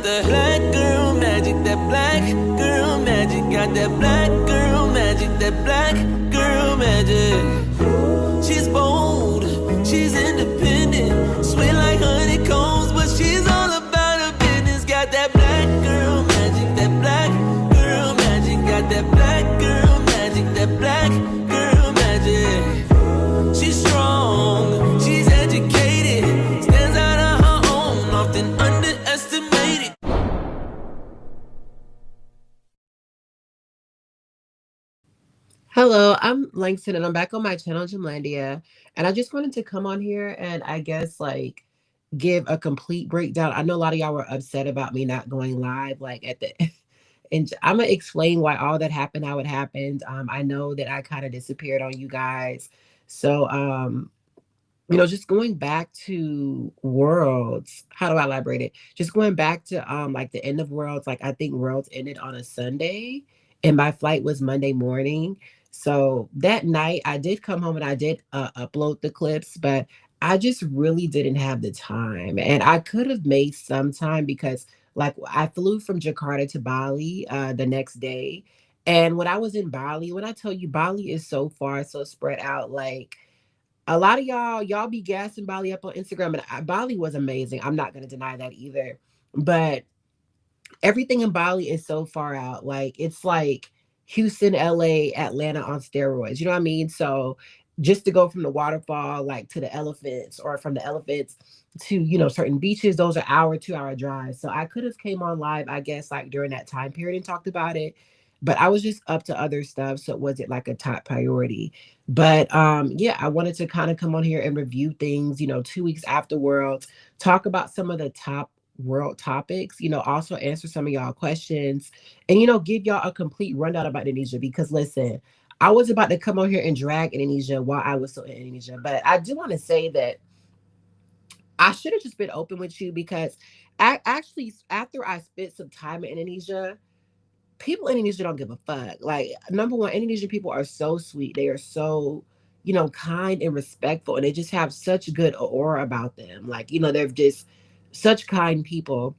got the black girl magic, that black girl magic, got that black girl magic, that black girl magic. She's bold, she's independent, sweet like honeycombs, but she's all about her business. Got that black girl magic, that black girl magic, got that black girl magic, that black girl magic. She's strong, she's educated, stands out on her own, often underestimated. Hello, I'm Langston and I'm back on my channel Gymlandia. And I just wanted to come on here and I guess give a complete breakdown. I know a lot of y'all were upset about me not going live like at the and I'm gonna explain why all that happened, how it happened. I know that I kind of disappeared on you guys. So just going back to Worlds, how do I elaborate it? Just going back to like the end of Worlds, like I think Worlds ended on a Sunday and my flight was Monday morning. So that night I did come home and I did upload the clips, but I just really didn't have the time. And I could have made some time because like I flew from Jakarta to Bali the next day. And when I was in Bali, when I tell you Bali is so far, so spread out, like a lot of y'all be gassing Bali up on Instagram, and Bali was amazing. I'm not gonna deny that either. But everything in Bali is so far out. Like it's like Houston, LA, Atlanta on steroids. You know what I mean? So just to go from the waterfall like to the elephants or from the elephants to certain beaches, those are hour, 2 hour drives. So I could have came on live, I guess, like during that time period and talked about it. But I was just up to other stuff. So it wasn't like a top priority. But yeah, I wanted to kind of come on here and review things, 2 weeks afterwards, talk about some of the top world topics, also answer some of y'all questions and, give y'all a complete rundown about Indonesia because listen, I was about to come on here and drag Indonesia while I was still in Indonesia, but I do want to say that I should have just been open with you because actually, after I spent some time in Indonesia, people in Indonesia don't give a fuck. Like, number one, Indonesian people are so sweet. They are so, kind and respectful, and they just have such good aura about them. Like, they're just such kind people.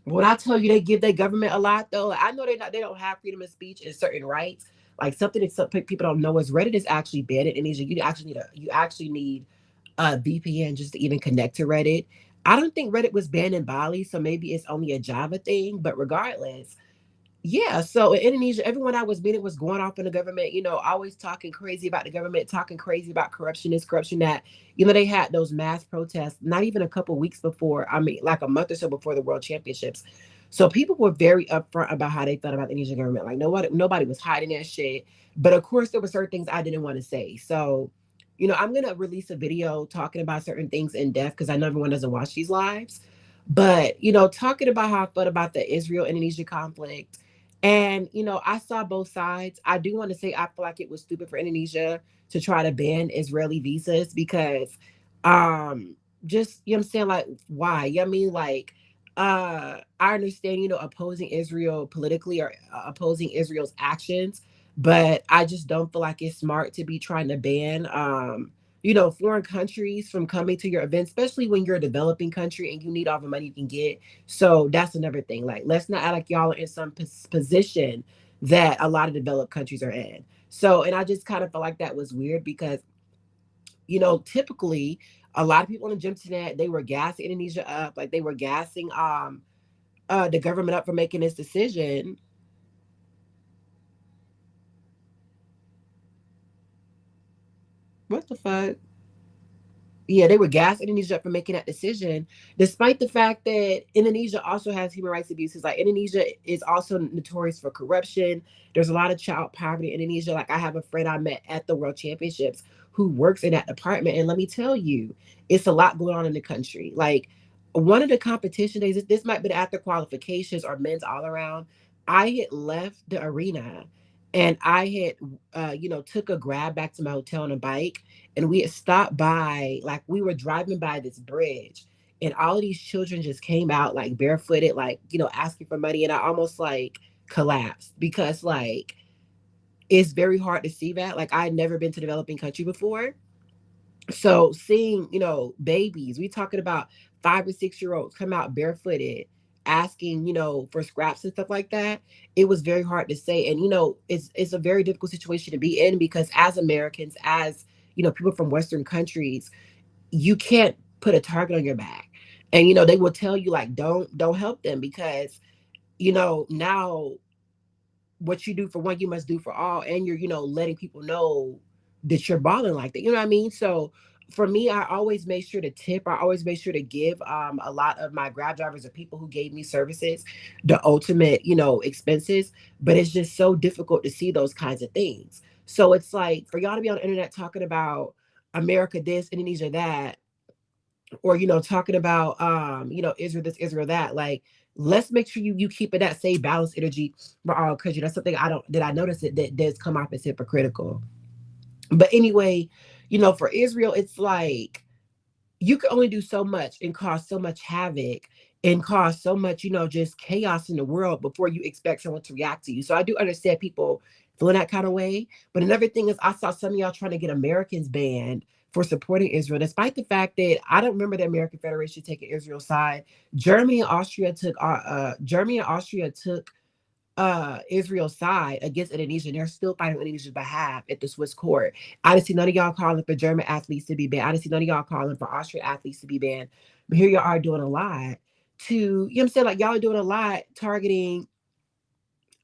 When I tell you they give their government a lot, though, like, I know they don't have freedom of speech and certain rights. Like something that some people don't know is Reddit is actually banned in Indonesia. You actually need a VPN just to even connect to Reddit. I don't think Reddit was banned in Bali, so maybe it's only a Java thing. But regardless, yeah, so in Indonesia, everyone I was meeting was going off in the government, always talking crazy about the government, talking crazy about corruption, this corruption, that. They had those mass protests not even a couple weeks before, I mean, like a month or so before the World Championships. So people were very upfront about how they felt about the Indonesian government. Like nobody was hiding that shit. But of course, there were certain things I didn't want to say. So, I'm gonna release a video talking about certain things in depth because I know everyone doesn't watch these lives. But, talking about how I felt about the Israel Indonesia conflict, and, I saw both sides. I do want to say I feel like it was stupid for Indonesia to try to ban Israeli visas because just I'm saying, like, why? I mean, like, I understand, opposing Israel politically or opposing Israel's actions, but I just don't feel like it's smart to be trying to ban foreign countries from coming to your events, especially when you're a developing country and you need all the money you can get. So that's another thing. Like, let's not act like y'all are in some position that a lot of developed countries are in. So, and I just kind of felt like that was weird because, typically a lot of people on the gym tonight, they were gassing Indonesia up, like they were gassing the government up for making this decision. What the fuck? Yeah, they were gassing Indonesia up for making that decision, despite the fact that Indonesia also has human rights abuses. Like Indonesia is also notorious for corruption. There's a lot of child poverty in Indonesia. Like I have a friend I met at the World Championships who works in that department, and let me tell you, it's a lot going on in the country. Like one of the competition days, this might be the after qualifications or men's all around. I had left the arena, and I had, took a grab back to my hotel on a bike, and we had stopped by, like we were driving by this bridge, and all of these children just came out like barefooted, like asking for money, and I almost like collapsed because like it's very hard to see that. Like I had never been to a developing country before, so seeing babies, we talking about 5 or 6 year olds come out barefooted, asking, for scraps and stuff like that, it was very hard to say. And it's a very difficult situation to be in, because as Americans, as people from Western countries, you can't put a target on your back. And they will tell you, like, don't help them, because now what you do for one, you must do for all. And you're, letting people know that you're balling like that. You know what I mean? So for me, I always make sure to tip. I always make sure to give a lot of my Grab drivers or people who gave me services the ultimate, expenses. But it's just so difficult to see those kinds of things. So it's like, for y'all to be on the internet talking about America this, Indonesia that, or talking about Israel this, Israel that, like, let's make sure you keep it that same balanced energy for all country. That's something I noticed that does come off as hypocritical. But anyway, for Israel, it's like you can only do so much and cause so much havoc and cause so much, just chaos in the world before you expect someone to react to you. So I do understand people feeling that kind of way. But another thing is, I saw some of y'all trying to get Americans banned for supporting Israel, despite the fact that I don't remember the American Federation taking Israel's side. Germany and Austria took Israel's side against Indonesia. And they're still fighting on Indonesia's behalf at the Swiss court. I didn't see none of y'all calling for German athletes to be banned. I didn't see none of y'all calling for Austrian athletes to be banned. But here you are doing a lot to, what I'm saying? Like, y'all are doing a lot targeting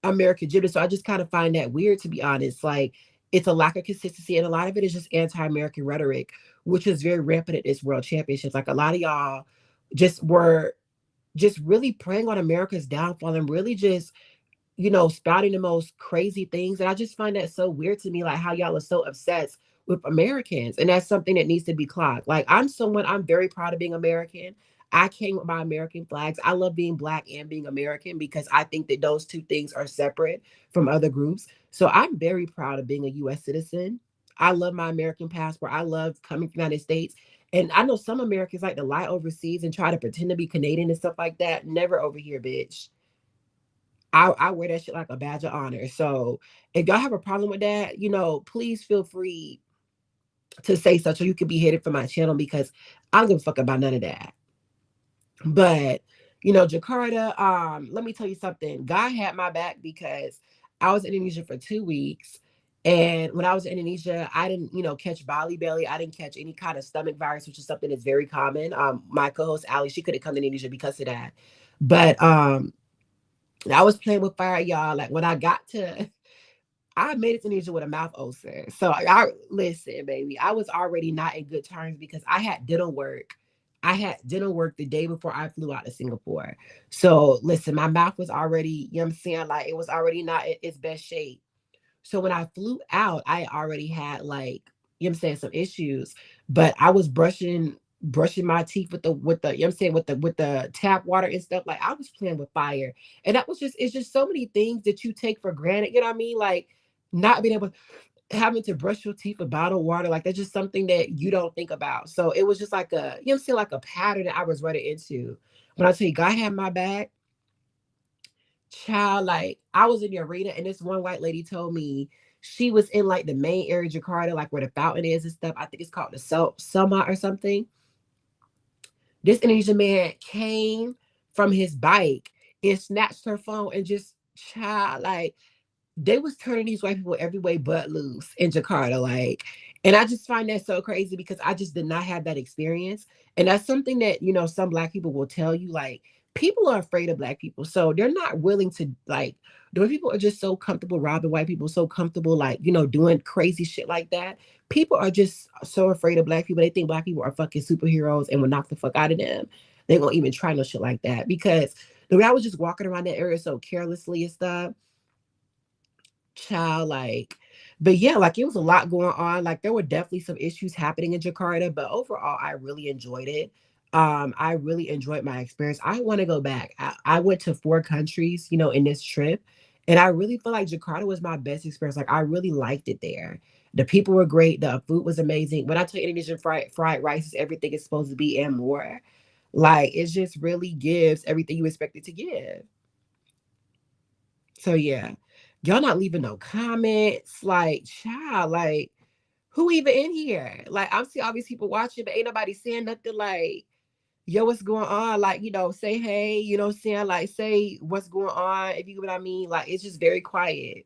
American gymnasts. So I just kind of find that weird, to be honest. Like, it's a lack of consistency, and a lot of it is just anti-American rhetoric, which is very rampant at this world championships. Like, a lot of y'all were just really preying on America's downfall, and really just spouting the most crazy things. And I just find that so weird to me, like how y'all are so obsessed with Americans. And that's something that needs to be clocked. Like, I'm very proud of being American. I came with my American flags. I love being Black and being American, because I think that those two things are separate from other groups. So I'm very proud of being a US citizen. I love my American passport. I love coming from the United States. And I know some Americans like to lie overseas and try to pretend to be Canadian and stuff like that. Never over here, bitch. I wear that shit like a badge of honor. So if y'all have a problem with that, please feel free to say so you can be headed for my channel, because I don't give a fuck about none of that. But Jakarta, let me tell you something. God had my back, because I was in Indonesia for 2 weeks. And when I was in Indonesia, I didn't, catch Bali belly. I didn't catch any kind of stomach virus, which is something that's very common. My co-host Ali, she couldn't come to Indonesia because of that. But I was playing with fire, y'all. Like, when I made it to Indonesia with a mouth ulcer. So I listen, baby. I was already not in good terms, because I had dental work. I had dental work the day before I flew out to Singapore. So listen, my mouth was already, you know what I'm saying? Like, it was already not in its best shape. So when I flew out, I already had, like, you know what I'm saying, some issues. But I was brushing my teeth with the you know what I'm saying, with the tap water and stuff. Like, I was playing with fire. And that was just it's just so many things that you take for granted. You know what I mean? Like, not being able, having to brush your teeth with bottled water, like, that's just something that you don't think about. So it was just like a, you know what I'm saying, like a pattern that I was running into. When I tell you, God had my back, child. Like, I was in the arena, and this one white lady told me she was in, like, the main area of Jakarta, like where the fountain is and stuff. I think it's called the Selma or something. This Indonesian man came from his bike and snatched her phone, and just, child, like, they was turning these white people every way but loose in Jakarta. Like, and I just find that so crazy, because I just did not have that experience. And that's something that, some Black people will tell you, like, people are afraid of Black people. So they're not willing to, like, those people are just so comfortable robbing white people, so comfortable, like, doing crazy shit like that. People are just so afraid of Black people. They think Black people are fucking superheroes and will knock the fuck out of them. They won't even try no shit like that, because the way I was just walking around that area so carelessly and stuff, child, like, but yeah, like, it was a lot going on. Like, there were definitely some issues happening in Jakarta, but overall I really enjoyed it. I really enjoyed my experience. I want to go back. I went to 4 countries, in this trip, and I really feel like Jakarta was my best experience. Like, I really liked it there. The people were great, the food was amazing. When I tell you, Indonesian fried rice is everything it's supposed to be and more. Like, it just really gives everything you expect it to give. So yeah, y'all not leaving no comments. Like, child, like, who even in here? Like, I'm seeing all these people watching, but ain't nobody saying nothing. Like, yo, what's going on? Like, say hey, you know what I'm saying? Like, say what's going on, if you get what I mean. Like, it's just very quiet.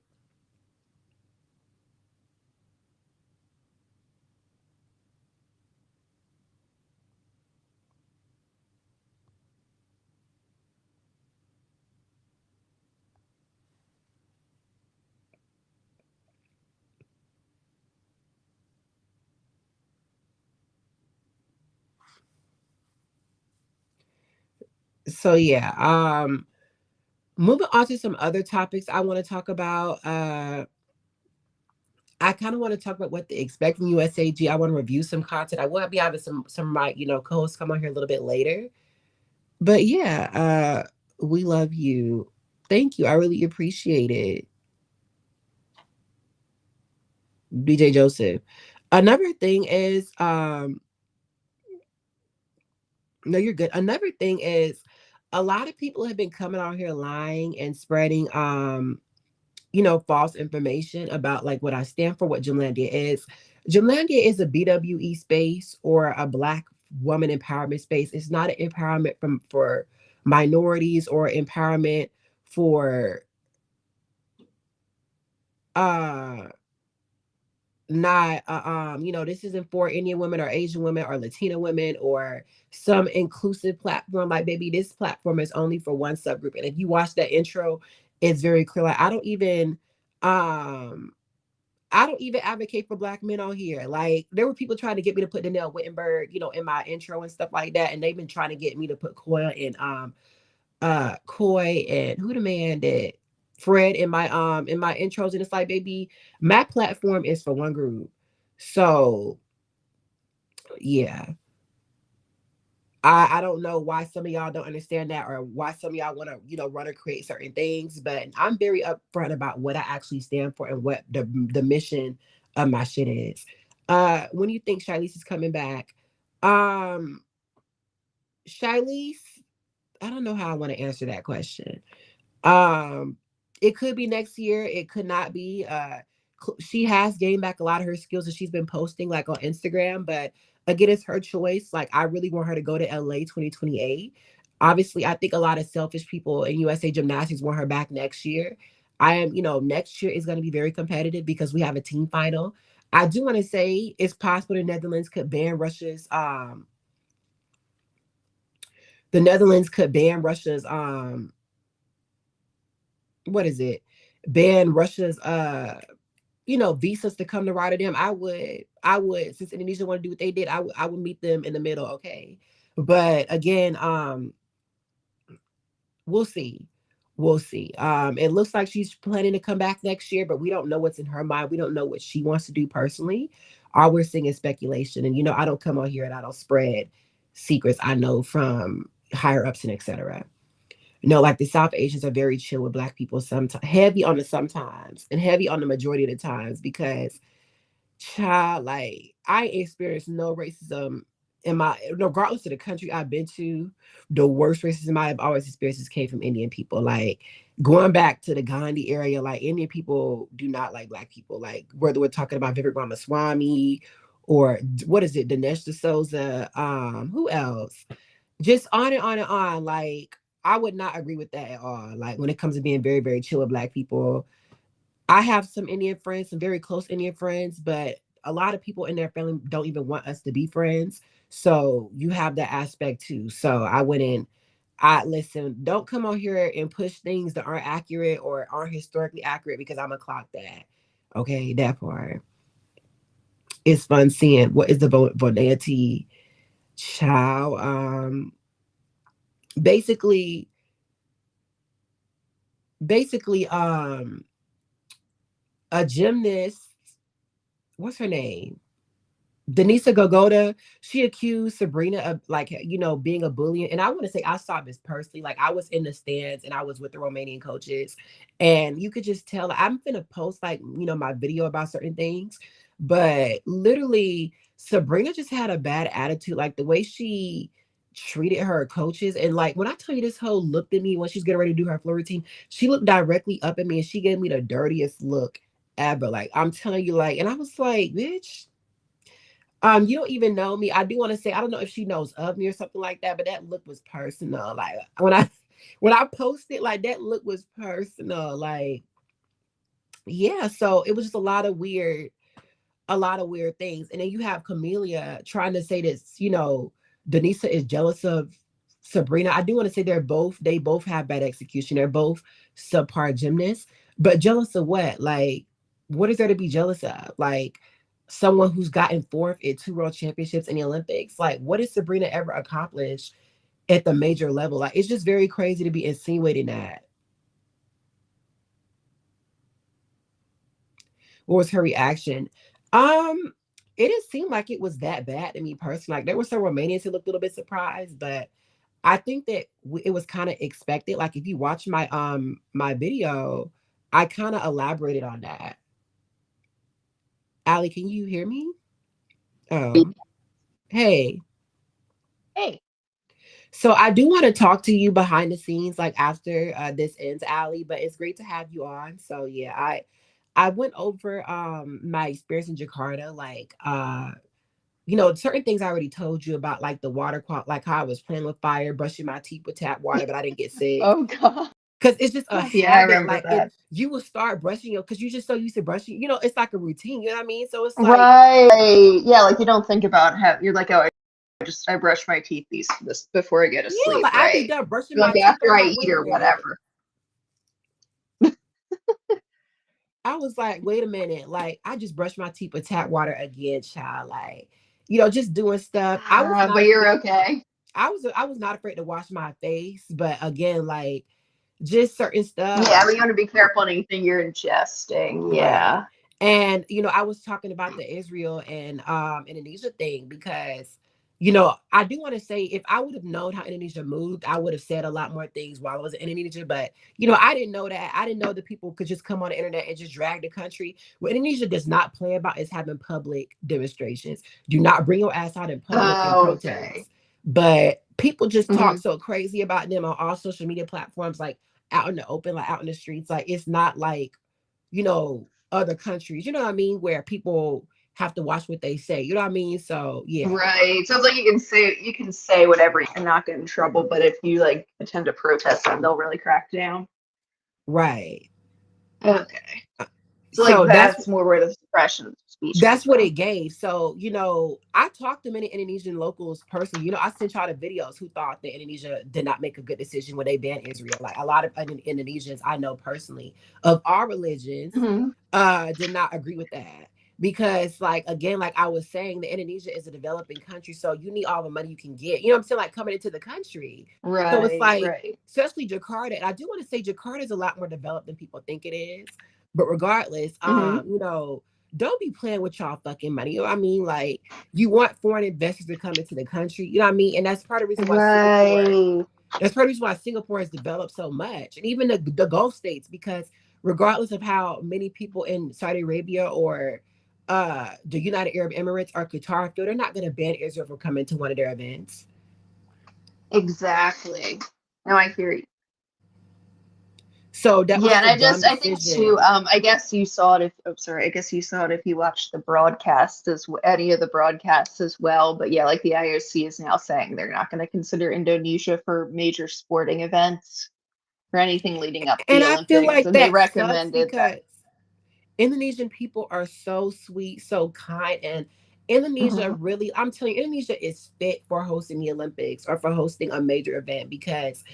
So yeah, moving on to some other topics I want to talk about. I kind of want to talk about what to expect from USAG. I want to review some content. I will be having some of my, co-hosts come on here a little bit later. But yeah, we love you. Thank you. I really appreciate it. DJ Joseph. Another thing is, no, you're good. Another thing is a lot of people have been coming out here lying and spreading false information about like what I stand for, what Gymlandia is. Gymlandia is a BWE space or a Black woman empowerment space. It's not an empowerment for minorities or empowerment for uh not this isn't for Indian women or Asian women or Latina women or some inclusive platform. Like, baby, this platform is only for one subgroup. And if you watch that intro, it's very clear. Like, um I don't even advocate for Black men on here. Like, there were people trying to get me to put Danielle Wittenberg, in my intro and stuff like that. And they've been trying to get me to put Coy and who the man that Fred in my intros. And it's like, baby, my platform is for one group. So yeah. I don't know why some of y'all don't understand that, or why some of y'all want to, run or create certain things, but I'm very upfront about what I actually stand for and what the mission of my shit is. When you think Shilese is coming back, um, Shilese, I don't know how I want to answer that question. Um, it could be next year. It could not be. She has gained back a lot of her skills that she's been posting like on Instagram, but again, it's her choice. Like, I really want her to go to LA 2028. Obviously, I think a lot of selfish people in USA Gymnastics want her back next year. Next year is going to be very competitive because we have a team final. I do want to say it's possible the Netherlands could ban Russia's what is it? Ban Russia's visas to come to Rotterdam. I would, since Indonesia want to do what they did, I would meet them in the middle, okay? But again, we'll see. We'll see. It looks like she's planning to come back next year, but we don't know what's in her mind. We don't know what she wants to do personally. All we're seeing is speculation. And I don't come on here and I don't spread secrets I know from higher ups and etc. Like, the South Asians are very chill with Black people, sometimes heavy on the sometimes and heavy on the majority of the times, because, child, like, I experienced no racism in my, regardless of the country I've been to. The worst racism I've always experienced came from Indian people. Like, going back to the Gandhi area, like, Indian people do not like Black people. Like, whether we're talking about Vivek Ramaswamy or what is it, Dinesh D'Souza, who else? Just on and on and on. Like, I would not agree with that at all. Like, when it comes to being very, very chill with Black people, I have some Indian friends, some very close Indian friends, but a lot of people in their family don't even want us to be friends. So you have that aspect too. So I listen, don't come on here and push things that aren't accurate or aren't historically accurate, because I'm gonna clock that. Okay, that part. It's fun seeing what is the Vonality child. Basically, basically, a gymnast, what's her name, Denisa Gogoda, she accused Sabrina of, like, being a bully. And I want to say I saw this personally. Like, I was in the stands and I was with the Romanian coaches. And you could just tell, like, I'm gonna post, like, my video about certain things. But literally, Sabrina just had a bad attitude. Like, the way she treated her coaches. And, like, when I tell you, this hoe looked at me when she's getting ready to do her floor routine, she looked directly up at me and she gave me the dirtiest look ever. Like, I'm telling you, like, and I was like, bitch, You don't even know me. I do want to say I don't know if she knows of me or something like that, but that look was personal. Like when I posted, like that look was personal. Like yeah, so it was just a lot of weird things. And then you have Camellia trying to say this, Denisa is jealous of Sabrina. I do want to say they both have bad execution. They're both subpar gymnasts. But jealous of what? Like, what is there to be jealous of? Like someone who's gotten fourth at two world championships in the Olympics. Like, what has Sabrina ever accomplished at the major level? Like, it's just very crazy to be insinuating that. What was her reaction? Um, it didn't seem like it was that bad to me personally. Like there were some Romanians who looked a little bit surprised, but I think that it was kind of expected. Like if you watch my video, I kind of elaborated on that. Allie, can you hear me? Oh, hey. Hey. So I do want to talk to you behind the scenes, like after this ends, Allie. But it's great to have you on. So yeah, I went over my experience in Jakarta, like certain things I already told you about, like the water quality, like how I was playing with fire, brushing my teeth with tap water, but I didn't get sick. Oh God. Cause it's just a Yeah, I habit. remember Like it, that. you will start brushing your, cause you're just so used to brushing. It's like a routine. You know what I mean? So it's like, Right. Yeah, like you don't think about how you're like, oh, I brush my teeth this before I go to yeah, sleep, like I'll be right? done brushing my Like teeth. after I'm I like, eat wait a or minute. whatever. I was like, wait a minute. Like I just brushed my teeth with tap water again, child. Like, just doing stuff. I was But not you're afraid. okay. I was not afraid to wash my face, but again, like just certain Yeah, stuff. but you want to be careful on anything you're ingesting. Right. Yeah. And I was talking about the Israel and Indonesia thing because I do want to say if I would have known how Indonesia moved, I would have said a lot more things while I was in Indonesia. But I didn't know that. I didn't know that people could just come on the internet and just drag the country. What Indonesia does not play about is having public demonstrations. Do not bring your ass out in public and Oh, okay. protest. But people just talk Hmm. so crazy about them on all social media platforms, like out in the open, like out in the streets. Like it's not like other countries, you know what I mean, where people have to watch what they say. You know what I mean? So yeah. Right. Sounds like you can say whatever and not get in trouble, but if you like attempt to protest them, they'll really crack down. Right. Okay. Uh, So like So that's more where the suppression of speech comes that's what it from. gave. So, I talked to many Indonesian locals personally. I sent y'all the videos who thought that Indonesia did not make a good decision when they banned Israel. Like a lot of Indonesians I know personally of all religions Hmm. did not agree with that. Because like again, like I was saying, the Indonesia is a developing country. So you need all the money you can get. You know what I'm saying? Like coming into the country. So it's Right, like, right. especially Jakarta, and I do want to say Jakarta is a lot more developed than people think it is. But regardless, Hmm. don't be playing with y'all fucking money. You know what I mean? Like you want foreign investors to come into the country. You know what I mean? And that's part of the reason why Right. Singapore has developed so much. And even the Gulf states, because regardless of how many people in Saudi Arabia or the United Arab Emirates or Qatar feel, they're not gonna ban Israel from coming to one of their events. Exactly. No, I hear you. So that was Yeah, and just a dumb I think too, decision. I guess you saw it if, oh, sorry, I guess you saw it if you watched the broadcast any of the broadcasts as well. But yeah, like the IOC is now saying they're not going to consider Indonesia for major sporting events or anything leading up to And the I feel Olympics. like And they that sucks recommended that. because Indonesian people are so sweet, so kind, and Indonesia Hmm. really, I'm telling you, Indonesia is fit for hosting the Olympics or for hosting a major event because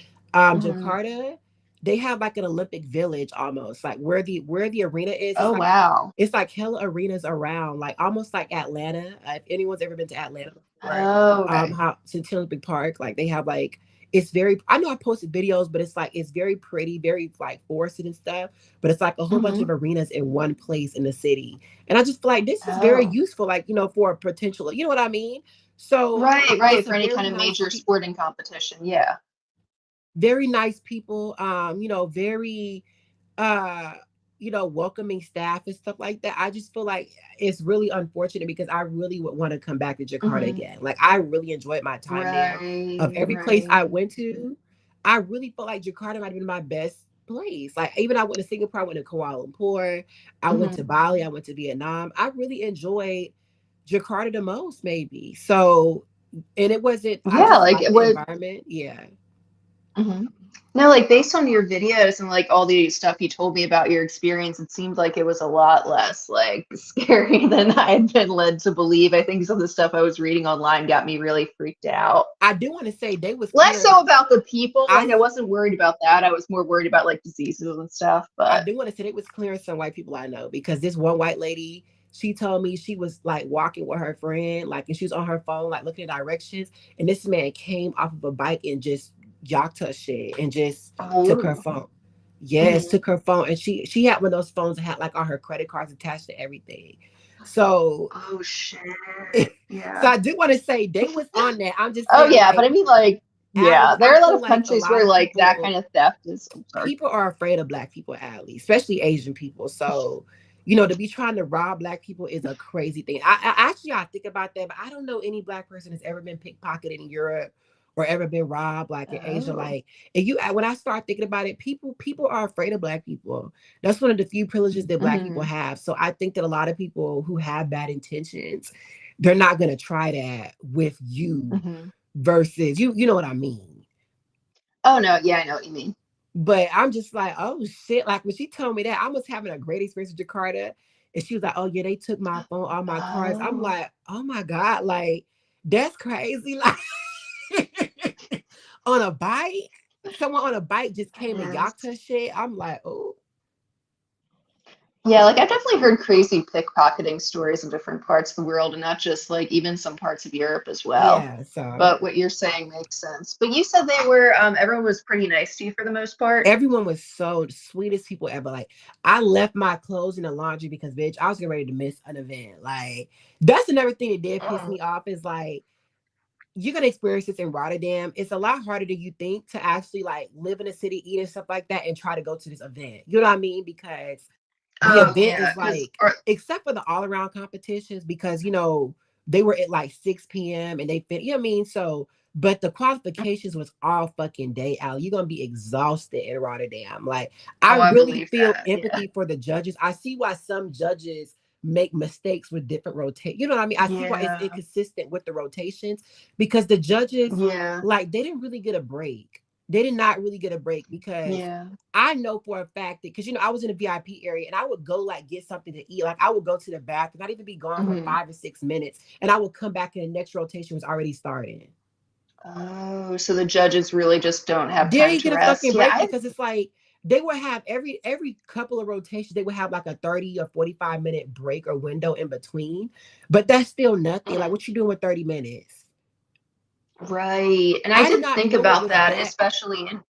Hmm. Jakarta, they have like an Olympic village almost, like where the arena is. Oh, wow. It's like hella arenas around, like almost like Atlanta. If anyone's ever been to Atlanta before, Oh, okay. how Centennial Olympic Park, like they have like it's very. I know I posted videos, but it's like it's very pretty, very like forested and stuff. But it's like a whole bunch Hmm. of arenas in one place in the city, and I just feel like this is very Oh, useful, like for a potential. You know what I mean? So right, right. it's a For any kind of major sporting competition. Yeah. very nice people. Very uh welcoming staff and stuff like that. I just feel like it's really unfortunate because I really would want to come back to Jakarta Hmm. again. Like I really enjoyed my time there. Of Right, every place right. I went to, I really felt like Jakarta might have been my best place. Like even I went to Singapore, I went to Kuala Lumpur, I went Hmm. to Bali, I went to Vietnam. I really enjoyed Jakarta the most, maybe. So, and it wasn't, I Yeah, just like like the what? environment. Yeah. Mhm. No, like based on your videos and like all the stuff you told me about your experience, it seemed like it was a lot less like scary than I had been led to believe. I think some of the stuff I was reading online got me really freaked out. I do want to say they was Less clear. so about the people. I Like I wasn't worried about that. I was more worried about like diseases and stuff. I But do want to say it was clearing some white people I know, because this one white lady, she told me she was like walking with her friend, like, and she was on her phone, like looking at directions, and this man came off of a bike and just yacked her shit and just took her oh, phone. Yes, mhm. took her phone, and she had one of those phones that had like all her credit cards attached to everything. So, Oh shit. so Yeah. I do want to say they was on that. I'm just Oh saying, yeah, but like, I mean like yeah, Allie, there I are a lot feel of like a countries lot where of like that people kind of theft is. I'm sorry. people are afraid of black people, Allie, especially Asian people. So, to be trying to rob black people is a crazy thing. I think about that, but I don't know any black person that's ever been pickpocketed in Europe or ever been robbed like in Asia. Oh. Like, and when I start thinking about it, people are afraid of black people. That's one of the few privileges that black people Mhm. have. So I think that a lot of people who have bad intentions, they're not gonna try that with you Mhm. versus you. You know what I mean? Oh no, yeah, I know what you mean. But I'm just like, oh shit. Like when she told me that, I was having a great experience with Jakarta. And she was like, oh yeah, they took my phone, all my cards. I'm Oh. like, oh my God, like that's crazy. Like on a bike, someone on a bike just came and Yes. yacked her shit. I'm like, oh Yeah, like I've definitely heard crazy pickpocketing stories in different parts of the world, and not just like even some parts of Europe as well. yeah. So But what you're saying makes sense. But you said they were everyone was pretty nice to you for the most part. everyone was so the sweetest people ever. Like I left my clothes in the laundry because bitch, I was getting ready to miss an event. Like that's another thing that did piss Mm. me off is like you're gonna experience this in Rotterdam. It's a lot harder than you think to actually like live in a city, eat and stuff like that, and try to go to this event. You know what I mean? Because the Oh event yeah, is because like, except for the all around competitions, because they were at like 6 p.m. and they fit. You know what I mean? So, but the qualifications was all fucking day out. You're gonna be exhausted in Rotterdam. Like, I oh, I really believe feel that. Yeah. empathy for the judges. I see why some judges make mistakes with different rotate. You know what I mean? I see why it's Yeah. inconsistent with the rotations because the judges, Yeah. like, they didn't really get a break. They did not really get a break because Yeah. I know for a fact that because I was in a VIP area and I would go like get something to eat. Like I would go to the bathroom, not even be gone for Hmm. 5 or 6 minutes, and I would come back and the next rotation was already starting. Oh, so the judges really just don't have They time didn't to get a fucking rest. Yeah, break I because it's like they would have every couple of rotations, they would have like a 30 or 45 minute break or window in between. But that's still nothing. Like mm, what you doing with 30 minutes? right. And I I did did not think know it about was that, that especially in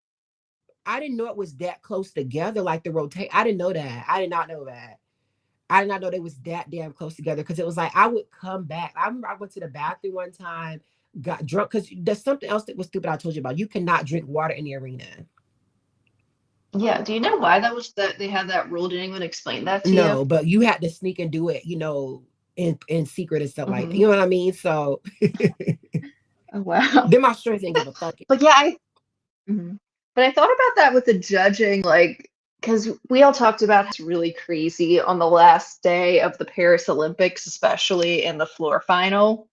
I didn't know it was that close together, like the rotate. I didn't know that. I did not know that. I did not know they was that damn close together because it was like I would come back. I remember I went to the bathroom one time, got drunk because there's something else that was stupid I told you about. You cannot drink water in the arena. yeah. Do you know why that was that they had that rule? Did anyone explain that to you? No, but you had to sneak and do it, in secret and stuff like that. Hmm. You know what I mean? So Oh wow. then my strength didn't give a fuck. But yeah, I mhm. But I thought about that with the judging, like, because we all talked about it's really crazy on the last day of the Paris Olympics, especially in the floor final.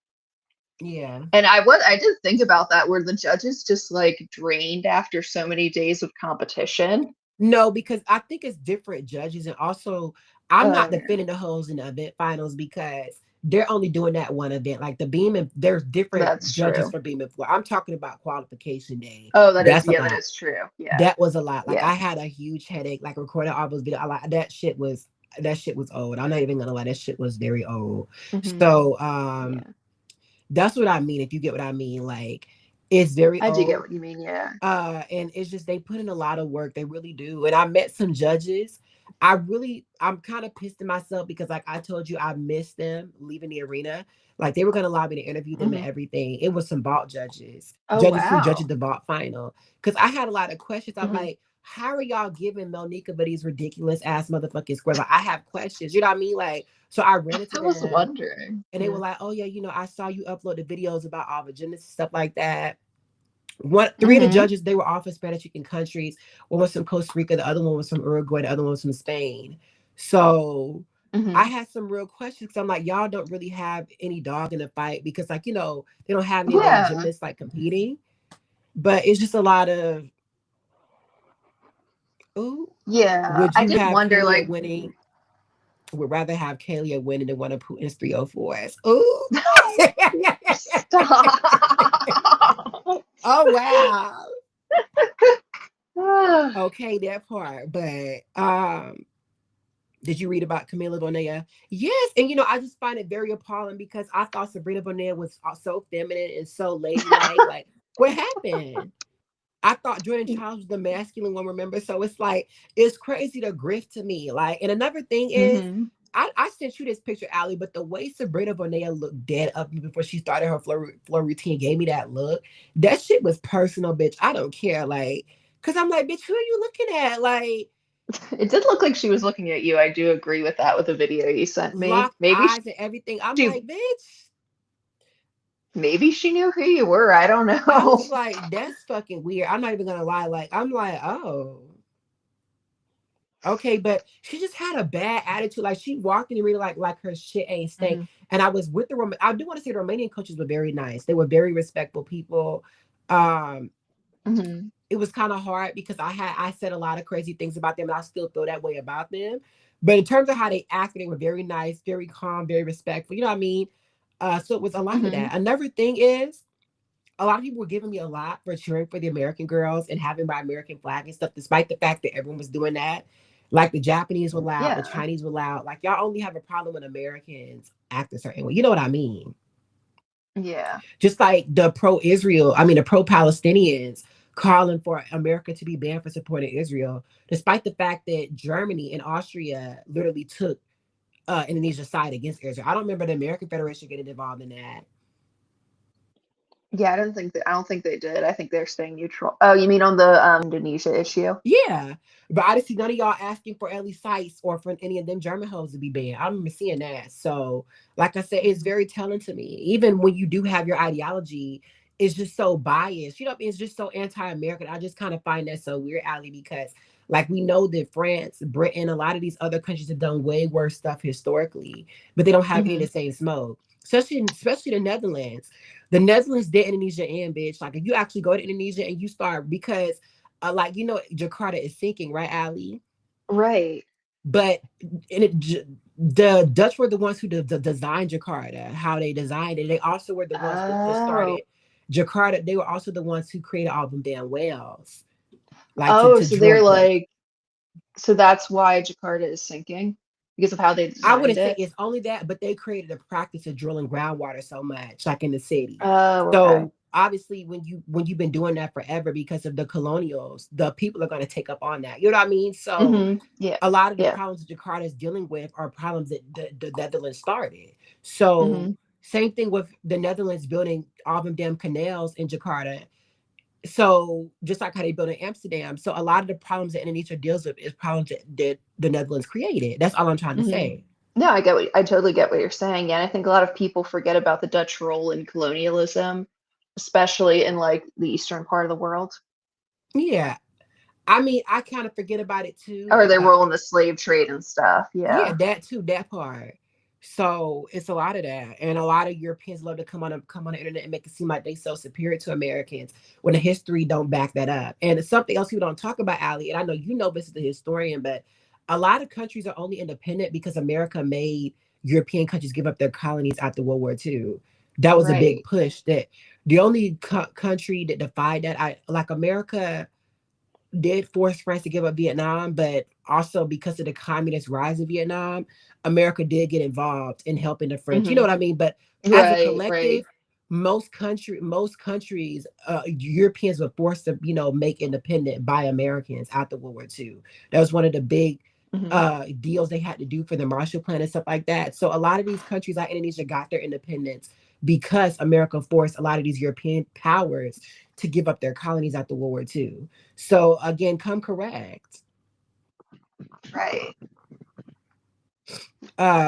Yeah. And I did think about that, where the judges just like drained after so many days of competition. No, because I think it's different judges, and also I'm not Oh yeah, defending the hoes in the event finals because they're only doing that one event. Like the beam and there's different that's judges true. for beam and floor. I'm talking about qualification day. Oh, That's a that lot. is true. Yeah, That was a lot. Like yeah. I had a huge headache. Like recording all those videos. Like that shit was old. I'm not even gonna lie. That shit was very old. Hmm. So Yeah, that's what I mean. If you get what I mean, like it's very I do get old. what you mean. Yeah. And it's just they put in a lot of work. They really do. And I met some judges. I'm kind of pissed at myself because like I told you, I missed them leaving the arena. Like they were gonna allow me to interview them and Hmm. everything. It was some vault judges, Oh judges who judged wow. the vault final. Cause I had a lot of questions. I'm Hmm. like, how are y'all giving Monica but these ridiculous ass motherfucking squares? Like I have questions. You know what I mean? Like, so I ran into I was them wondering. and they were Yeah. like, oh yeah, I saw you upload the videos about all the gymnasts and stuff like that. Three of the Hmm. judges, they were all from Spanish speaking countries. One was from Costa Rica, the other one was from Uruguay, the other one was from Spain. So I Hmm. had some real questions because I'm like, y'all don't really have any dog in the fight because, like, they don't have any of their Yeah. gymnasts like competing. But it's just a lot of, ooh, Yeah. would I you did have wonder, Kalia like, winning? Would rather have Kalia winning than one of Putin's 304s. Ooh. stop. Oh, wow. Okay, that part. But did you read about Camila Bonilla? Yes, and I just find it very appalling because I thought Sabrina Bonilla was so feminine and so ladylike. Like, what happened? I thought Jordan Charles was the masculine one, remember? So it's like, it's crazy to grift to me. Like, and another thing is, Hmm. I sent you this picture, Allie, but the way Sabrina Bonilla looked dead up before she started her floor routine gave me that look. That shit was personal, bitch. I don't care. Like, because I'm like, bitch, who are you looking at? Like, It did look like she was looking at you. I do agree with that with the video you sent me. locked eyes and everything. I'm She like, bitch. maybe she knew who you were. I don't I know. was like, that's fucking weird. I'm not even gonna lie. Like, I'm like, oh. Okay, but she just had a bad attitude. Like she walked in the arena like her shit ain't stink. Hmm. And I was with the Roman. I do want to say the Romanian coaches were very nice. They were very respectful people. Um, Hmm. it was kind of hard because I said a lot of crazy things about them, and I still feel that way about them. But in terms of how they acted, they were very nice, very calm, very respectful. You know what I mean? So it was a lot of Hmm. that. Another thing is a lot of people were giving me a lot for cheering for the American girls and having my American flag and stuff, despite the fact that everyone was doing that. Like the Japanese were loud, the Yeah. Chinese were loud. Like y'all only have a problem when Americans act a certain way. You know what I mean? Yeah. Just like the pro-Israel, I mean the pro-Palestinians calling for America to be banned for supporting Israel, despite the fact that Germany and Austria literally took Indonesia's side against Israel. I don't remember the American Federation getting involved in that. Yeah, I don't think they did. I think they're staying neutral. Oh, you mean on the Indonesia issue? Yeah. But I didn't see none of y'all asking for Ellie Sites or for any of them German hoes to be banned. I remember seeing that. So, like I said, it's Mhm. very telling to me. Even when you do have your ideology, it's just so biased. You know, it's just so anti-American. I just kind of find that so weird, Allie, because like we know that France, Britain, a lot of these other countries have done way worse stuff historically, but they don't have any of Mhm. the same smoke. Especially the Netherlands. The Netherlands did Indonesia in, bitch. Like if you actually go to Indonesia and you start because like Jakarta is sinking, right, Ali? Right. But the Dutch were the ones who designed Jakarta, how they designed it. They also were the ones that Oh. started Jakarta. They were also the ones who created all them damn whales, like Oh, to so drill they're them. like, so that's why Jakarta is sinking because of how they I designed wouldn't say it. it's only that, but they created a practice of drilling groundwater so much, like in the city. Oh, okay. So obviously, when you've been doing that forever because of the colonials, the people are going to take up on that. You know what I mean? So Hmm. Yeah. a lot of the Yeah. problems that Jakarta is dealing with are problems that the Netherlands started. So Hmm. same thing with the Netherlands building all them damn canals in Jakarta. So just like how they built in Amsterdam. So a lot of the problems that Indonesia deals with is problems that the Netherlands created. That's all I'm trying to Hmm. say. No, I totally get what you're saying. Yeah, and I think a lot of people forget about the Dutch role in colonialism, especially in like the eastern part of the world, Yeah. I mean, I kind of forget about it too. or their role in the slave trade and stuff. Yeah, Yeah. that too, that part. So it's a lot of that, and a lot of Europeans love to come on the internet and make it seem like they so superior to Americans when the history don't back that up. And it's something else people don't talk about, Ali. And I know you know this is the historian, but a lot of countries are only independent because America made European countries give up their colonies after World War II. That was a big Right. push. That the only country that defied that, I like America did force France to give up Vietnam, but also because of the communist rise in Vietnam, America did get involved in helping the French. You know Hmm. what I mean? But as a Right. Right. collective, most countries, Europeans were forced to, make independent by Americans after World War II. That was one of the big Hmm. deals they had to do for the Marshall Plan and stuff like that. So a lot of these countries like Indonesia got their independence because America forced a lot of these European powers to give up their colonies after World War II. So again, come correct. Right.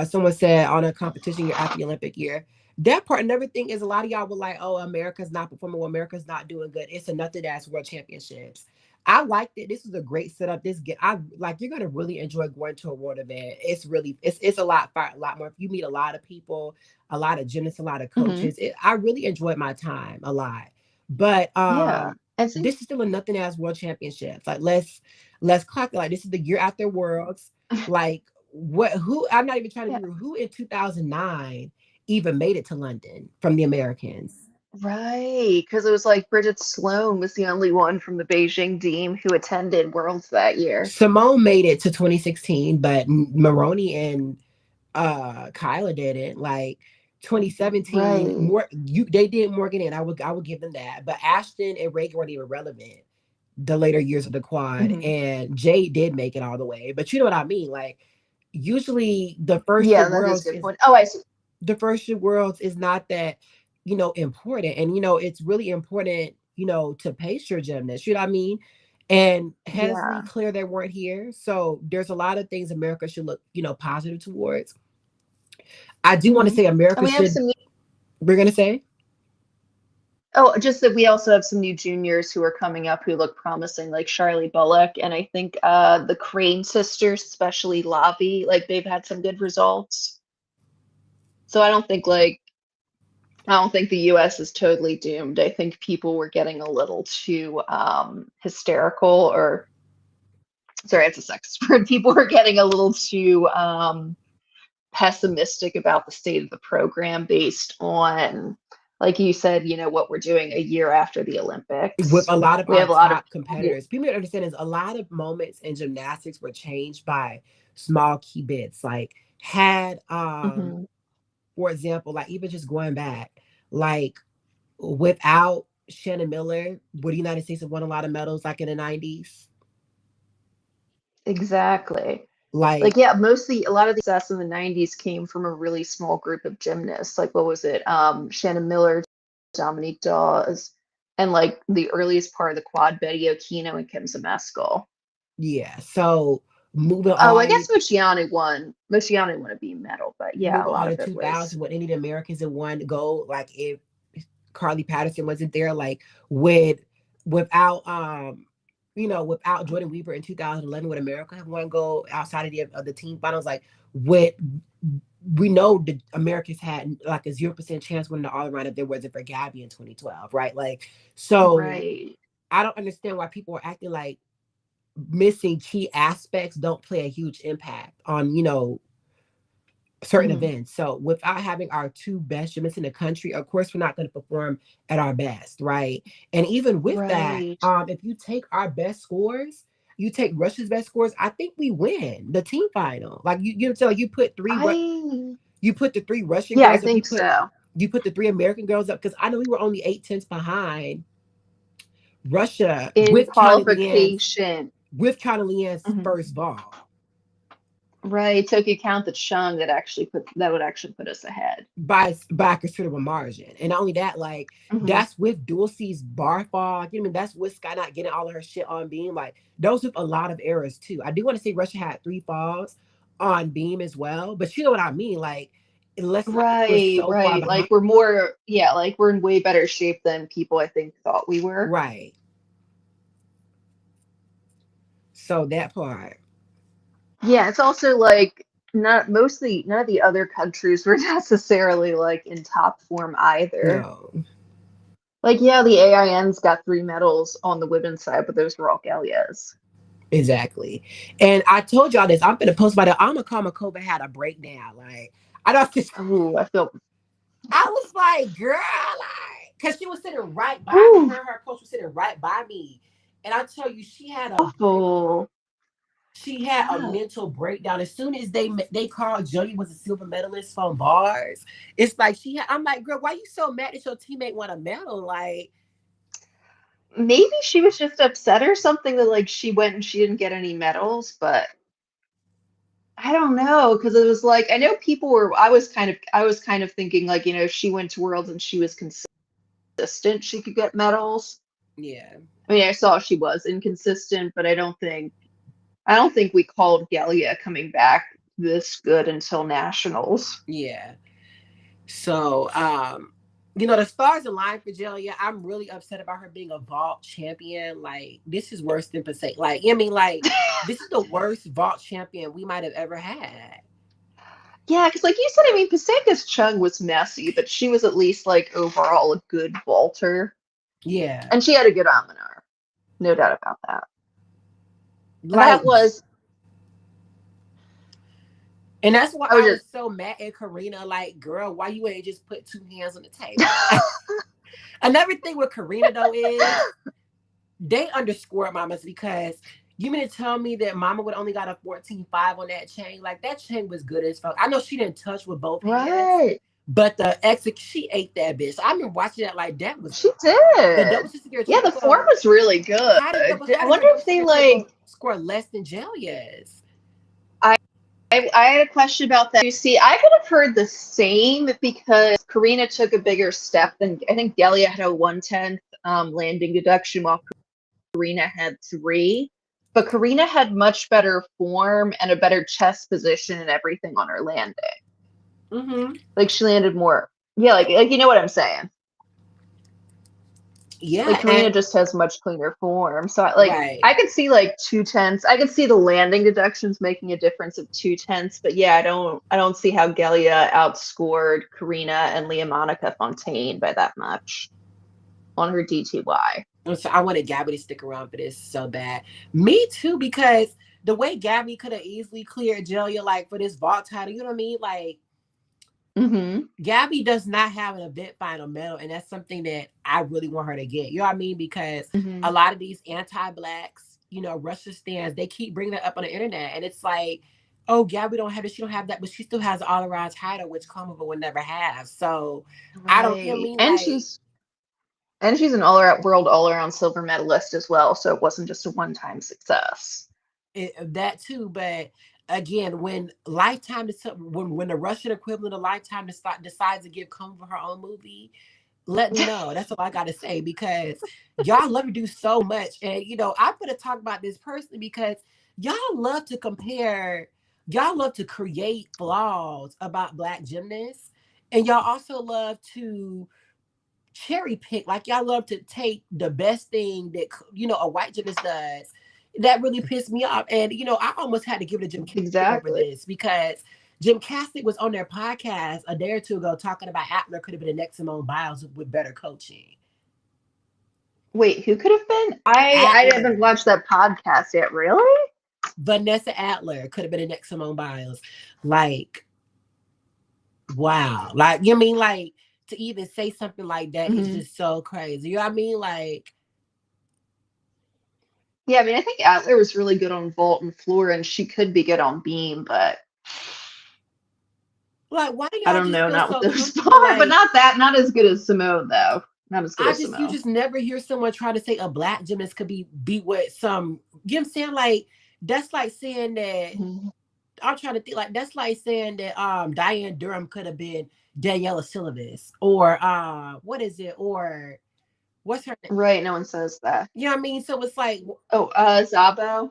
Someone said on a competition year after the Olympic year. That part and everything is a lot of y'all were like, oh, America's not performing well, America's not doing good. It's another that's world championships. I liked it. This was a great setup. I like. You're gonna really enjoy going to a world event. It's a a lot more. You meet a lot of people, a lot of gymnasts, a lot of Hmm. coaches. I really enjoyed my time a lot. But Yeah. And see, this is still a nothing as world championships. Like let's clock it. Like this is the year after worlds. Like what? Who? I'm not even trying to yeah, remember who in 2009 even made it to London from the Americans. right. Because it was like Bridget Sloan was the only one from the Beijing team who attended Worlds that year. Simone made it to 2016, but Maroney and Kyla did it. Like 2017, Right. more you they did Morgan and I would give them that. But Ashton and Reagan weren't even relevant the later years of the quad, Hmm. and Jade did make it all the way. But you know what I mean? Like usually Yeah, that is a good point. Oh, I see. the first year worlds is not that, important. And it's really important, to pace your gymnast, you know what I mean? And Hesley, Yeah. Claire, they weren't here. So there's a lot of things America should look, positive towards. I do want to Hmm. say And America we have should, some. we're gonna say, Oh, just that we also have some new juniors who are coming up who look promising, like Charlie Bullock, and I think the Crane sisters, especially Lavi, like they've had some good results. So I don't think the US is totally doomed. I think people were getting a little too hysterical, or sorry, it's a sexist word. People were getting a little too pessimistic about the state of the program based on, like you said, what we're doing a year after the with Olympics. a lot of We our have a lot of top competitors, people don't understand is a lot of moments in gymnastics were changed by small key bits. Like had Mhm. for example, like even just going back, like without Shannon Miller, would the United States have won a lot of medals like in the 90s? Exactly. Like, Like, yeah, mostly a lot of the success in the 90s came from a really small group of gymnasts. Like, what was it? Shannon Miller, Dominique Dawes, and like the earliest part of the quad, Betty Okino and Kim Zmeskal. yeah. So moving Oh, I on, guess Mochiani won. Mochiani won a beam medal, but yeah, a moving lot on to of it 2000, was. when any of the Americans had won gold, like if Carly Patterson wasn't there, like with without without Jordan Weaver in 2011, would America have won gold outside of the team finals? Like, what we know the Americans had like a 0% chance winning the all around if there wasn't for Gabby in 2012, right? Like, so Right. I don't understand why people are acting like missing key aspects don't play a huge impact on certain Hmm. events. So without having our two best gymnasts in the country, of course we're not going to perform at our best, right? And even with that, Right. if you take our best scores, you take Russia's best scores, I think we win the team final. Like like I, you put the three Russian yeah, I girls up, think so. you put the three American girls up because I know we were only 8 tenths behind Russia In qualification, China Leanne's mhm, first ball. right. So if you count the chung, that would actually put us ahead. By a considerable margin. And not only that, like Hmm. that's with Dulcie's bar fall. You know, what I mean, that's with Sky not getting all of her shit on beam. Like those with a lot of errors too. I do want to say Russia had 3 falls on beam as well, but you know what I mean. Like let's not think we're Right, so far right. behind. Like we're more, yeah, like we're in way better shape than people I think thought we were. Right. So that part, Yeah, it's also like not mostly none of the other countries were necessarily like in top form either. no, Like, yeah, the AIN's got 3 medals on the women's side, but those were all Galias. exactly. And I told y'all this. I'm gonna post about it. Alma Kamakova had a breakdown. Like I don't. Oh, I feel. I was like, girl, like, because she was sitting right by me. Whew, Her coach was sitting right by me. And I tell you, awful. she had a Yeah. mental breakdown. As soon as they called Jody was a silver medalist from bars, it's like I'm like, girl, why you so mad that your teammate won a medal? Like, Maybe she was just upset or something that like she went and she didn't get any medals, but I don't know because it was like I know people were I was kind of thinking like, if she went to Worlds and she was consistent, she could get medals. yeah, I mean, I saw she was inconsistent, but I don't think we called Galia coming back this good until nationals. yeah. So, You know, the stars align for Jillian. I'm really upset about her being a vault champion. Like, this is worse than Passaic. Like, I mean, like, this is the worst vault champion we might have ever had. Yeah, because like you said, I mean, Paseka's Chung was messy, but she was at least like overall a good vaulter. Yeah. And she had a good almoner. No doubt about that. And Like, that was, and that's why I was I was just, so mad at Karina. Like, girl, why you ain't just put two hands on the table? Another thing with Karina, though, is they underscored Mamas because you mean to tell me that Mama would only got a 14.5 on that chain? Like, that chain was good as fuck. I know she didn't touch with both hands, right. but the exit, she ate that bitch. I been watching that like that was She the did. double sister Yeah, the form Gerchenko. was really good. How I did her wonder double if they sister like, Gerchenko score less than Jelia's? I had a question about that. You see, I could have heard the same because Karina took a bigger step than I think Delia had a 1/10 landing deduction while Karina had 3. But Karina had much better form and a better chest position and everything on her landing. Mm-hmm. Like she landed more. Yeah, like you know what I'm saying. Like Yeah, Karina and just has much cleaner form. So right. I could see like 2/10. I could see the landing deductions making a difference of 2/10. But yeah, I don't see how Gelia outscored Karina and Leah Monica Fontaine by that much on her DTY. So I wanted Gabby to stick around for this so bad. Me too, because the way Gabby could have easily cleared Jelia like for this vault title, you know what I mean? Like Mm-hmm. Gabby does not have an event final medal, and that's something that I really want her to get. You know what I mean? Because Mm-hmm. a lot of these anti-blacks, you know, Russia stands, they keep bringing that up on the internet, and it's like, oh, Gabby don't have this, she don't have that, but she still has the all-around title, which Columbia would never have. So I don't, you know what I Right. mean? Like And she's an all around world all around silver medalist as well, so it wasn't just a one-time success. that too, but again, when Lifetime when the Russian equivalent of Lifetime decides to give Columbia her own movie, let me know. That's all I gotta say because y'all love to do so much. And you know, I'm gonna talk about this personally because y'all love to compare, y'all love to create flaws about black gymnasts, and y'all also love to cherry pick. Like y'all love to take the best thing that you know a white gymnast does. That really pissed me off. And you know, I almost had to give it to Gymcastic over Exactly. this because Gymcastic was on their podcast a day or two ago talking about Atler could have been the next Simone Biles with better coaching. Wait, who could have been? I haven't Atler, watched that podcast yet. Really? Vanessa Atler could have been the next Simone Biles. Like, wow. Like, you know what I mean? Like, to even say something like that is Mm-hmm. just so crazy. You know what I mean? Like, Yeah, I mean, I think Adler was really good on vault and floor, and she could be good on beam, but why do I y'all don't just know, feel not with so those comfortable? bar, but Like, not as good as Simone though. Not as good as you Simone. just never hear someone try to say a black gymnast could be what some, you know what I'm saying? Like, that's like saying that, Mhm. I'm trying to think, like, that's like saying that Diane Durham could have been Daniela Silva's, or what is it? Or what's her name? Right, no one says that. You know what I mean? So it's like Oh, Zabo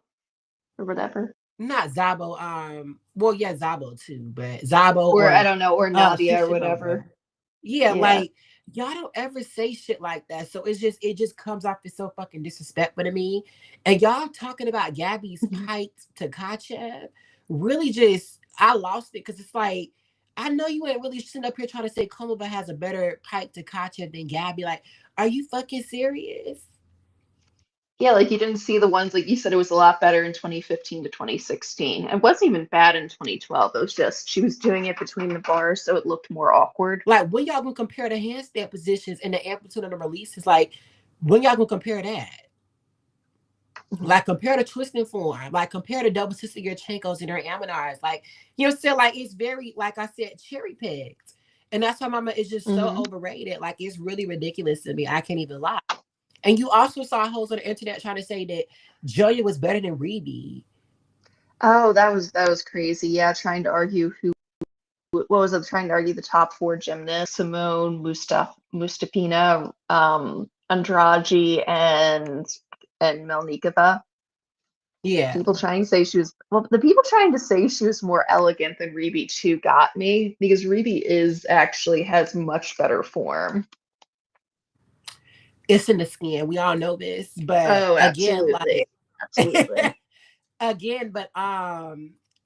or whatever. not Zabo, well, yeah, Zabo too, but Zabo Or I or don't know, or Nadia or Shishimova. whatever. Yeah, Yeah. like y'all don't ever say shit like that. So it just comes off as so fucking disrespectful to me. And y'all talking about Gabby's Mhm. pike to Kachev really just I lost it because it's like I know you ain't really sitting up here trying to say Komova has a better pike to Kachev than Gabby. Like, are you fucking serious? Yeah, like you didn't see the ones like you said it was a lot better in 2015 to 2016. It wasn't even bad in 2012. It was just she was doing it between the bars, so it looked more awkward. Like when y'all gonna compare the handstand positions and the amplitude of the releases? Like when y'all gonna compare that? Mhm. Like compare the twisting form, like compare the double sister Yurchenkos and her Aminars. Like, you know what I'm saying? Like it's very, like I said, cherry picked. And that's why Mama is just so Mhm. overrated. Like it's really ridiculous to me. I can't even lie. And you also saw hoes on the internet trying to say that Julia was better than Reby. Oh, that was crazy. Yeah, trying to argue who what was it? Trying to argue the top 4 gymnasts: Simone, Mustapina, Andrade, and Melnikova. Yeah. People trying to say she was, well, the people trying to say she was more elegant than Reby too got me, because Reby is actually has much better form. It's in the skin. We all know this, but Oh, again, absolutely. Absolutely. again, but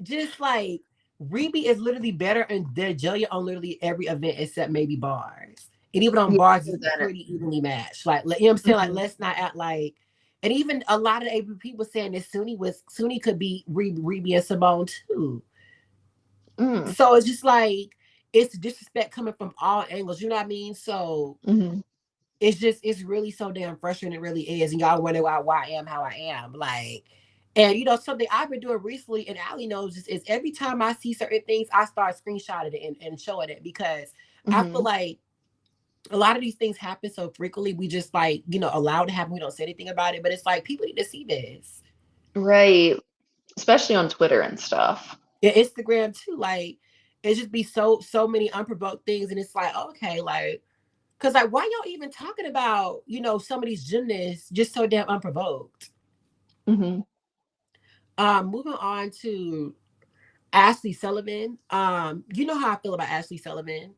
just like Reby is literally better and they're Jelia on literally every event except maybe bars. And even on Yeah, bars, so it's then pretty evenly matched. Like, you know what I'm saying? Like, mhm, let's not act like, and even a lot of the people saying that Suni could be Reby and Simone too. mm, So it's just like it's disrespect coming from all angles. You know what I mean? So mhm, it's really so damn frustrating. It really is. And y'all wonder why I am how I am. Like, and you know, something I've been doing recently, and Allie knows this, is every time I see certain things, I start screenshotting it and showing it, because I feel mhm. like a lot of these things happen so frequently, we just like, you know, allow it to happen. We don't say anything about it. But it's like people need to see this. Right. Especially on Twitter and stuff. Yeah, Instagram too. Like it just be so many unprovoked things. And it's like, okay, like, cause like why y'all even talking about, you know, some of these gymnasts just so damn unprovoked? Mhm. Moving on to Ashley Sullivan. You know how I feel about Ashley Sullivan.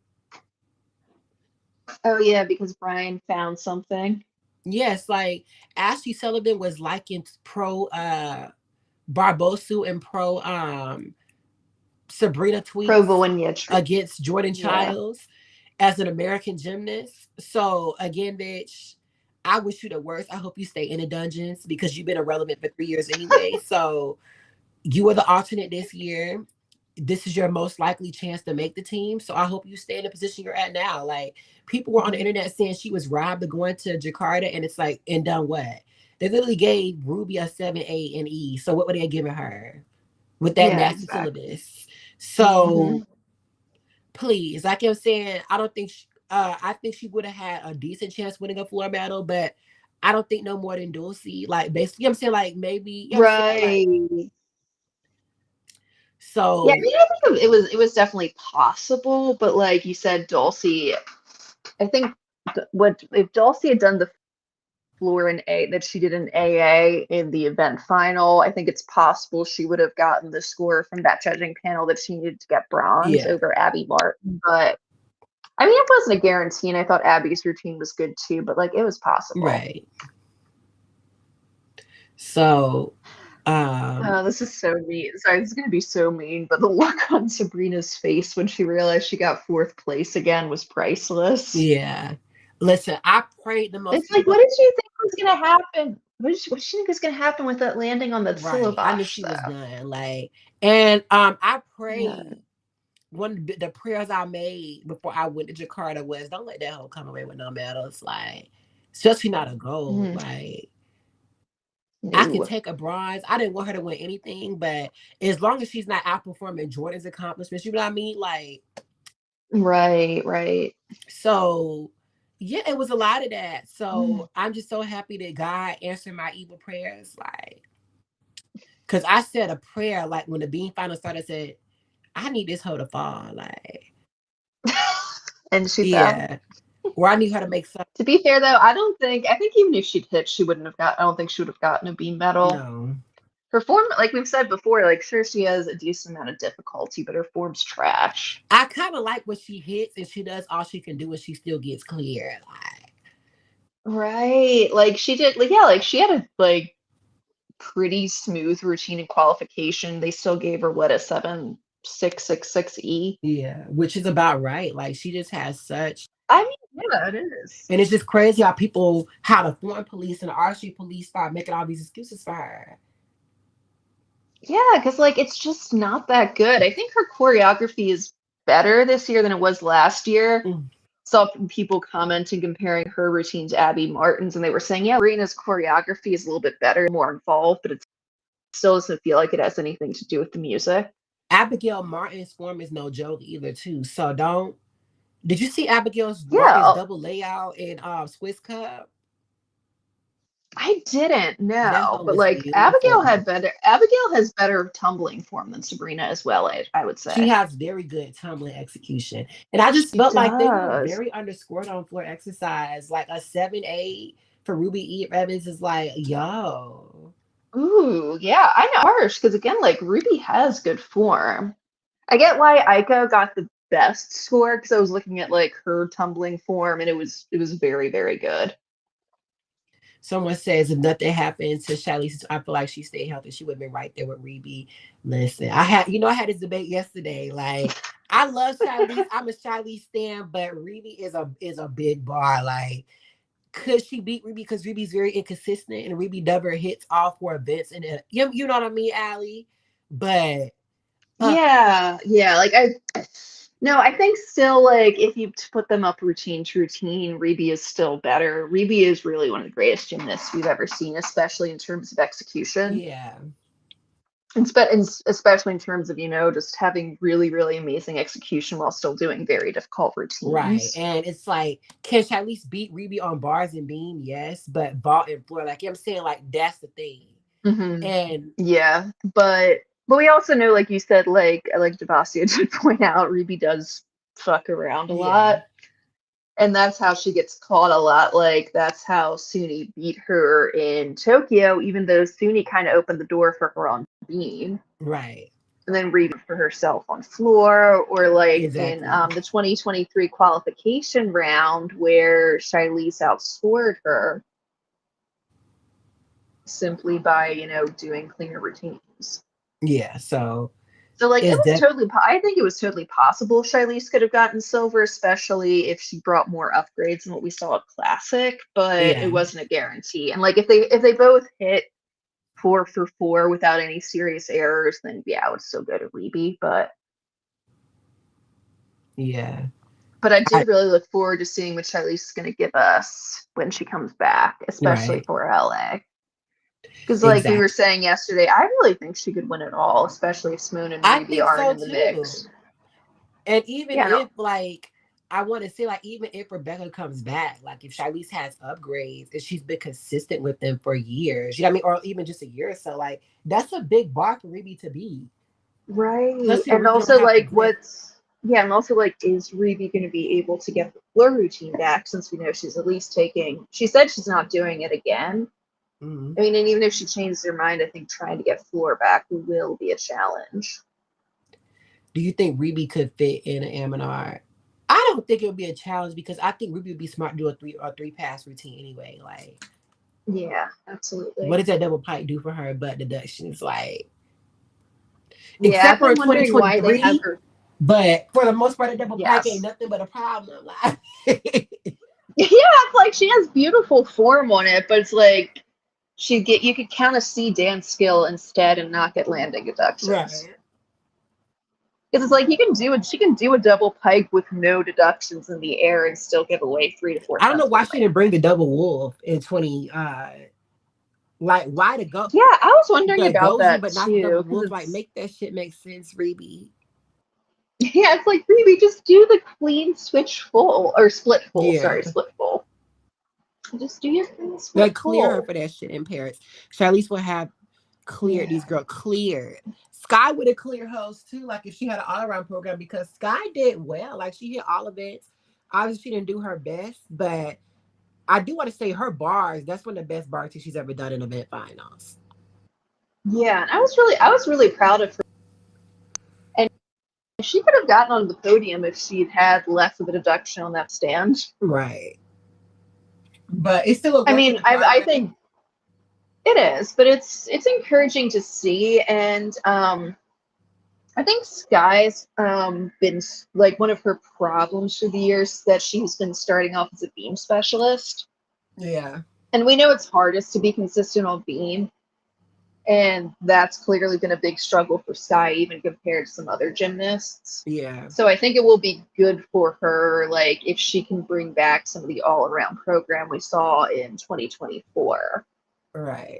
Oh yeah, because Brian found something. Yes, like Ashley Sullivan was likened pro Barbosu and pro Sabrina Pro tweets Bologna tree. against Jordan Yeah. Childs as an American gymnast. So again, bitch, I wish you the worst. I hope you stay in the dungeons because you've been irrelevant for 3 years anyway. So you were the alternate this year. This is your most likely chance to make the team. So I hope you stay in the position you're at now. Like people were on the Mhm. internet saying she was robbed of going to Jakarta, and it's like, and done what? They literally gave Ruby a 7, 8, and E. So what were they giving her with that Yeah, nasty exactly. syllabus? Mhm. So please, like I'm saying, I don't think I think she would have had a decent chance winning a floor battle, but I don't think no more than Dulcie. Like basically, you know what I'm saying, like maybe, you know what I'm saying, like Right. Yeah, I so mean, I think it was definitely possible, but like you said, Dulcie, I think what if Dulcie had done the floor in A that she did in AA in the event final, I think it's possible she would have gotten the score from that judging panel that she needed to get bronze yeah, over Abby Martin. But I mean, it wasn't a guarantee, and I thought Abby's routine was good too, but like it was possible. right. So Oh, this is so mean. Sorry, this is gonna be so mean, but the look on Sabrina's face when she realized she got fourth place again was priceless. yeah. Listen, I prayed the most It's like, people what did you think was gonna happen? What did she think was gonna happen with that landing on that right. I knew syllabus she was stuff? done. Like, and I Yeah. prayed one of the prayers I made before I went to Jakarta was don't let that hoe come away with no medals. Like, especially not a gold. Mm, Like I could no. take a bronze. I didn't want her to win anything, but as long as she's not outperforming Jordan's accomplishments, you know what I mean? Like, Right, right. so yeah, it was a lot of that. Mm, So I'm just so happy that God answered my evil prayers. Like, cause I said a prayer like when the bean final started, I said, I need this hoe to fall. Like, and she fell. yeah. Or I need her to make some To be fair though, I think even if she'd hit, she wouldn't have got I don't think she would have gotten a B medal. no. Her form, like we've said before, like sure she has a decent amount of difficulty, but her form's trash. I kind of like when she hits and she does all she can do and she still gets clear. Like, Right. Like she did like yeah, like she had a like pretty smooth routine in qualification. They still gave her what a 7.666 E. yeah, which is about right. Like she just has such, I mean, yeah, it is. and it's just crazy how people, how the foreign police and the archery police start making all these excuses for her. Yeah, because like it's just not that good. I think her choreography is better this year than it was last year. Mm. Saw people commenting comparing her routine to Abby Martin's, and they were saying, yeah, Rena's choreography is a little bit better, more involved, but it still doesn't feel like it has anything to do with the music. Abigail Martin's form is no joke either, too. So don't. Did you see Abigail Martin's Yeah, double layout in Swiss Cup? I didn't That know, hoe but was like beautiful. Abigail has better tumbling form than Sabrina as well, I would She say. has very good tumbling execution. And I just She felt like they were does. very underscored on floor exercise. Like a 7, 8 for Ruby E. Evans is like, yo. Ooh, yeah, I know. Harsh, because again, like Ruby has good form. I get why Aiko got the best score because I was looking at like her tumbling form and it was very, very good. Someone says if nothing happened to Shiley, I feel like she stayed healthy. She would have been right there with Reby. Listen, I had this debate yesterday. Like, I love Shiley. I'm a Shiley stan, but Reby is a big bar. Like, could she beat Reby? Because Reby's very inconsistent, and Reby never hits all four events. And you know what I mean, Allie? But uh, Yeah, yeah. Like I no, I think still like if you put them up routine to routine, Reby is still better. Reby is really one of the greatest gymnasts we've ever seen, especially in terms of execution. yeah, And especially in terms of, just having really, really amazing execution while still doing very difficult right. routines. And it's like, can she at least beat Reby on bars and beam? Yes, but vault and floor, like I'm saying, like that's the thing. Hmm. And Yeah, but we also know, like you said, like Devasia did point out, Reby does fuck around a yeah, lot. And that's how she gets caught a lot. Like that's how Suni beat her in Tokyo, even though Suni kind of opened the door for her on beam, right, and then Reba for herself on floor, or like in exactly. the 2023 qualification round where Shilese outscored her simply by doing cleaner routines. Yeah, so So like it is was that totally I think it was totally possible Shilese could have gotten silver, especially if she brought more upgrades than what we saw at Classic, but it yeah, wasn't a guarantee. And like if they both hit 4 for 4 without any serious errors, then yeah, I would still go to Reby. yeah, But I do I, really look forward to seeing what Shilese is gonna give us when she comes back, especially right, for LA. Because like we were exactly. saying yesterday, I really think she could win it all, especially if Smoon and I Reby think aren't so in the too. mix. And even Yeah, no. if like I want to say like even if Rebecca comes back, like if Shilese has upgrades and she's been consistent with them for years, you know what I mean, or even just a year or so, like that's a big bar for Reby to beat. Right. Especially if And Reby don't also have to like grant. and also like is Reby going to be able to get the floor routine back since we know she's at least taking she said she's not doing it again. Mhm. I mean, and even if she changes her mind, I think trying to get floor back will be a challenge. Do you think Reby could fit in an Aminar? I don't think it would be a challenge because I think Reby would be smart to do a three pass routine anyway. Like, Yeah, what absolutely. does that double pike do for her butt deductions? Like, Yeah, except I've for in been wondering why they have 2023, her. but for the most part, the double pike ain't Yes. nothing but a problem. Like, Yeah, it's like she has beautiful form on it, but it's like you could kind of see dance skill instead and not get landing deductions. right. Because it's like she can do a double pike with no deductions in the air and still give away 3 to 4 I don't know cents why on she didn't land. bring the double wolf in 20. Like, why Yeah, I was wondering the about Goji, that but not the double too, because wolf? Like, it's make that shit make sense, Reby. yeah, it's like really just do the clean switch full or split full. Sorry, Yeah. split full. Just do your clean split Like, clear her full. for that shit in Paris. Charlize will have cleared Yeah. these girls. Cleared. Sky would have cleared hoes too, like if she had an all around program because Sky did well. Like, she hit all events. Obviously, she didn't do her best, but I do want to say her bars, that's one of the best bars she's ever done in event finals. Yeah, and I was really proud of her. And she could have gotten on the podium if she'd had less of a deduction on that stand. Right. But it's still a I work mean, in I progress. think it is, but it's encouraging to see, and I think Sky's been like one of her problems through the years that she's been starting off as a beam specialist, Yeah. and we know it's hardest to be consistent on beam, and that's clearly been a big struggle for Sky, even compared to some other gymnasts. Yeah. So I think it will be good for her, like if she can bring back some of the all-around program we saw in 2024, Right.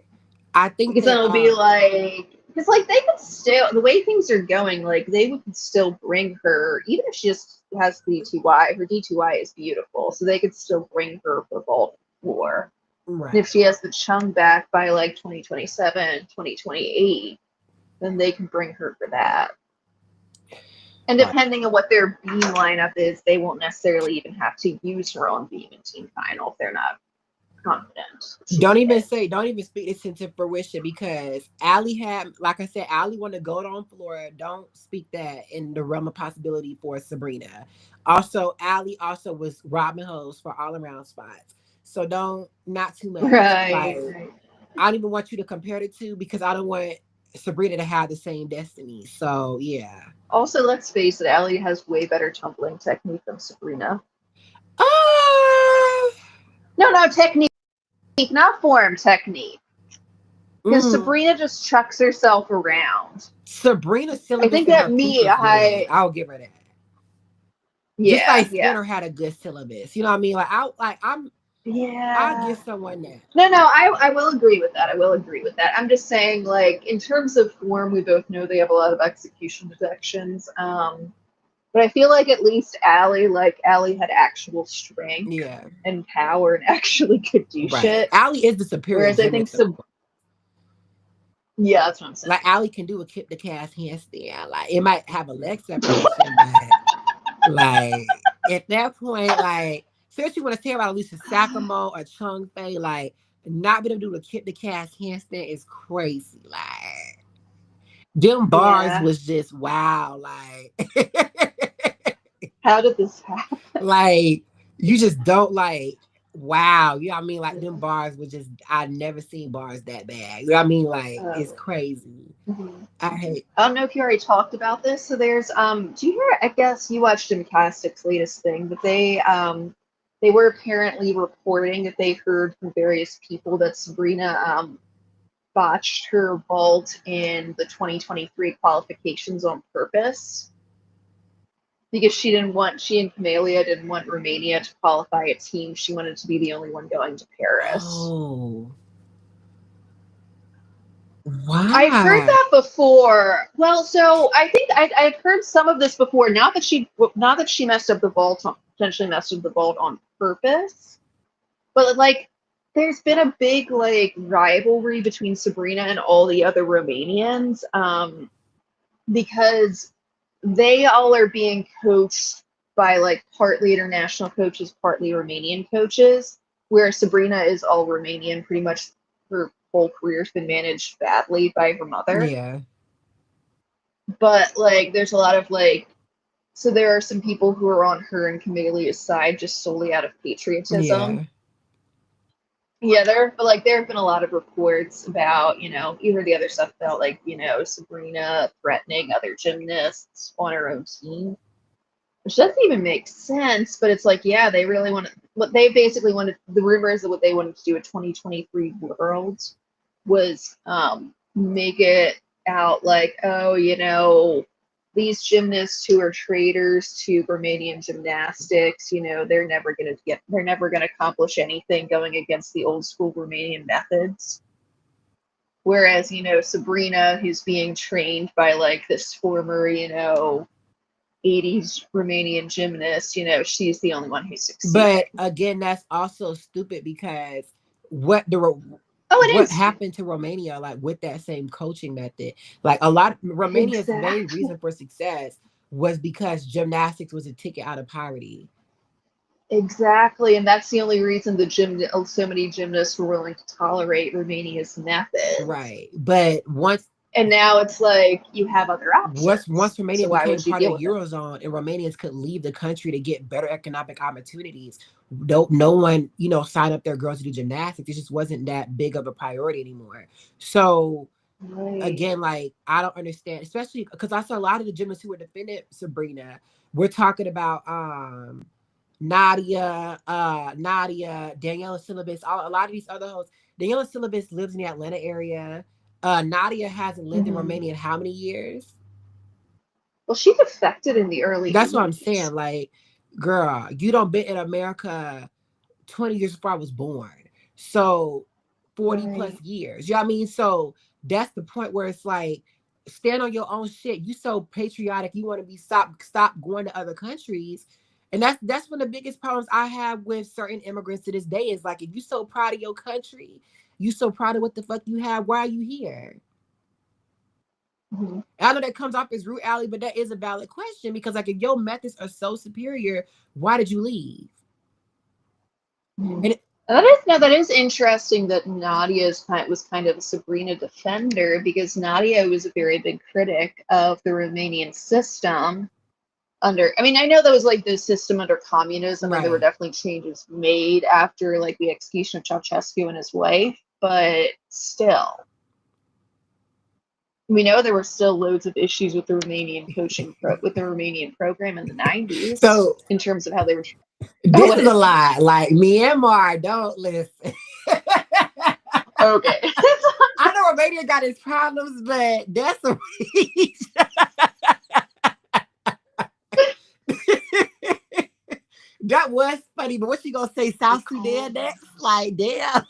I think because then that it'll be like, because like they could still, the way things are going, like they would still bring her, even if she just has D2Y. Her D2Y is beautiful, so they could still bring her for vault floor. And if right. she has the chung back by like 2027, 2028, then they can bring her for that. And Right. depending on what their beam lineup is, they won't necessarily even have to use her on beam in team final if they're not confident. Don't even speak this into fruition, because Allie had, like I said, Allie want to go on Florida. Don't speak that in the realm of possibility for Sabrina. Also, Allie also was robbing hoes for all around spots. So not too much. Right, Like, right. I don't even want you to compare the two, because I don't want Sabrina to have the same destiny. So yeah. Also, let's face it, Allie has way better tumbling technique than Sabrina. Uh, No, no, technique, not form, technique. Because mm, Sabrina just chucks herself around. Sabrina's I syllabus think and that her peak was good. I'll give her that. Just yeah, like yeah, Skinner had a good syllabus. You know what I mean? I'll yeah. give someone that. No, no, I will agree with that. I will agree with that. I'm just saying, like, in terms of form, we both know they have a lot of execution defections. But I feel like at least Allie had actual strength Yeah. and power and actually could do Right. shit. Allie is the superior Whereas I think gymnast, of course. yeah, that's what I'm saying. Like, Allie can do a kick the cast handstand. Like, it might have a leg separation, but like at that point, like, seriously, want to say about Alicia Sakamo or Chung Fei, like, not being able to do the kick the cast handstand is crazy. Like, them bars Yeah. was just wow. Like, How did this happen? like, you just don't, like, wow. You know what I mean? Like, them bars were just, I'd never seen bars that bad. You know what I mean? Like, it's crazy. Mhm. I hate. I don't know if you already talked about this. So there's do you hear, I guess you watched Gymnastics' latest thing, but they were apparently reporting that they heard from various people that Sabrina botched her vault in the 2023 qualifications on purpose because she and Camelia didn't want Romania to qualify a team. She wanted to be the only one going to Paris. Oh, I've heard why? that before. Well, so I think I've heard some of this before. Not that she messed up the vault, potentially messed up the vault on purpose, but like there's been a big like rivalry between Sabrina and all the other Romanians, because they all are being coached by like partly international coaches, partly Romanian coaches, where Sabrina is all Romanian. Pretty much her whole career's been managed badly by her mother. Yeah, But like there's a lot of like, so there are some people who are on her and Camelia's side just solely out of patriotism. yeah. Yeah, there have been a lot of reports about, either the other stuff about like, Sabrina threatening other gymnasts on her own team, which doesn't even make sense, but it's like, yeah, they really want to, what they basically wanted, the rumors of what they wanted to do at 2023 Worlds was make it out like, oh, these gymnasts who are traitors to Romanian gymnastics, they're never gonna accomplish anything going against the old school Romanian methods. Whereas, Sabrina, who's being trained by like this former, 80s Romanian gymnast, she's the only one who's But succeeding. again, that's also stupid, because what the Oh, it what is. happened to Romania, like, with that same coaching method? Like, a lot Romania's main Exactly. reason for success was because gymnastics was a ticket out of poverty. Exactly. And that's the only reason so many gymnasts were willing to tolerate Romania's methods. Right. But And now it's like you have other once options. Romania So why became would you part of deal the with it? Eurozone and Romanians could leave the country to get better economic opportunities, no one, signed up their girls to do gymnastics. It just wasn't that big of a priority anymore. So Right. again, like, I don't understand, especially because I saw a lot of the gymnasts who were defending Sabrina. We're talking about Nadia, Daniela Syllabus, a lot of these other hosts. Daniela Syllabus lives in the Atlanta area. Nadia hasn't lived in Hmm. Romania in how many years? Well, she defected in the early That's what I'm saying. 80s. Like, girl, you don't been in America 20 years before I was born. So 40 plus Right. years. You know what I mean? So that's the point where it's like, stand on your own shit. You so patriotic, you want to be stop going to other countries. And that's one of the biggest problems I have with certain immigrants to this day, is like, if you so proud of your country, you so proud of what the fuck you have, why are you here? Hmm. I know that comes off as rude, Alley, but that is a valid question, because like, if your methods are so superior, why did you leave? Hmm. And That is interesting that was kind of a Sabrina defender, because Nadia was a very big critic of the Romanian system under. I mean, I know that was like the system under communism, and there were Right. definitely changes made after like the execution of Ceausescu and his wife, but still, we know there were still loads of issues with the with the Romanian program in the 90s So in terms of how they were. Oh, this what is a is lie. Like Myanmar, don't listen. okay? I know Romania got its problems, but that's a reach. That was funny, but what she gonna say? South Sudan next? Like, damn.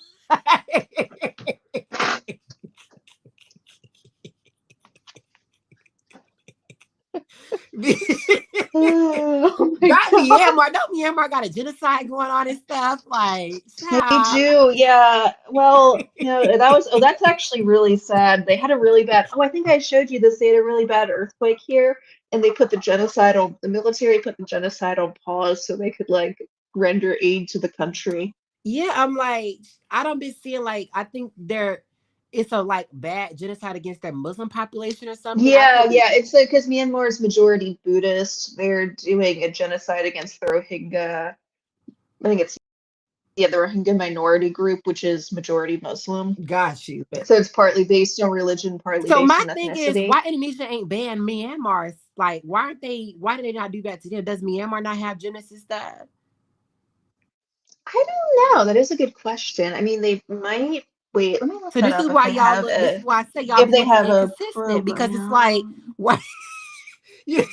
Oh my Got god. Myanmar. Don't Myanmar got a genocide going on and stuff? Like, They child. do, yeah. Well, that's actually really sad. They had a really bad, I think I showed you this. They had a really bad earthquake here, and the military put the genocide on pause so they could like render aid to the country. Yeah, I'm like, I don't be seeing like I think it's a like bad genocide against their Muslim population or something. I Yeah, could be yeah. It's like because Myanmar is majority Buddhist. They're doing a genocide against the Rohingya. I think it's the Rohingya minority group, which is majority Muslim. got you. But So it's partly based on religion, partly so based my on thing is ethnicity. why Indonesia ain't banned Myanmar? Like, why did they not do that to them? Does Myanmar not have genocide stuff? I don't know. That is a good question. I mean, they might. Wait, let me look So that this up is if why they y'all have look, this is a why I say y'all if be they looking have a inconsistent because it's like program. why you,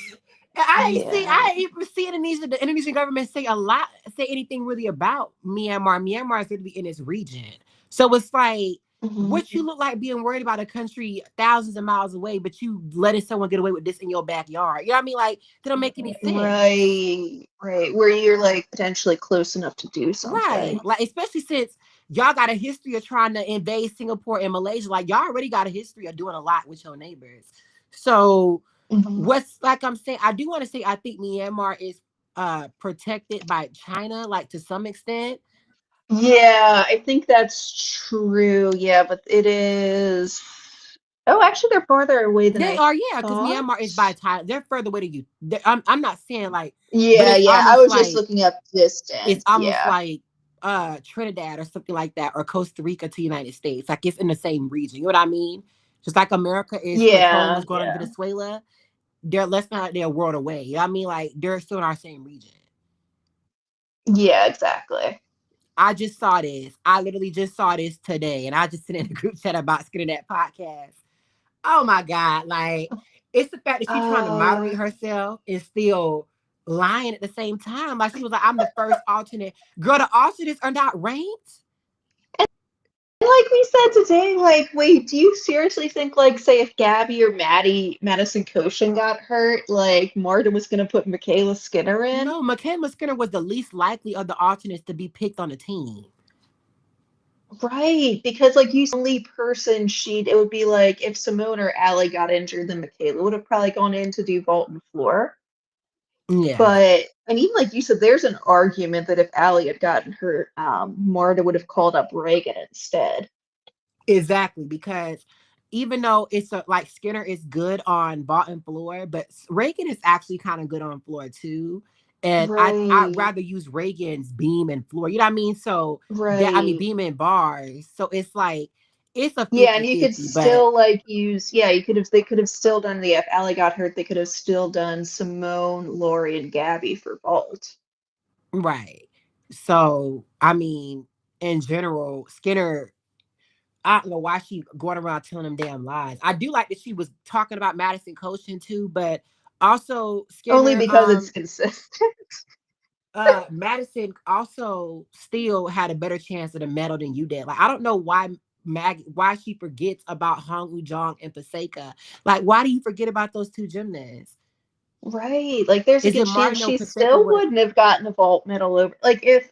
Yeah. I ain't even see Indonesia, the Indonesian government say anything really about Myanmar. Myanmar is going to be in its region. So it's like, what you Mhm. look like being worried about a country thousands of miles away, but you letting someone get away with this in your backyard. You know what I mean? Like, they don't make any sense. Right, right. Where you're like potentially close enough to do Right. something. Like, especially since y'all got a history of trying to invade Singapore and Malaysia. Like, y'all already got a history of doing a lot with your neighbors. So Mhm. what's like I'm saying, I do want to say I think Myanmar is protected by China, like to some extent. Yeah, I think that's true. Yeah, but it is. Oh, actually, they're farther away than They I are, yeah, because thought. Myanmar is by Thailand. They're further away than you. I'm not saying like, but Yeah, yeah. I was just looking up it's distance. almost Yeah. like Trinidad or something like that, or Costa Rica to United States. Like it's in the same region. You know what I mean? Just like America is controlling Yeah, what's going on in yeah. Venezuela, they're less not they're a world away. You know what I mean? Like they're still in our same region. Yeah, exactly. I just saw this. I literally just saw this today, and I just sent in a group chat about Skinner That podcast. Oh my god! Like it's the fact that she's trying to Uh, moderate herself and still lying at the same time. Like she was like, "I'm the first alternate." Girl, the alternates are not ranked. like we said today, like, wait, do you seriously think, like, say, if Gabby or Madison Koshin got hurt, like, Martin was gonna put Michaela Skinner in? No, Michaela Skinner was the least likely of the alternates to be picked on the team. Right, because like you only person she'd it would be like if Simone or Allie got injured, then Michaela would have probably gone in to do vault and floor. Yeah, But and even like you said, there's an argument that if Allie had gotten hurt, Marta would have called up Reagan instead. exactly. Because even though like Skinner is good on vault and floor, but Reagan is actually kind of good on floor too. And I'd Right, rather use Reagan's beam and floor. You know what I mean? So that I mean right. beam and bars. So it's like it's a Yeah, and 50 you could 50. But still like use you could have they could have still done the if Allie got hurt, they could have still done Simone, Lori, and Gabby for vault. right. So I mean, in general, Skinner, I don't know why she going around telling them damn lies. I do like that she was talking about Madison coaching too, but also Only Skinner, because it's consistent. Madison also still had a better chance of the medal than you did. Like I don't know why why she forgets about Hong Ujong and Paseka. Like why do you forget about those two gymnasts? Right. Like there's a Is good it chance Martin or she Paseka still would have? wouldn't have gotten a vault medal over like if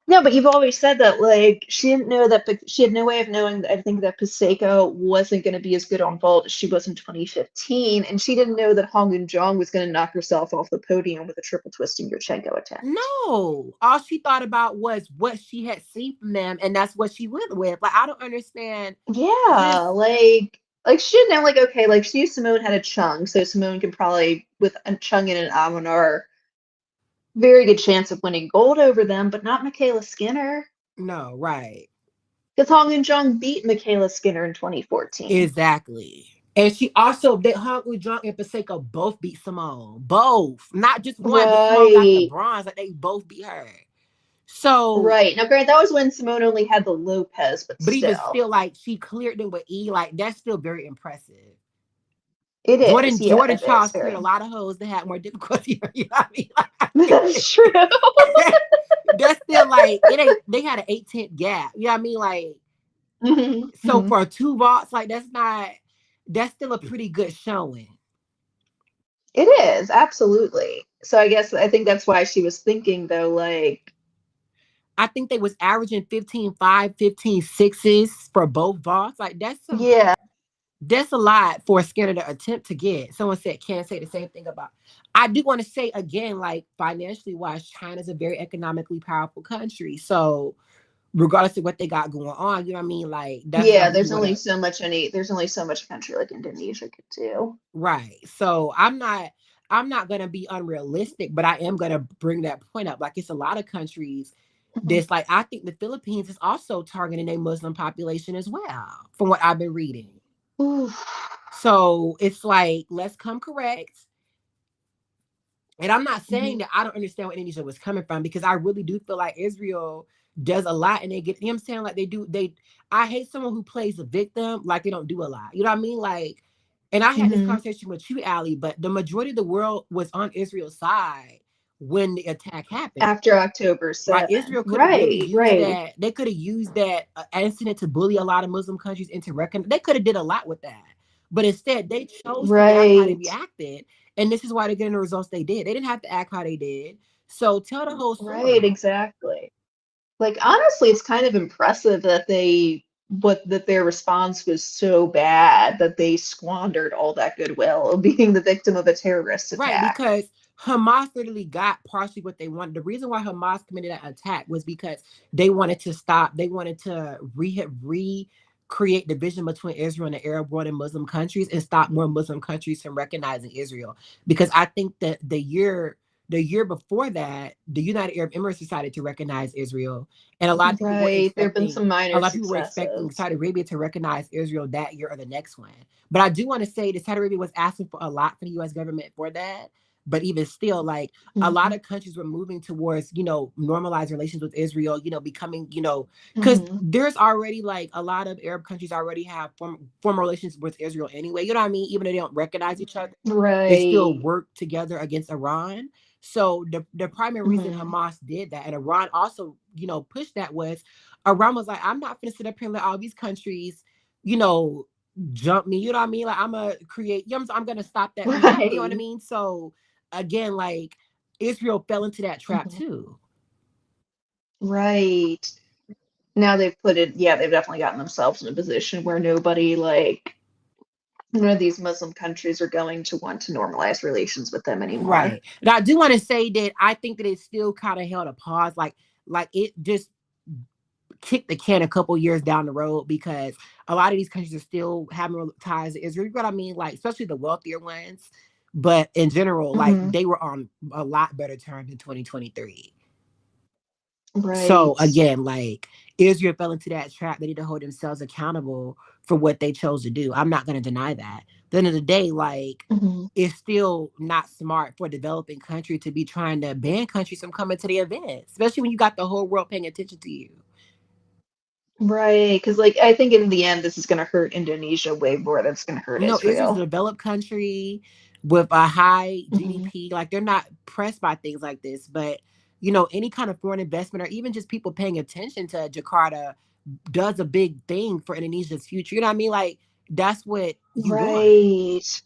No, but you've always said that like she didn't know that, but she had no way of knowing that I think that Paseko wasn't going to be as good on vault as she was in 2015, and she didn't know that Hong Eun-jong was going to knock herself off the podium with a triple twisting Yurchenko attempt. No, all she thought about was what she had seen from them, and that's what she went with. Like, I don't understand this. Yeah, like she didn't know like okay, like she knew Simone had a Chung, so Simone could probably with a Chung and an Amanar very good chance of winning gold over them, but not Michaela Skinner. No, right. Because Hong Eun-jong beat Michaela Skinner in 2014. Exactly. And she also that Hong Jung and Paseko both beat Simone. Both. Not just one, but Simone got the Right, bronze. Like they both beat her. So, right. Now, granted, that was when Simone only had the Lopez, but but even still. still, like she cleared them with E. Like that's still very impressive. It Jordan is. Yeah, Jordan it is Charles cleared a very. lot of hoes that had more difficulty. You know what I That's true. mean? Like that's still like it ain't they had an 8-10 gap. You know what I mean? Like Mhm, so mhm. for two vaults, like that's still a pretty good showing. It is, absolutely. So I guess I think that's why she was thinking though, like, I think they was averaging 15.5, 15.6s for both vaults. Like yeah. that's a lot for a scanner to attempt to get. Someone said can't say the same thing about. I do want to say again, like financially wise, China's a very economically powerful country. So regardless of what they got going on, you know what I mean? Like that's Yeah, something you wanna there's only so much a country like Indonesia could do. right. So I'm not gonna be unrealistic, but I am gonna bring that point up. Like it's a lot of countries Mhm. that's like I think the Philippines is also targeting a Muslim population as well, from what I've been reading. Oof. So it's like let's come correct. And I'm not saying Mhm. that I don't understand where Indonesia was coming from because I really do feel like Israel does a lot and they get, you know what I'm saying? Like I hate someone who plays a victim like they don't do a lot. You know what I mean? Like, and I had this Mhm. conversation with you, Allie, but the majority of the world was on Israel's side when the attack happened. After October Right, 7th. Israel could have really Right, used right, that. They could have used that incident to bully a lot of Muslim countries into reckon. They could have did a lot with that, but instead they chose to react how they right, reacted, and this is why they're getting the results they did. They didn't have to act how they did. So tell the whole right, story. exactly. Like honestly, it's kind of impressive that that their response was so bad that they squandered all that goodwill of being the victim of a terrorist Right, attack. because Hamas literally got partially what they wanted. The reason why Hamas committed that attack was because they wanted to stop, they wanted to recreate division between Israel and the Arab world and Muslim countries and stop more Muslim countries from recognizing Israel. Because I think that the year before that, the United Arab Emirates decided to recognize Israel. And Right. There have been some a minor lot of people were expecting successes. Saudi Arabia to recognize Israel that year or the next one. But I do want to say that Saudi Arabia was asking for a lot for the US government for that. But even still, like a lot Hmm. of countries were moving towards, normalized relations with Israel, becoming, because Hmm. there's already like a lot of Arab countries already have former relations with Israel anyway. You know what I mean? Even though they don't recognize each other, they still Right. work together against Iran. So the primary reason Hmm. Hamas did that, and Iran also, pushed that was Iran was like, I'm not gonna sit up here and let all these countries, you know, jump me. You know what I mean? Like I'm gonna create. I'm gonna stop that from happening. You know what I Right. mean? So again, like Israel fell into that trap Hmm. too. Right. Now they've put it, yeah, they've definitely gotten themselves in a position where nobody, like, none of these Muslim countries are going to want to normalize relations with them anymore. Right. And I do want to say that I think that it still kind of held a pause, like it just kicked the can a couple years down the road because a lot of these countries are still having ties to Israel. You know what I mean? Like especially the wealthier ones. But in general, like Hmm. they were on a lot better terms in 2023. So Right. again, like Israel fell into that trap. They need to hold themselves accountable for what they chose to do. I'm not going to deny that. At the end of the day, like Hmm. it's still not smart for a developing country to be trying to ban countries from coming to the event, especially when you got the whole world paying attention to you. Right. Because, like, I think in the end, this is going to hurt Indonesia way more than it's going to hurt Israel's a Israel. developed country with a high Hmm. GDP. Like they're not pressed by things like this, but any kind of foreign investment or even just people paying attention to Jakarta does a big thing for Indonesia's future. You know what I mean? Like that's what you want. Right.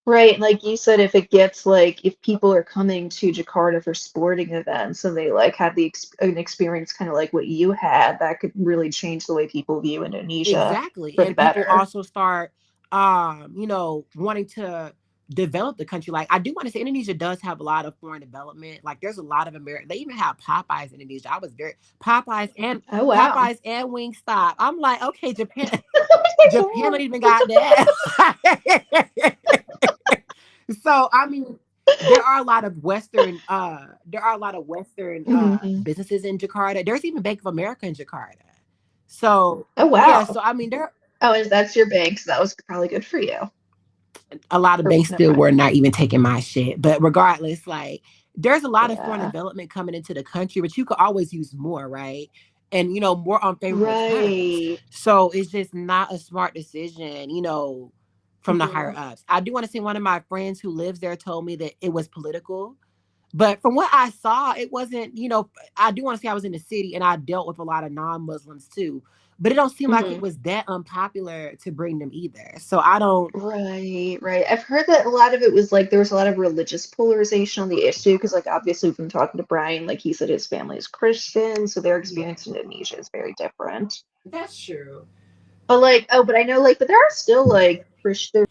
Right, like you said, if it gets like if people are coming to Jakarta for sporting events and they like have an experience kind of like what you had, that could really change the way people view Indonesia Exactly. for the And people better. also start wanting to develop the country. Like I do want to say Indonesia does have a lot of foreign development. Like there's a lot of America. They even have Popeyes in Indonesia. I was very Oh wow. Popeyes and Wingstop. I'm like, okay, Japan Oh Japan my don't even got that. So I mean, there are a lot of Western God. businesses in Jakarta. There's even Bank of America in Jakarta. So Oh yeah, wow. so I mean there Oh, and that's your bank, so that was probably good for you. a lot of Or banks never still mind. were not even taking my shit. But regardless, like there's a lot of foreign Yeah. development coming into the country, but you could always use more, right? And more on favorable terms. Right. So it's just not a smart decision, from the higher hmm ups. I do want to say one of my friends who lives there told me that it was political. But from what I saw, it wasn't, I do want to say I was in the city and I dealt with a lot of non-Muslims too. But it don't seem like it hmm was that unpopular to bring them either. So I don't. Right, right. I've heard that a lot of it was like there was a lot of religious polarization on the issue because, like, obviously, we've been talking to Brian, like, he said his family is Christian, so their Yeah, experience in Indonesia is very different. that's true. But, like, oh, but I know, like, but there are still, like, Christian,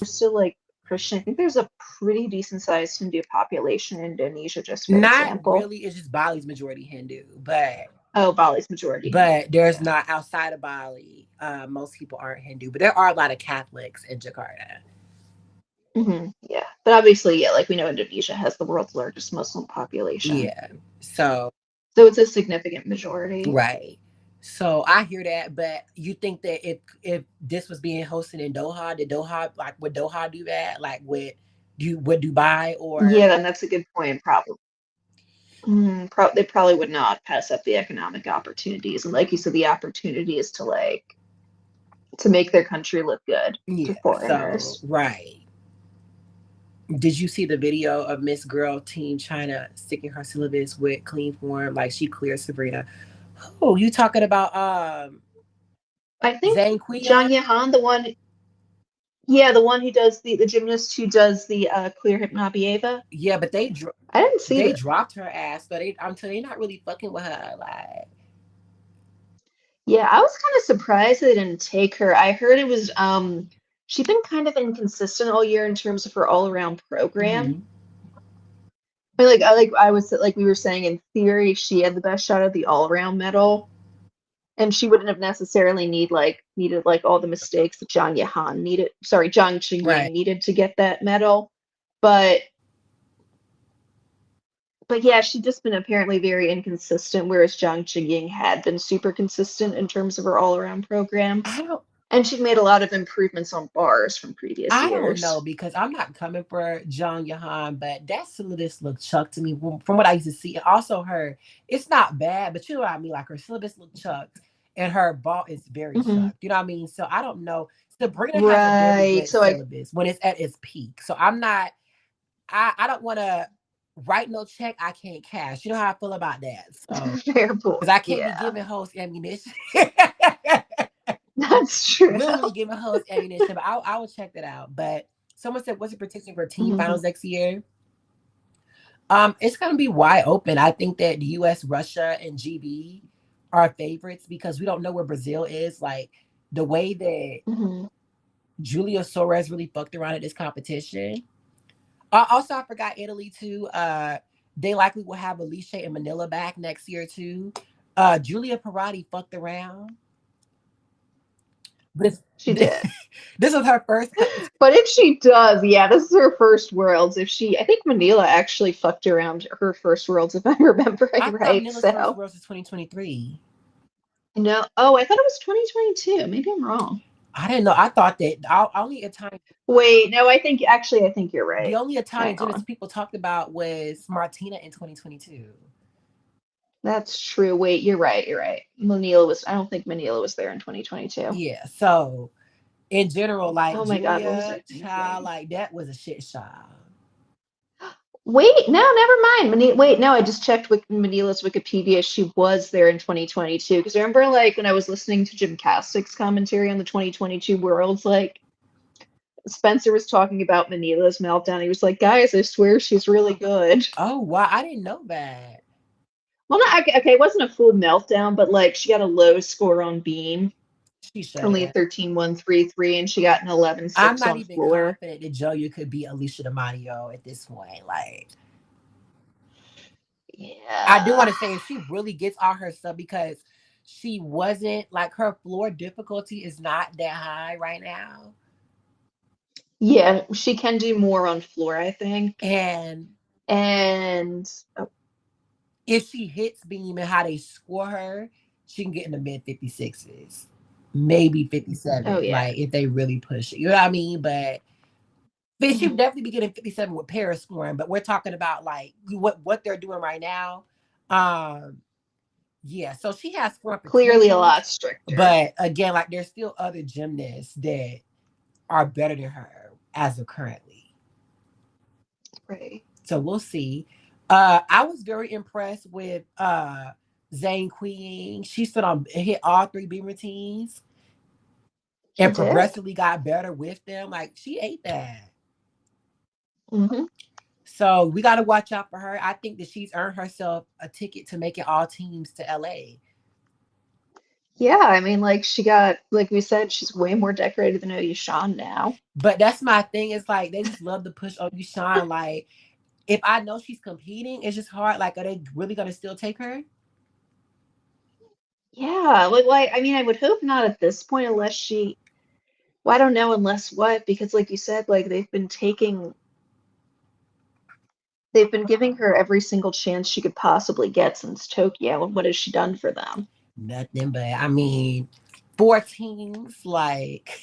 there's still, like, Christian. I think there's a pretty decent sized Hindu population in Indonesia, just for Not example. really. It's just Bali's majority Hindu, but Oh, Bali's majority Hindu. there's Yeah. not outside of Bali. Most people aren't Hindu, but there are a lot of Catholics in Jakarta. Yeah. But obviously, yeah, like we know Indonesia has the world's largest Muslim population. Yeah. So So it's a significant majority. right. So I hear that, but you think that if this was being hosted in Doha, would Doha do that? Like would Dubai or Yeah, then that's a good point, probably. They probably would not pass up the economic opportunities. And like you said, the opportunity is to to make their country look good to yeah, so foreigners. right. Did you see the video of Miss Girl Team China sticking her syllabus with clean form? Like she cleared Sabrina. Oh, you talking about I think Zhang Qian? Zhang Yahan, the one, yeah, the one who does the gymnast who does the clear hypnobieva. Yeah, but I didn't see they that. dropped her ass, but I'm telling you, they're not really fucking with her. Like, Yeah, I was kind of surprised they didn't take her. I heard it was she's been kind of inconsistent all year in terms of her all-around program. mhm. I was like we were saying in theory, she had the best shot at the all-around medal, and she wouldn't have necessarily needed like all the mistakes that Zhang Right. Qingying needed to get that medal. But yeah, she's just been apparently very inconsistent, whereas Zhang Qingying had been super consistent in terms of her all-around program. I don't And she'd made a lot of improvements on bars from previous I don't know years. because I'm not coming for John Yahan, but that syllabus looked chucked to me from what I used to see. And also her, it's not bad, but you know what I mean. Like her syllabus looked chucked, and her ball is very hmm chucked. You know what I mean? So I don't know. Sabrina has a very Right. good So I syllabus when it's at its peak. So I'm not. I don't want to write no check I can't cash. You know how I feel about that. So fair because point. I can't be Yeah, giving host ammunition. that's true. Literally giving host ammunition, but I will check that out. But someone said, "What's your prediction for team hmm finals next year?" It's gonna be wide open. I think that the U.S., Russia, and GB are favorites because we don't know where Brazil is. Like the way that hmm Julia Soares really fucked around at this competition. Also, I forgot Italy too. They likely will have Alicia and Manila back next year too. Julia Parati fucked around. This She this, did. this was her first. But if she does, yeah, this is her first worlds. I think Manila actually fucked around her first worlds, if I'm remembering I thought right. Manila's first So, Worlds was 2023. no, oh, I thought it was 2022. Maybe I'm wrong. I didn't know. I thought that only Italian, Wait, no, I think you're the right. only Italian Hang gymnast on. people talked about was Martina in 2022. That's true. Wait, you're right. You're right. I don't think Manila was there in 2022. Yeah. So in general, like Oh my God, what was I Julia, child, thinking? like that was a shit child. Wait, no, never mind. Wait, no, I just checked with Manila's Wikipedia. She was there in 2022. Because remember, like, when I was listening to Gymnastics commentary on the 2022 Worlds, like, Spencer was talking about Manila's meltdown. He was like, guys, I swear she's really good. Oh wow, I didn't know that. Well, not okay, it wasn't a full meltdown, but like she got a low score on beam, She only a shouldn't. 13,133, and she got an I'm 11,6 not on even floor. confident that Joya could beat Alicia DiMaggio at this point. Like, I do want Yeah. to say if she really gets all her stuff because she wasn't like her floor difficulty is not that high right now. Yeah, she can do more on floor, I think. And And oh, if she hits beam and how they score her, she can get in the mid 56s, maybe oh 57, yeah. like if they really push it. You know what I mean? But she would Mhm. definitely be getting 57 with Paris scoring. But we're talking about like what they're doing right now. Um, yeah, so she has scoring Clearly a potential. lot stricter. But again, like there's still other gymnasts that are better than her as of currently. Right. So we'll see. I was very impressed with Zhang Qing. She stood on hit all three beam routines She and did. progressively got better with them. Like she ate that. Hmm. So we got to watch out for her. I think that she's earned herself a ticket to making all teams to LA. Yeah, I mean, like she got, like we said, she's way more decorated than Oya now. But that's my thing. It's like they just love to push on you, Sean. Like if I know she's competing, it's just hard. Like, are they really gonna still take her? Yeah, like I mean, I would hope not at this point, unless she. Well, I don't know, unless what? Because like you said, like they've been giving her every single chance she could possibly get since Tokyo, and what has she done for them? Nothing. But I mean, four teams. Like,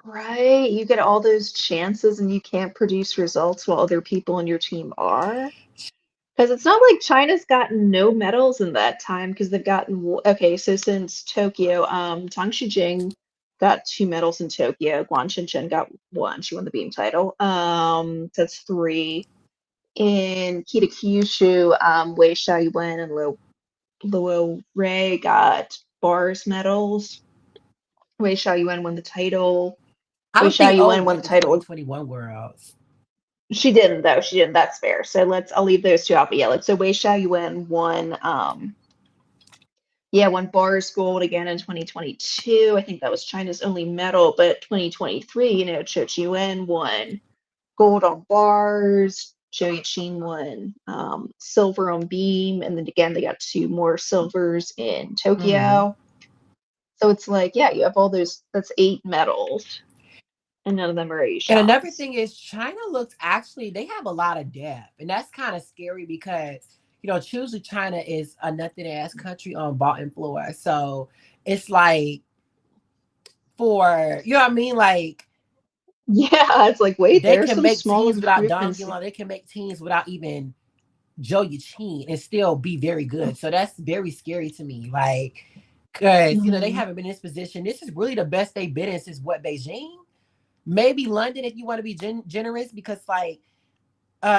Right? You get all those chances and you can't produce results while other people on your team are. Because it's not like China's gotten no medals in that time because they've gotten okay, so since Tokyo, Tang Shijing got 2 medals in Tokyo, Guan Chen got one. She won the beam title. That's three. In Kitakyushu, Wei Xiaoyuan and Luo Ray got bars medals. Wei Xiaoyuan won the title. I Wei don't think O Xiaoyuan won went the to title. 2021 Worlds. She didn't though. She didn't. That's fair. So I'll leave those two out. But yeah, like so Wei Xiaoyuan won yeah, won bars gold again in 2022. I think that was China's only medal, but 2023, Cho Chi-wen won gold on bars. Zhou Yixin won silver on beam, and then again they got 2 more silvers in Mm-hmm. Tokyo. So it's like, yeah, you have all those. That's 8 medals, and none of them are And another Asians. thing is China looks actually they have a lot of depth, and that's kind of scary because choosing China is a nothing ass country on bottom floor, so it's like for you know what I mean, like Yeah, it's like, wait, they there are can some make small teams without improvements. Dongulon, they can make teams without even Joe Yachin and still be very good. So that's very scary to me, like because they Mhm. haven't been in this position. This is really the best they've been in since what Beijing, maybe London if you want to be generous because like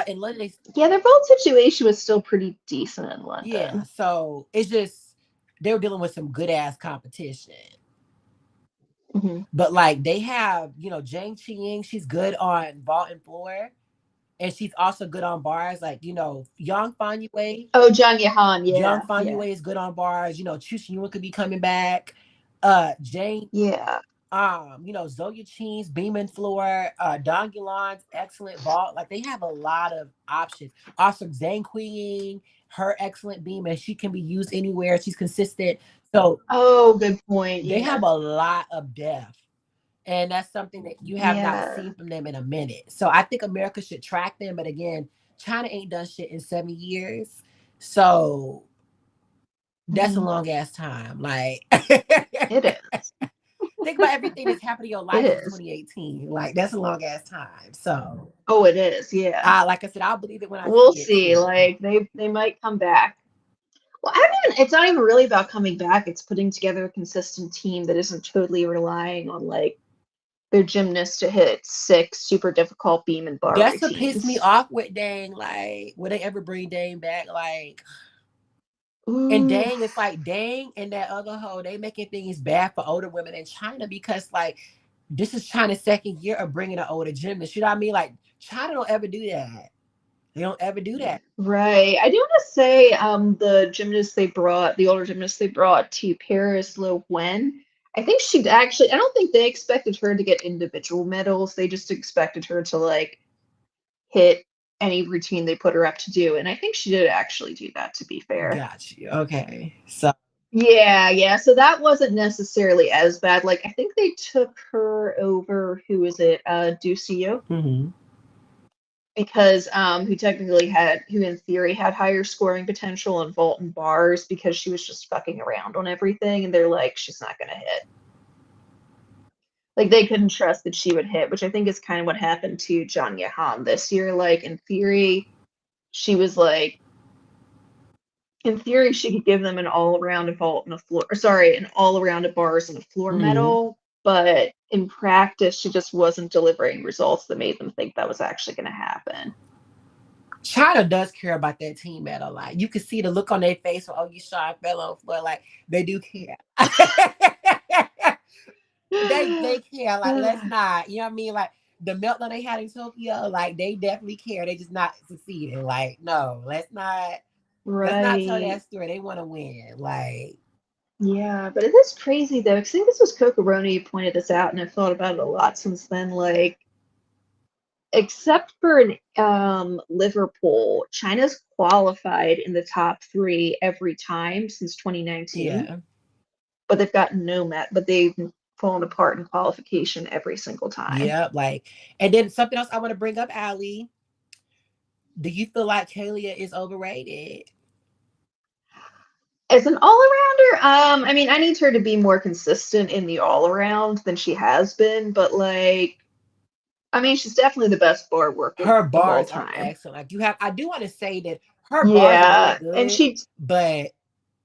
in London they Yeah, their belt situation was still pretty decent in yeah, London. so it's just they were dealing with some good ass competition. Hmm. But like they have, Jang Chi-ying, she's good on vault and floor. And she's also good on bars. Like, Yang Fanyue. Oh, John Yahan, Young yeah, yeah, Fanyue is good on bars. Chu Yun could be coming back. Jane, yeah. Zoya Cheese, Beeman Floor, Don Guilon's excellent vault. Like they have a lot of options. Also, Zhang Queen, her excellent beam, and she can be used anywhere. She's consistent. So Oh, good point. they Yeah, have a lot of depth. And that's something that you have not yeah. seen from them in a minute. So I think America should track them. But again, China ain't done shit in 7 years. So that's a Hmm. long ass time. Like It is. think about everything that's happened in your It life since is. 2018. Like that's a long ass time. So Oh, it is. Yeah. like I said, I'll believe it when I We'll see it see. too. Like they might come back. Well, I don't even. It's not even really about coming back. It's putting together a consistent team that isn't totally relying on like their gymnasts to hit 6 super difficult beam and bar That's what pissed me routines. off with Dang. Like, will they ever bring Dang back? Like, and Ooh. Dang, it's like Dang and that other hoe, they making things bad for older women in China because like this is China's second year of bringing an older gymnast. You know what I mean? Like China don't ever do that. They don't ever do that. Right. I do want to say, the gymnast they brought, the older gymnast they brought to Paris, Lo Wen, I think she'd actually, I don't think they expected her to get individual medals. They just expected her to like hit any routine they put her up to do. And I think she did actually do that, to be fair. Got you. Okay. So. Yeah, yeah. So that wasn't necessarily as bad. Like I think they took her over, who is it? Ducio, Mm-hmm. because who technically had, who in theory had higher scoring potential in vault and bars, because she was just fucking around on everything, and they're like, she's not gonna hit. Like they couldn't trust that she would hit, which I think is kind of what happened to John Yahan this year. Like in theory, she was like, in theory, she could give them an all around a vault and a floor, or sorry, an all around a bars and a floor Mm-hmm. medal. But in practice, she just wasn't delivering results that made them think that was actually going to happen. China does care about that team medal. Like you can see the look on their face when you shot fell on the floor. Like they do care. they care. Like let's not. You know what I mean? Like the meltdown they had in Tokyo. Like they definitely care. They just not succeeding. Like no, let's not. Let's not tell Right. that story. They want to win. Like Yeah, but it is crazy though, 'cause I think this was Cocoroni who pointed this out, and I've thought about it a lot since then. Like, except for Liverpool, China's qualified in the top three every time since 2019, yeah, but they've got no met, but they've fallen apart in qualification every single time. yeah. Like and then something else I want to bring up, Allie. Do you feel like Kalia is overrated? As an all-arounder, I mean, I need her to be more consistent in the all-around than she has been, but like, I mean, she's definitely the best bar worker Her of all bars are time. excellent. Like you have, I do want to say that her bars are really Yeah, and good, she, but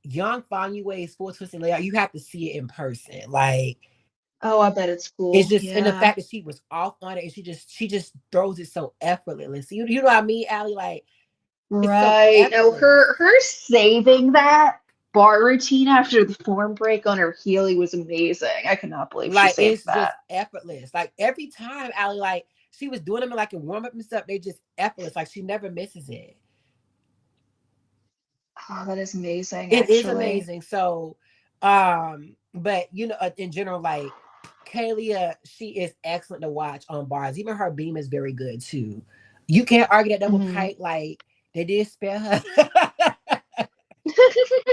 Young Fanyue's full twist and layout, you have to see it in person. Like oh, I bet it's it's cool. just in the Yeah. fact that she was off on it and she just throws it so effortlessly. You know what I mean, Allie? Like it's so Right. No, effortless. her saving that bar routine after the form break on her Healy was amazing. I cannot believe she Like saved it's that. just effortless. Like every time, Allie, like she was doing them in like a warm up and stuff, they just effortless. Like she never misses it. Oh, that is amazing, It is actually. amazing. So, but in general, like Kalia, she is excellent to watch on bars. Even her beam is very good too. You can't argue that double Hmm. pike. Like they did spare her,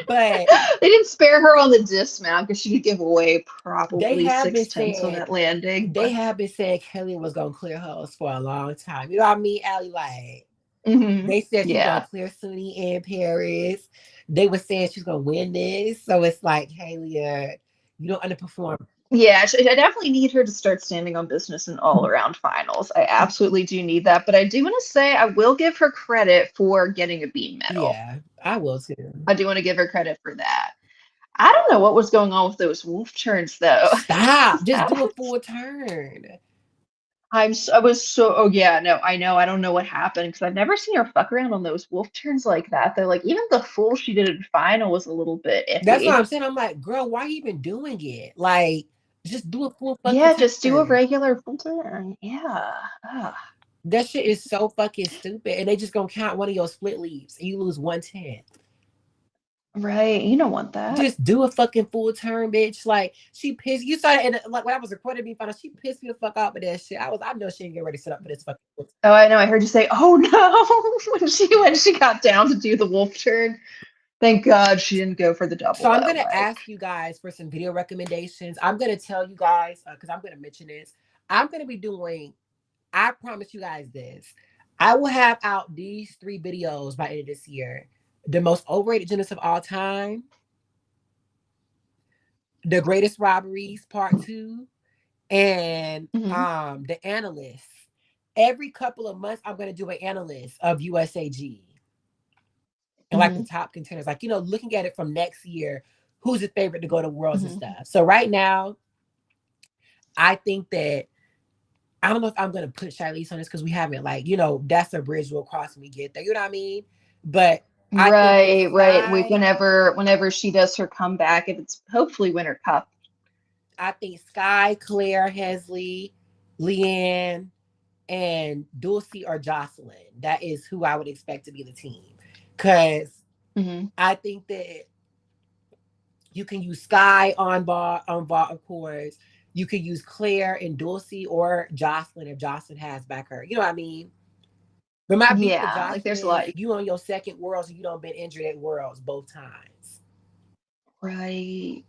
but They didn't spare her on the dismount because she could give away they probably have been 6/10 on saying that landing. they have been saying Kelly was gonna clear hers for a long time. You know what I mean, Allie? Like Hmm. they said she's gonna Yeah. clear Sunni in Paris. They were saying she's gonna win this. So it's like, Haley, you don't underperform. Yeah, I definitely need her to start standing on business in all around finals. I absolutely do need that. But I do want to say I will give her credit for getting a beam medal. Yeah, I will too. I do want to give her credit for that. I don't know what was going on with those wolf turns though. Stop. Just That do a was, full turn. I was so, oh yeah, no, I know. I don't know what happened because I've never seen her fuck around on those wolf turns like that. Though, like even the full she did in final was a little bit That's what iffy. I'm saying. I'm like, girl, why are you even doing it? Like, just do a full fucking Yeah, just do a turn. regular full turn. Yeah. Ugh. That shit is so fucking stupid. And they just gonna count one of your split leaves and you lose 1/10. Right. You don't want that. Just do a fucking full turn, bitch. Like she pissed. You saw it, and like when I was recording me, found out she pissed me the fuck off with that shit. I know she didn't get ready to set up for this fucking. Oh, I know. I heard you say, "Oh no," when she got down to do the wolf turn. Thank God she didn't go for the So double I'm though. gonna Like, ask you guys for some video recommendations. I'm gonna tell you guys because I'm gonna mention this. I'm gonna be doing. I promise you guys this. I will have out these 3 videos by end of this year. The most overrated gymnast of all time, the greatest robberies part 2, and mhm, the analysts. Every couple of months, I'm gonna do an analyst of USAG and like the mhm, top contenders, like looking at it from next year, who's the favorite to go to Worlds and mhm. stuff. So right now, I think that I don't know if I'm gonna put Shilese on this because we haven't that's a bridge we'll cross when we get there. You know what I mean? But I think that Right, right. Sai, Whenever she does her comeback, if it's hopefully Winter Cup. I think Sky, Claire, Hesley, Leanne, and Dulcie or Jocelyn. That is who I would expect to be the team. Because Hmm. I think that you can use Sky on vault, of course. You could use Claire and Dulcie or Jocelyn if Jocelyn has back her. You know what I mean? But my beef with Yeah, like Jocelyn there's a lot. is you on your second Worlds and you don't been injured at Worlds both times. Right.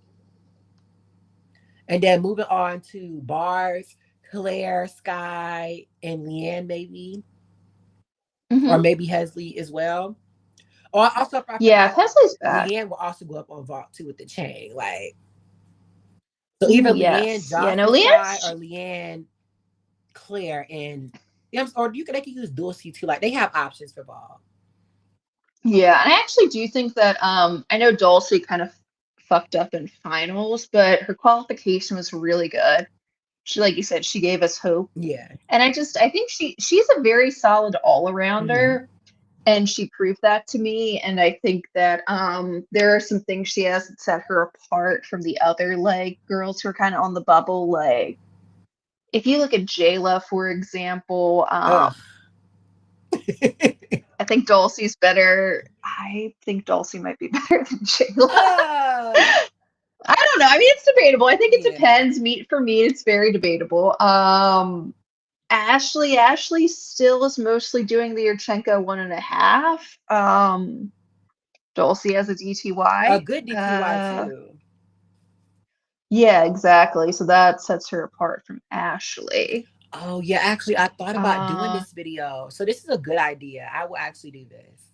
And then moving on to Bars, Claire, Sky, and Leanne maybe, or Hmm. maybe Hesley as well. Or also, if I Yeah, forgot, Pesley's back. Leanne will also go up on vault too with the chain. Like so, Ooh, either Leanne, yes. Yeah, no, Jocelyn, Sky, or Leanne's. Leanne, Claire, and or you can they can use Dulcie too. Like they have options for vault. Yeah, and I actually do think that I know Dulcie kind of fucked up in finals, but her qualification was really good. She, like you said, she gave us hope. Yeah. And I think she's a very solid Mm-hmm. all-arounder, and she proved that to me. And I think that there are some things she has that set her apart from the other like girls who are kind of on the bubble. Like if you look at Jayla, for example, Ugh. I think Dulcie's better. I think Dulcie might be better than Jayla. uh, I don't know. I mean, it's debatable. I think it yeah. depends. Meat for meat, it's very debatable. Ashley still is mostly doing the Yurchenko 1.5. Dulcie has a A DTY. good DTY too. Yeah, exactly. So that sets her apart from Ashley. Oh yeah, actually, I thought about doing Uh, this video. So this is a good idea. I will actually do this.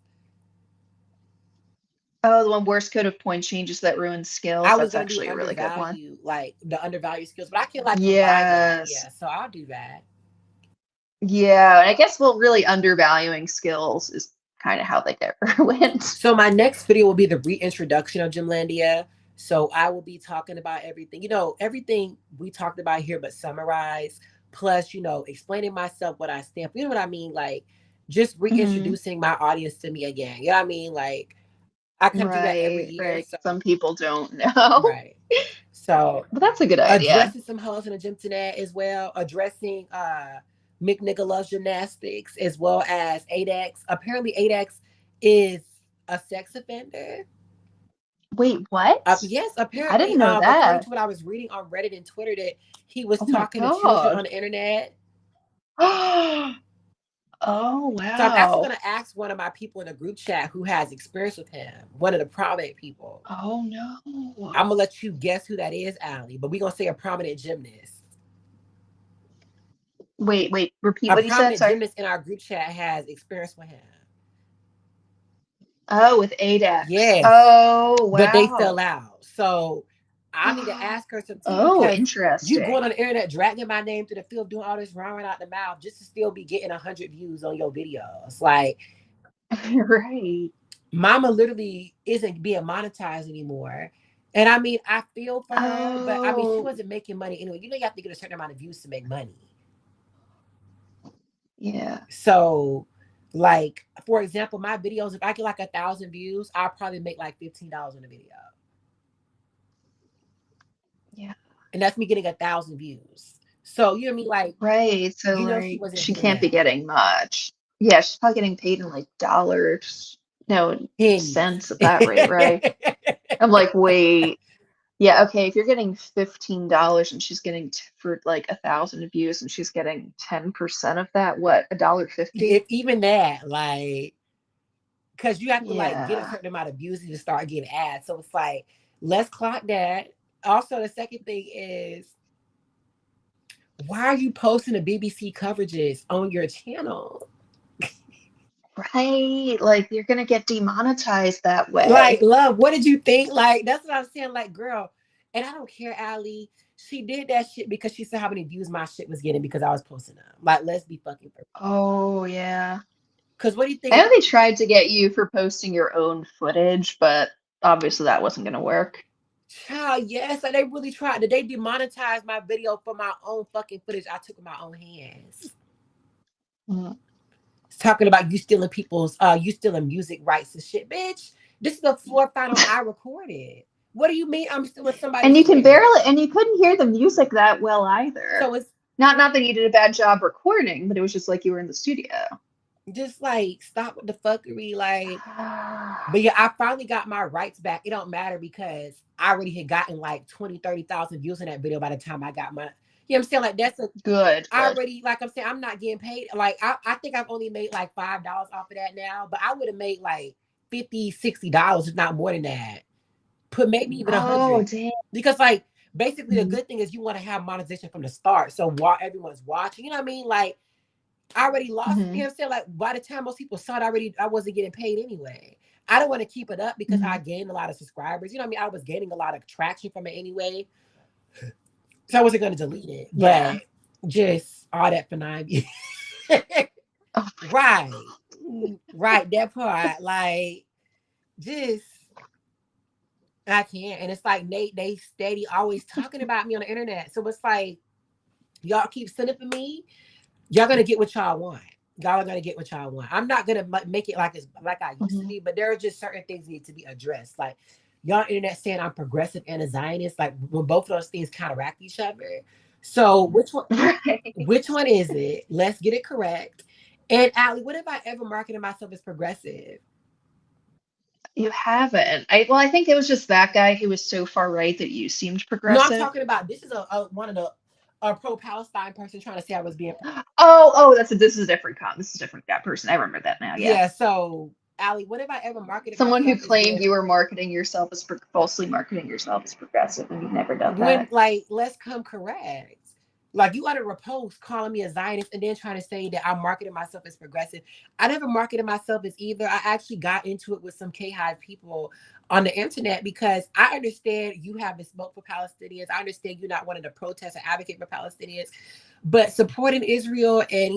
oh, the one worst code of point changes that ruin I skills. was That's gonna do actually a really good one. undervalue, like the undervalued skills, but I can like combine them. Yes. Yeah, so I'll do that. Yeah, and I guess well, really undervaluing skills is kind of how they get ruined. So my next video will be the reintroduction of Gymlandia. So I will be talking about everything, everything we talked about here, but summarize. Plus, explaining myself, what I stand for. You know what I mean? Like just Hmm. reintroducing my audience to me again. You know what I mean? Like I kind of do that every Right, year. right. So Some people don't know. right. So But that's a good idea. addressing some hoes in the gym today as well, addressing McNigga loves gymnastics as well as 8X. Apparently 8X is a sex offender. Wait, what? Yes, I apparently, didn't know according to that. what I was reading on Reddit and Twitter, that he was Oh my talking to children God. on the internet. Oh, So I'm actually wow. going to ask one of my people in the group chat who has experience with him, one of the prominent people. Oh no. I'm gonna let you guess who that is, Allie, but we're gonna say a prominent gymnast. Wait, repeat A what you said. prominent Sorry. gymnast in our group chat has experience with him. Oh, with ADEX. Yes, Oh, but they fell wow. out. So I need to ask her some tea Oh, because you going interesting. on the internet dragging my name through the field, doing all this roaring out the mouth just to still be getting 100 views on your videos. Like, Right. Mama literally isn't being monetized anymore. And I mean, I feel for her, but I mean, she Oh, wasn't making money anyway. You have to get a certain amount of views to make money. yeah. So, like for example, my videos, if I get like 1,000 views, I'll probably make like $15 on the video, Yeah. and that's me getting 1,000 views. So you know what I mean? Like Right. So she like wasn't she hitting can't be that getting much. Yeah, she's probably getting paid in like dollars. No, pennies. cents at that rate, right? I'm like, wait. Yeah, okay, if you're getting $15 and she's getting for like 1,000 views and she's getting 10% of that, what, If $1.50? even that, like, because you have to like get a Yeah. certain amount of views to start getting ads. So it's like, let's clock that. Also, the second thing is, why are you posting the BBC coverages on your channel? Right. Like you're gonna get demonetized that Like, way. love, what did you think? Like, that's what I'm saying. Like, girl, and I don't care, Allie. She did that shit because she saw how many views my shit was getting because I was posting them. Like, let's be fucking for. Oh, yeah. Because what do you I think? know they tried to get you for posting your own footage, but obviously that wasn't gonna work. Child, yes, and they really tried. Did they demonetize my video for my own fucking footage I took in my own hands? Mm. It's talking about you stealing music rights and shit. Bitch, this is the floor final I recorded. What do you mean I'm still in And somebody's you can spirit? barely, and you couldn't hear the music that well either. So it's Not that you did a bad job recording, but it was just like you were in the studio. just like stop with the fuckery, like. But yeah, I finally got my rights back. It don't matter because I already had gotten like 20, 30,000 views in that video by the time I got my, you know what I'm saying? Like that's a, Good, I good. already, like I'm saying, I'm not getting paid. Like I think I've only made like $5 off of that now, but I would have made like 50, $60, if not more than that. Put maybe even Oh, 100. damn. Because like basically the Mhm. good thing is you want to have monetization from the start. So while everyone's watching, you know what I mean? Like I already lost, you know Mhm. what I'm saying? Like by the time most people saw it already, I wasn't getting paid anyway. I don't want to keep it up because I Mhm. gained a lot of subscribers. You know what I mean? I was gaining a lot of traction from it anyway. So I wasn't going to delete it. Yeah. But just all that for 9 years. Oh, Right. Right. That part. Like, just, I can't. And it's like Nate, they steady always talking about me on the internet. So it's like, y'all keep sending for me. Y'all gonna get what y'all want. Y'all are gonna get what y'all want. I'm not gonna make it like it's like I used to mhm. be, but there are just certain things need to be addressed. Like y'all internet saying I'm progressive and a Zionist, like when both of those things counteract each other. So Right. which one is it? Let's get it correct. And Allie, what if I ever marketed myself as progressive? You haven't. I think it was just that guy who was so far right that you seemed No, I'm progressive. talking about this is a one of the a pro Palestine person trying to say I was being Oh, this is a different this is a different that person. I remember that now. Yeah. yeah. So Allie, what if I ever marketed Someone who myself as claimed being you were marketing yourself as falsely marketing yourself as progressive, and you've never done when that. like let's come correct. Like you got a repost calling me a Zionist and then trying to say that I'm marketing myself as progressive. I never marketed myself as either. I actually got into it with some K-Hive people on the internet because I understand you have the smoke for Palestinians. I understand you not wanting to protest or advocate for Palestinians, but supporting Israel and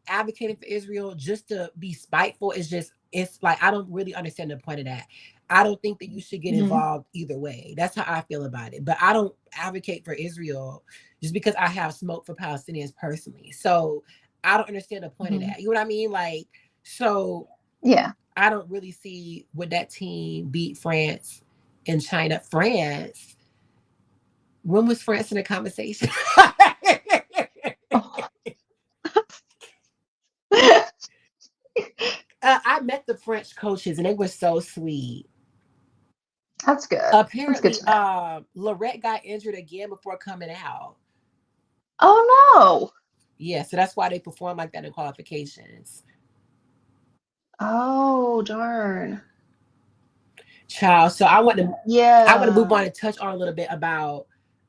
advocating for Israel just to be spiteful is just it's like I don't really understand the point of that. I don't think that you should get Hmm. involved either way. That's how I feel about it. But I don't advocate for Israel just because I have smoke for Palestinians personally. So I don't understand the point of Hmm. that. You know what I mean? Like, so Yeah. I don't really see would that team beat France in China. France. When was France in the conversation? Oh. I met the French coaches and they were so sweet. That's good. That's good Apparently, to know. Lorette got injured again before coming out. Oh no. Yeah, so that's why they perform like that in qualifications. Oh darn. Child. So I want to move Yeah. on and touch on a little bit about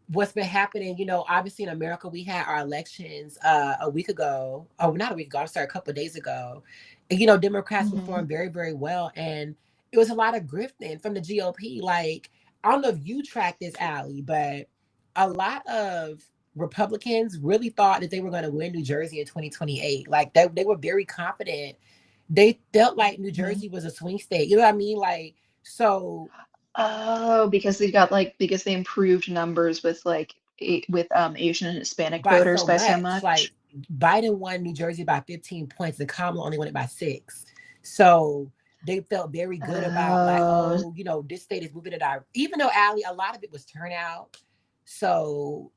what's been happening. Obviously in America we had our elections a week ago. Oh, not a week ago. I'm sorry, a couple of days ago. And Democrats Hmm. performed very, very well, and it was a lot of grifting from the GOP. Like I don't know if you track this, Allie, but a lot of Republicans really thought that they were going to win New Jersey in 2028. Like they were very confident. They felt like New Hmm. Jersey was a swing state. You know what I mean? Like so Oh, because they got because they improved numbers with with Asian and Hispanic by voters so by so much. much. Like Biden won New Jersey by 15 points, and Kamala only won it by 6. So they felt very good about like, Oh, oh, this state is moving it out. Even though Allie, a lot of it was turnout. So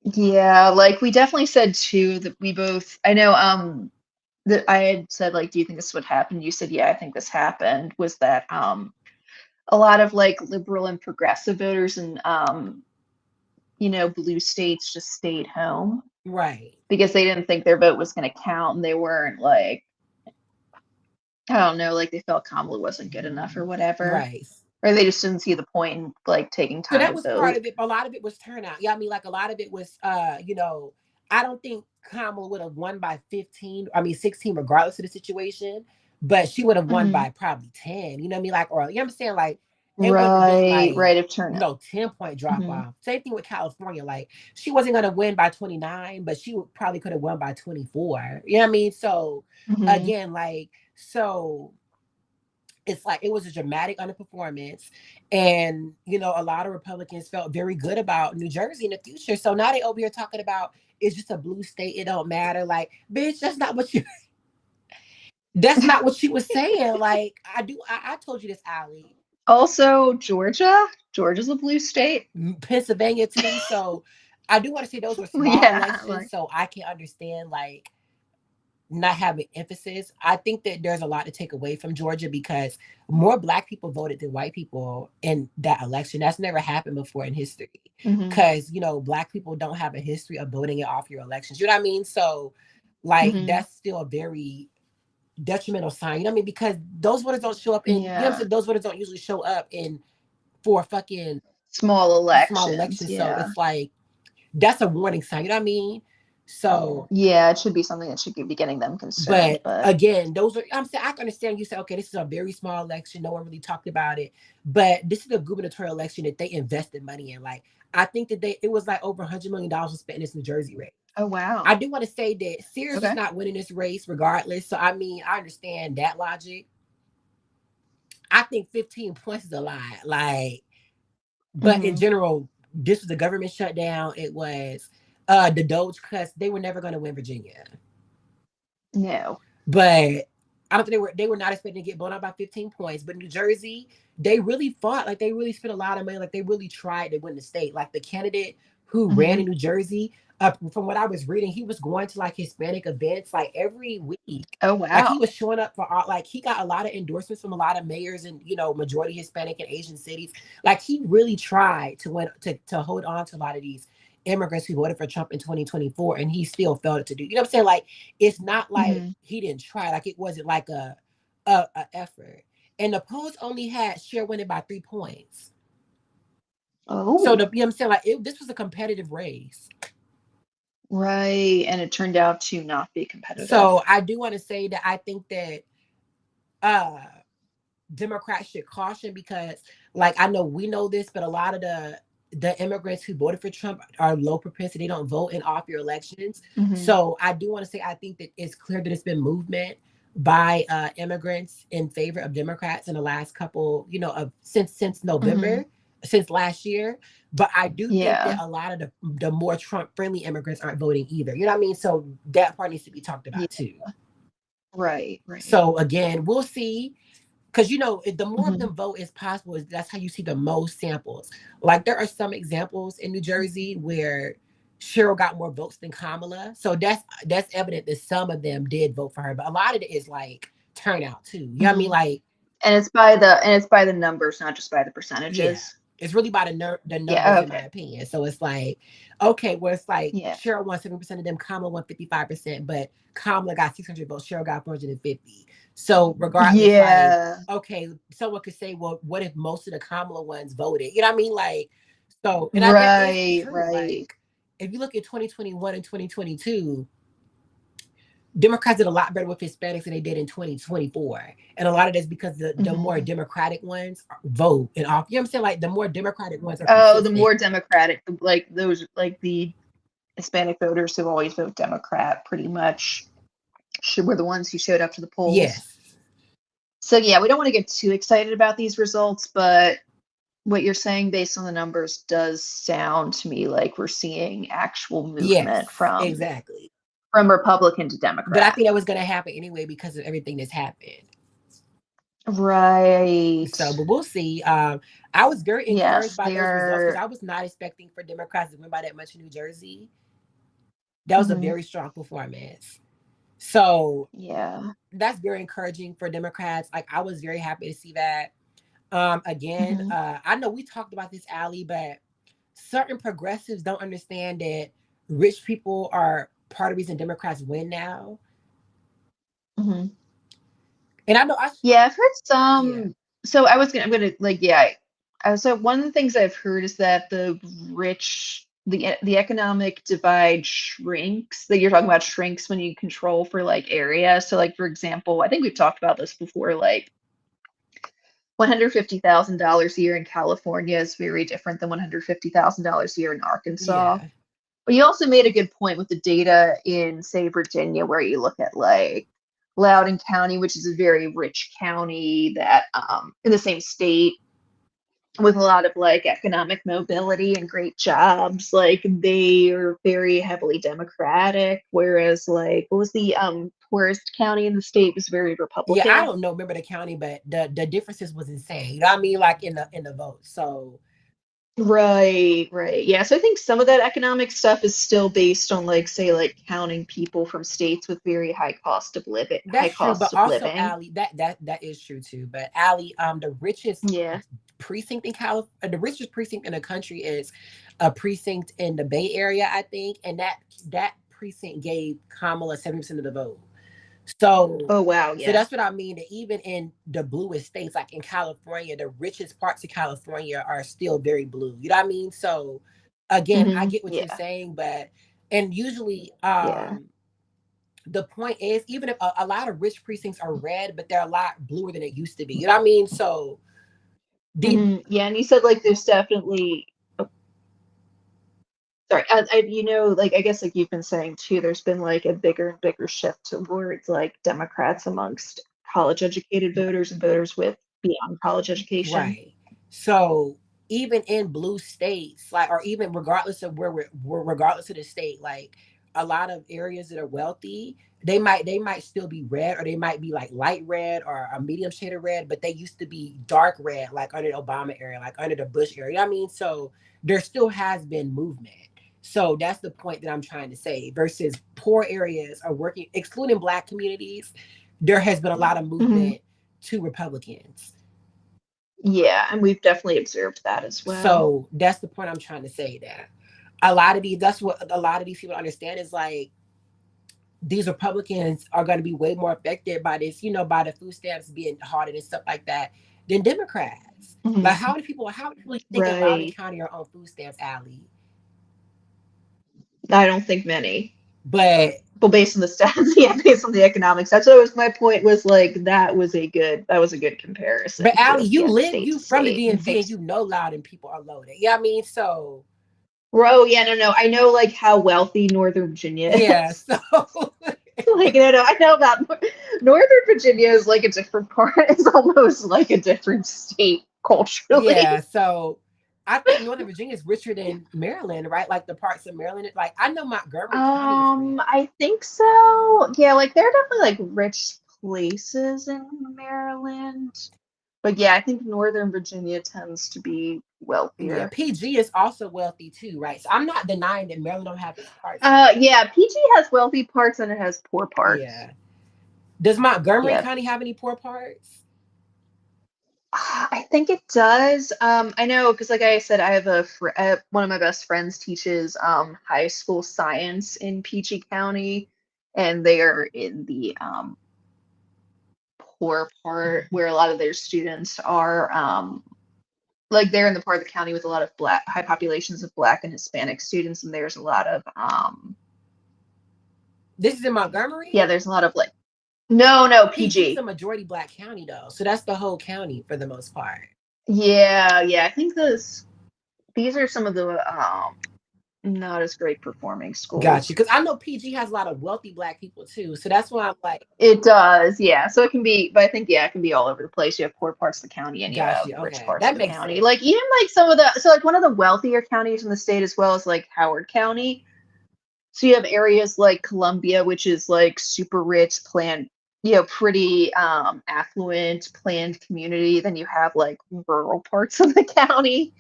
yeah, like we definitely said too that we both I know that I had said like, do you think this would happen? You said, yeah, I think this happened, was that a lot of like liberal and progressive voters and blue states just stayed home right, because they didn't think their vote was going to count, and they weren't like, I don't know, like they felt Kamala wasn't good enough or whatever, right. or they just didn't see the point in like taking So time that to was part vote. of it. A lot of it was turnout. Yeah, I mean, like a lot of it was, I don't think Kamala would have won by 15. I mean, 16, regardless of the situation. But she would have won Hmm. by probably 10. You know what I mean? Like, or you know what I'm saying? Like, it wouldn't have been Right, like right of turnout. 10-point drop Hmm. off. Same thing with California. Like, she wasn't gonna win by 29, but she probably could have won by 24. You know what I mean? So Hmm. again, like, so it's like it was a dramatic underperformance, and a lot of Republicans felt very good about New Jersey in the future. So now they over here talking about it's just a blue state, it don't matter. Like, bitch, that's not what you was saying. Like, I told you this, Allie. Also, Georgia. Georgia's a blue state. Pennsylvania too. So I do want to say those were small Yeah, elections, like so I can understand like not having emphasis. I think that there's a lot to take away from Georgia because more black people voted than white people in that election. That's never happened before in history. hmm Because, black people don't have a history of voting it off your elections. You know what I mean? So, like, hmm that's still a very detrimental sign. You know what I mean? Because those voters don't show up in, Yeah. those voters don't usually show up in for fucking Small small elections. elections. So Yeah. it's like, that's a warning sign. You know what I mean? So, Yeah, it should be something that should be getting them concerned, but but again, those are, I'm saying, I can understand you say, okay, this is a very small election. No one really talked about it. But this is a gubernatorial election that they invested money in. Like, I think that it was like over $100 million was spent in this New Jersey race. oh I wow. do want to say that Sears is Okay. not winning this race regardless. So, I mean, I understand that logic. I think 15 points is a lot. Like, but in hmm general, this was the government shutdown. It was the Doge cuts. They were never going to win Virginia. No. But I don't think they were not expecting to get blown out by 15 points. But New Jersey, they really fought. Like they really spent a lot of money. Like they really tried to win the state. Like the candidate who ran hmm in New Jersey, from what I was reading, he was going to like Hispanic events like every week. Oh Like he wow. was showing up for all, like he got a lot of endorsements from a lot of mayors and majority Hispanic and Asian cities. Like he really tried to win to hold on to a lot of these immigrants who voted for Trump in 2024, and he still failed to do. You know what I'm saying? Like it's not like hmm he didn't try. Like it wasn't like a effort. And the polls only had Cher winning by 3 points. So Oh, you know what I'm saying? Like this was a competitive race. right. And it turned out to not be competitive. So I do want to say that I think that uh Democrats should caution because, like, I know we know this, but a lot of the immigrants who voted for Trump are low propensity. They don't vote in off year elections. hmm So I do want to say I think that it's clear that it's been movement by immigrants in favor of Democrats in the last couple, of since hmm November, since last year. But I do think that Yeah. a lot of the more Trump friendly immigrants aren't voting either. You know what I mean? So that part needs to be talked Yeah. about too. Right. Right. So again, we'll see because the more of hmm them vote as possible, that's how you see the most samples. Like there are some examples in New Jersey where Cheryl got more votes than Kamala, so that's evident that some of them did vote for her, but a lot of it is like turnout too. You know what I mean? hmm Like, And it's by the numbers, not just by the yeah, percentages. it's really by the Yeah. numbers, in my Okay. opinion. So it's like, okay, well, it's like Yeah. Cheryl won 7% of them, Kamala won 55%, but Kamala got 600 votes, Cheryl got 450. So regardless, like, Yeah. okay, someone could say, well, what if most of the Kamala ones voted? You know what I mean? Like, so, that is Right. true. Right. Like, if you look at 2021 and 2022, Democrats did a lot better with Hispanics than they did in 2024. And a lot of that's because the more hmm Democratic ones vote and off. You know what I'm saying? Like the more Democratic ones are Oh, the consistent. more Democratic, like those, like the Hispanic voters who always vote Democrat, pretty much were the ones who showed up to the polls. Yes. So yeah, we don't want to get too excited about these results, but what you're saying based on the numbers does sound to me like we're seeing actual movement Yes. from Exactly. Republican to But I Democrat. think that was going to happen anyway because of everything that's happened. Right. So, but we'll see. I was very encouraged Yes, by they those results because are. I was not expecting for Democrats to win by that much in New Jersey. That was a Mhm. very strong performance. So Yeah. that's very encouraging for Democrats. Like I was very happy to see that. Again, Mhm. I know we talked about this, Allie, but certain progressives don't understand that rich people are part of the reason Democrats win now. Mhm. And I know Yeah, I've heard yeah, some. So I'm gonna like, yeah. So one of the things I've heard is that the economic divide shrinks. That you're talking about shrinks when you control for like area. So like for example, I think we've talked about this before. Like $150,000 a year in California is very different than $150,000 a year in Arkansas. yeah, But you also made a good point with the data in, say, Virginia, where you look at like Loudoun County, which is a very rich county that in the same state, with a lot of like economic mobility and great jobs. Like they are very heavily Democratic, whereas like what was the poorest county in the state was very Yeah, I Republican. don't know, remember the county, but the differences was insane. You know what I mean? Like in the vote. So Right, right. Yeah, so I think some of that economic stuff is still based on like say like counting people from states with very high that's true. cost But of also, living. Allie, that is true too. But Allie, the richest Yeah. precinct in California, the richest precinct in the country is a precinct in the Bay Area, I think, and that precinct gave Kamala 70% of the vote. So, Oh wow, so yeah. that's what I mean. That even in the bluest states, like in California, the richest parts of California are still very blue. You know what I mean? So, again, I get what you're Yeah. saying, but and usually, Yeah. the point is, even if a lot of rich precincts are red, but they're a lot bluer than it used to be. You know what I mean? So, the Yeah, and you said like there's definitely sorry, like I guess like you've been saying too, there's been like a bigger and bigger shift towards like Democrats amongst college educated voters and voters with beyond college education. right. So even in blue states, like, or even regardless of regardless of the state, like a lot of areas that are wealthy, they might still be red, or they might be like light red or a medium shade of red, but they used to be dark red, like under the Obama era, like under the Bush era. You know what I mean? So there still has been movement. So that's the point that I'm trying to say. Versus poor areas are working, excluding Black communities, there has been a lot of Hmm. movement to Republicans. Yeah, and we've definitely observed that as well. So that's the point I'm trying to say, that a lot of these, that's what a lot of these people understand, is like these Republicans are going to be way more affected by this, by the food stamps being halted and stuff like that, than Democrats. Like Hmm. how many people think in Loudoun Right. County are on food stamps, Alley? I don't think many. But Well, based on the stats, yeah, based on the economics. That's what was my point was like that was a good but comparison Allie, to you state you to from the state. And DMV, and thanks. you know Loudoun people are loaded. Yeah, I mean, so Oh yeah, no, no. I know like how wealthy Northern Virginia yeah, is. so Like, no, no, I know about Northern Virginia is like a different part. It's almost like a different state yeah, culturally. so I think Northern Virginia is richer than Maryland, right? Like the parts of Maryland, like I know Montgomery County is rich. I think so. Yeah, like there are definitely like rich places in Maryland. But yeah, I think Northern Virginia tends to be Yeah, wealthier. PG is also wealthy too, right? So I'm not denying that Maryland don't have its parts. Yeah, PG has wealthy parts and it has poor parts. Yeah. Does Montgomery Yeah. County have any poor parts? I think it does. I know because, like I said, I have one of my best friends teaches high school science in Peachy County, and they are in the poor part where a lot of their students are. Like they're in the part of the county with a lot of black, high populations of Black and Hispanic students, and there's a lot of This is in Montgomery? yeah, there's a lot of like no, no, PG is a PG. majority Black county though. So that's the whole county for the most part. Yeah, yeah, I think these are some of the not as great performing Gotcha. schools. Because I know PG has a lot of wealthy Black people too. So that's why I'm like, It does, yeah. So it can be, but I think yeah, it can be all over the place. You have poor parts of the county and you have gotcha. rich Okay. parts of That the makes county. sense. Like even like some of the so like one of the wealthier counties in the state as well as like Howard County. So you have areas like Columbia, which is like super rich, planned, pretty affluent, planned community. Then you have like rural parts of the county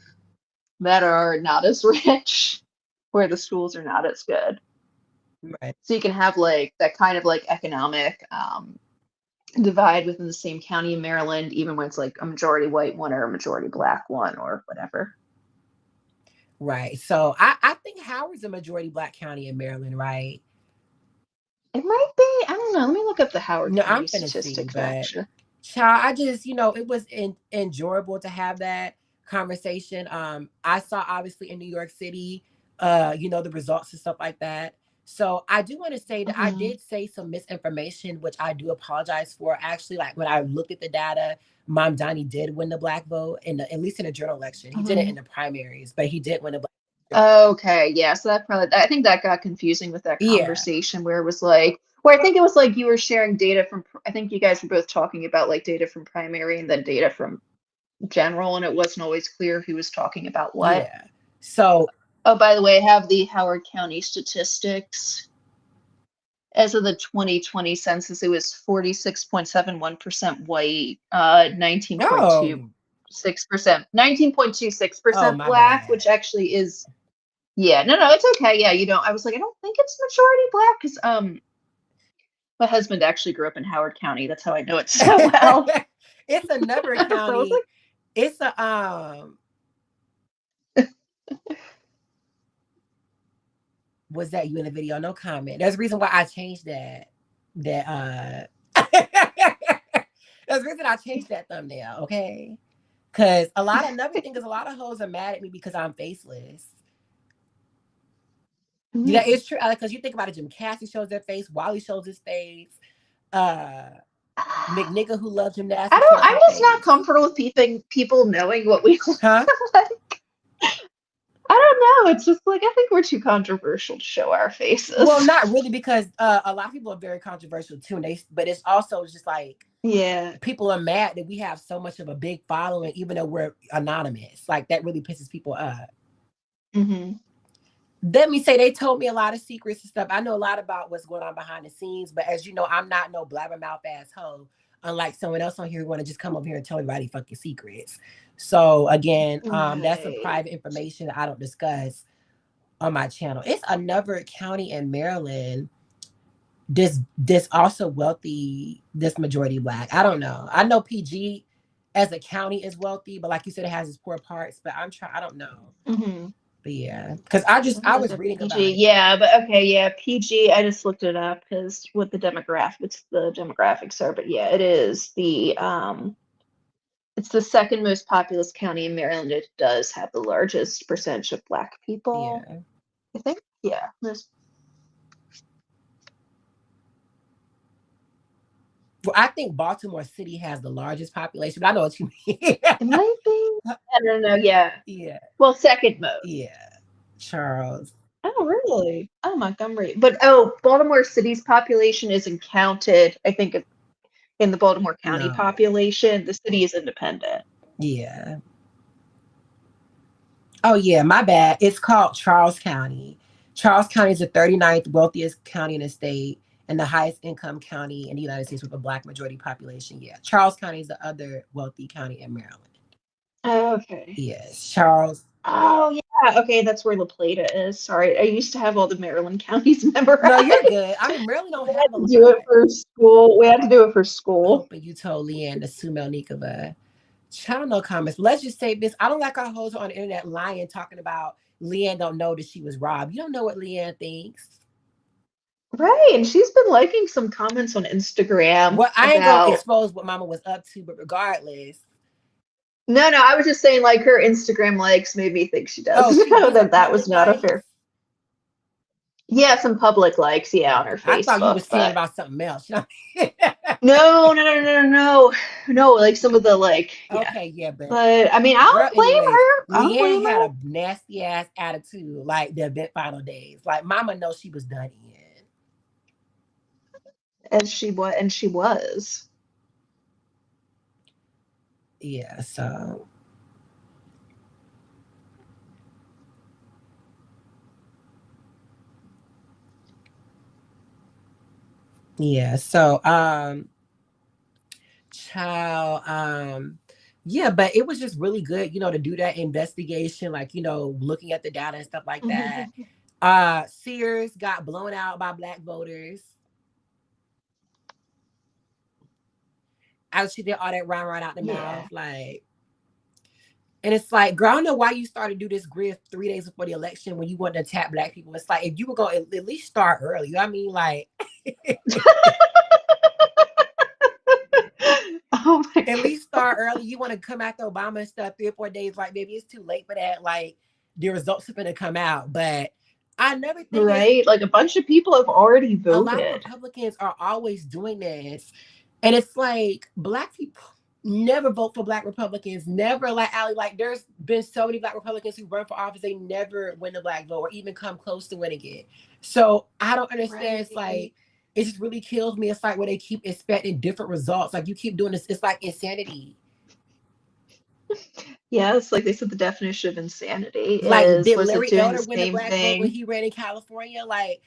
that are not as rich, where the schools are not as good. Right. So you can have like that kind of like economic divide within the same county in Maryland, even when it's like a majority white one or a majority Black one or whatever. Right. So I think Howard's a majority Black county in Maryland, right? It might be, I don't know. Let me look up the Howard No, I'm County finna see, statistics but actually. child, I just, it was enjoyable to have that conversation. I saw obviously in New York City, the results and stuff like that. So I do want to say that I Hmm. did say some misinformation, which I do apologize for. Actually, like when I looked at the data, Mom Donnie did win the Black vote at least in the general election. He did it in Hmm. the primaries, but he did win the Black. Okay, yeah. So that probably, I think that got confusing with that Yeah, conversation where it was like, where I think it was like you were sharing data from, I think you guys were both talking about like data from primary and then data from general, and it wasn't always clear who was talking about what. Yeah. So, Oh, by the way, I have the Howard County statistics. As of the 2020 census, it was 46.71% white, oh, 19.26% my black, which bad. actually is, yeah, no, it's okay. Yeah, I was like, I don't think it's majority black because my husband actually grew up in Howard County. That's how I know it so well. It's another So I was county. It's a was that you in the video? No comment. There's a reason why I changed that. There's a reason I changed that thumbnail, okay? Because another thing is a lot of hoes are mad at me because I'm faceless. Yeah, like, it's true. Because you think about it, Jim Cassie shows their face, Wally shows his face, uh McNigga who loves gymnastics shows I'm her just not face. comfortable with people knowing what we look Huh? like. I don't know. It's just like I think we're too controversial to show our Well, faces. not really, because a lot of people are very controversial too, but it's also just like Yeah. people are mad that we have so much of a big following, even though we're anonymous. Like that really pisses people up. Mm-hmm. Let me say, they told me a lot of secrets and stuff. I know a lot about what's going on behind the scenes, but as you know, I'm not no blabbermouth ass hoe. Unlike someone else on here who want to just come over here and tell everybody fucking secrets. So again, that's a Right. private information that I don't discuss on my channel. It's another county in Maryland. This also wealthy. This majority black. I don't know. I know PG as a county is wealthy, but like you said, it has its poor parts. But I'm trying. I don't know. Mm-hmm. But yeah, because What I is was it, reading about PG? it. Yeah, but okay, yeah, PG. I just looked it up because what the demographics are. But yeah, it's the second most populous county in Maryland. It does have the largest percentage of Black people, Yeah. I think. Yeah, Well, I think Baltimore City has the largest population, but I know what you mean. it might be. I don't know. Yeah. Yeah. Well, second most. Yeah. Charles. Oh, really? Oh, Montgomery. But Baltimore City's population isn't counted, I think, in the Baltimore County No. population. The city is independent. Yeah. Oh, yeah. My bad. It's called Charles County. Charles County is the 39th wealthiest county in the state and the highest income county in the United States with a Black majority population. Yeah. Charles County is the other wealthy county in Maryland. Oh, okay. Yes. Charles. Oh, yeah. Okay, that's where La Plata is. Sorry, I used to have all the Maryland counties memorized. No, you're good. I mean, Maryland don't We have had a to do lot. it for school. We had to do it for school. Hoping you told Leanne to sue Melnikova. Child, no comments. Let's just say this. I don't like our hoes on the internet lying, talking about Leanne don't know that she was robbed. You don't know what Leanne thinks. Right, and she's been liking some comments on Instagram Well, I ain't gonna about. expose what Mama was up to, but regardless. No, no, I was just saying, like, her Instagram likes made me think she does Oh, know these are that that public was not a likes? fair. Yeah, some public likes, yeah, on Okay. her I thought you were Facebook, saying but about something else. no, like some of the yeah. Okay, yeah, but But I mean, I girl, don't blame anyways, her. I don't Leanne blame had her. a nasty ass attitude like the event final days. Like Mama knows she was done in. And she was. Yeah, so yeah, so child, yeah, but it was just really good, to do that investigation, like, looking at the data and stuff like that. Sears got blown out by Black voters. She did all that round right out the Yeah. mouth, like, and it's like, girl, I don't know why you started to do this grift 3 days before the election when you wanted to attack Black people. It's like, if you were going to at least start early, you know what I mean? Like, Oh my at god. least start early. You want to come after Obama and stuff 3 or 4 days, like, maybe it's too late for that. Like, the results are going to come out. But another thing is, Right? Like a bunch of people have already a lot of voted. Republicans are always doing this. And it's like, Black people never vote for Black Republicans. Never, like, Allie, like, there's been so many Black Republicans who run for office, they never win the Black vote or even come close to winning it. So I don't understand. It's like, Right. it just really kills me. It's like where they keep expecting different results. Like, you keep doing this. It's like insanity. Yes, like they said, the definition of insanity Like, is, did was it Larry doing the Elder win the same black vote when thing? he ran in California? Like,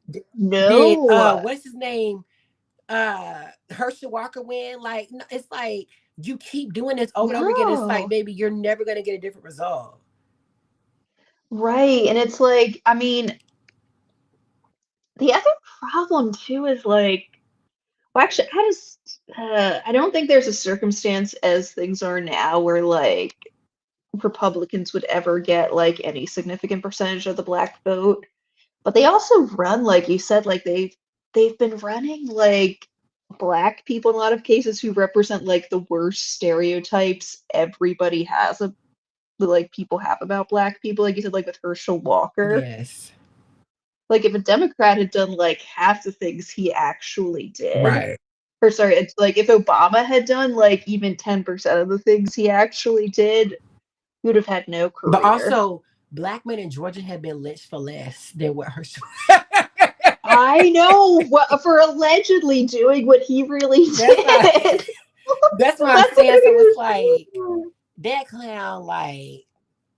did No, what's his name? Herschel Walker win? Like, it's like you keep doing this over and over again. It's like, no. baby, you're never gonna get a different result. Right. And it's like, I mean, the other problem too is like, well, actually, I don't think there's a circumstance as things are now where like Republicans would ever get like any significant percentage of the black vote. But they also run, like you said, like they've been running like black people in a lot of cases who represent like the worst stereotypes everybody has of like people have about black people. Like you said, like with Herschel Walker. Yes. Like if a Democrat had done like half the things he actually did, Right. or sorry, it's like if Obama had done like even 10% of the things he actually did, he would have had no But career. also, black men in Georgia have been lynched for less than what Herschel. I know what for allegedly doing what he really That's why. did. That's what I'm That's what saying. they're So it's gonna like do. that clown, like,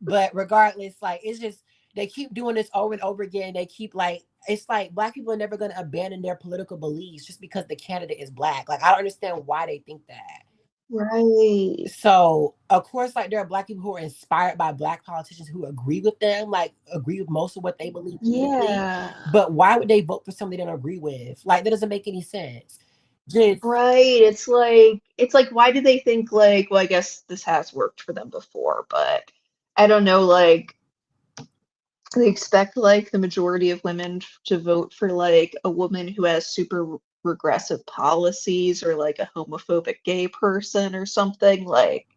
but regardless, like, it's just they keep doing this over and over again. They keep like it's like black people are never going to abandon their political beliefs just because the candidate is black. Like, I don't understand why they think that. Right. So of course, like, there are black people who are inspired by black politicians who agree with them, like agree with most of what they believe politically. Yeah. But why would they vote for something they don't agree with? Like, that doesn't make any sense. Just Right. It's like why do they think like, well, I guess this has worked for them before, but I don't know, like they expect like the majority of women to vote for like a woman who has super regressive policies or like a homophobic gay person or something. Like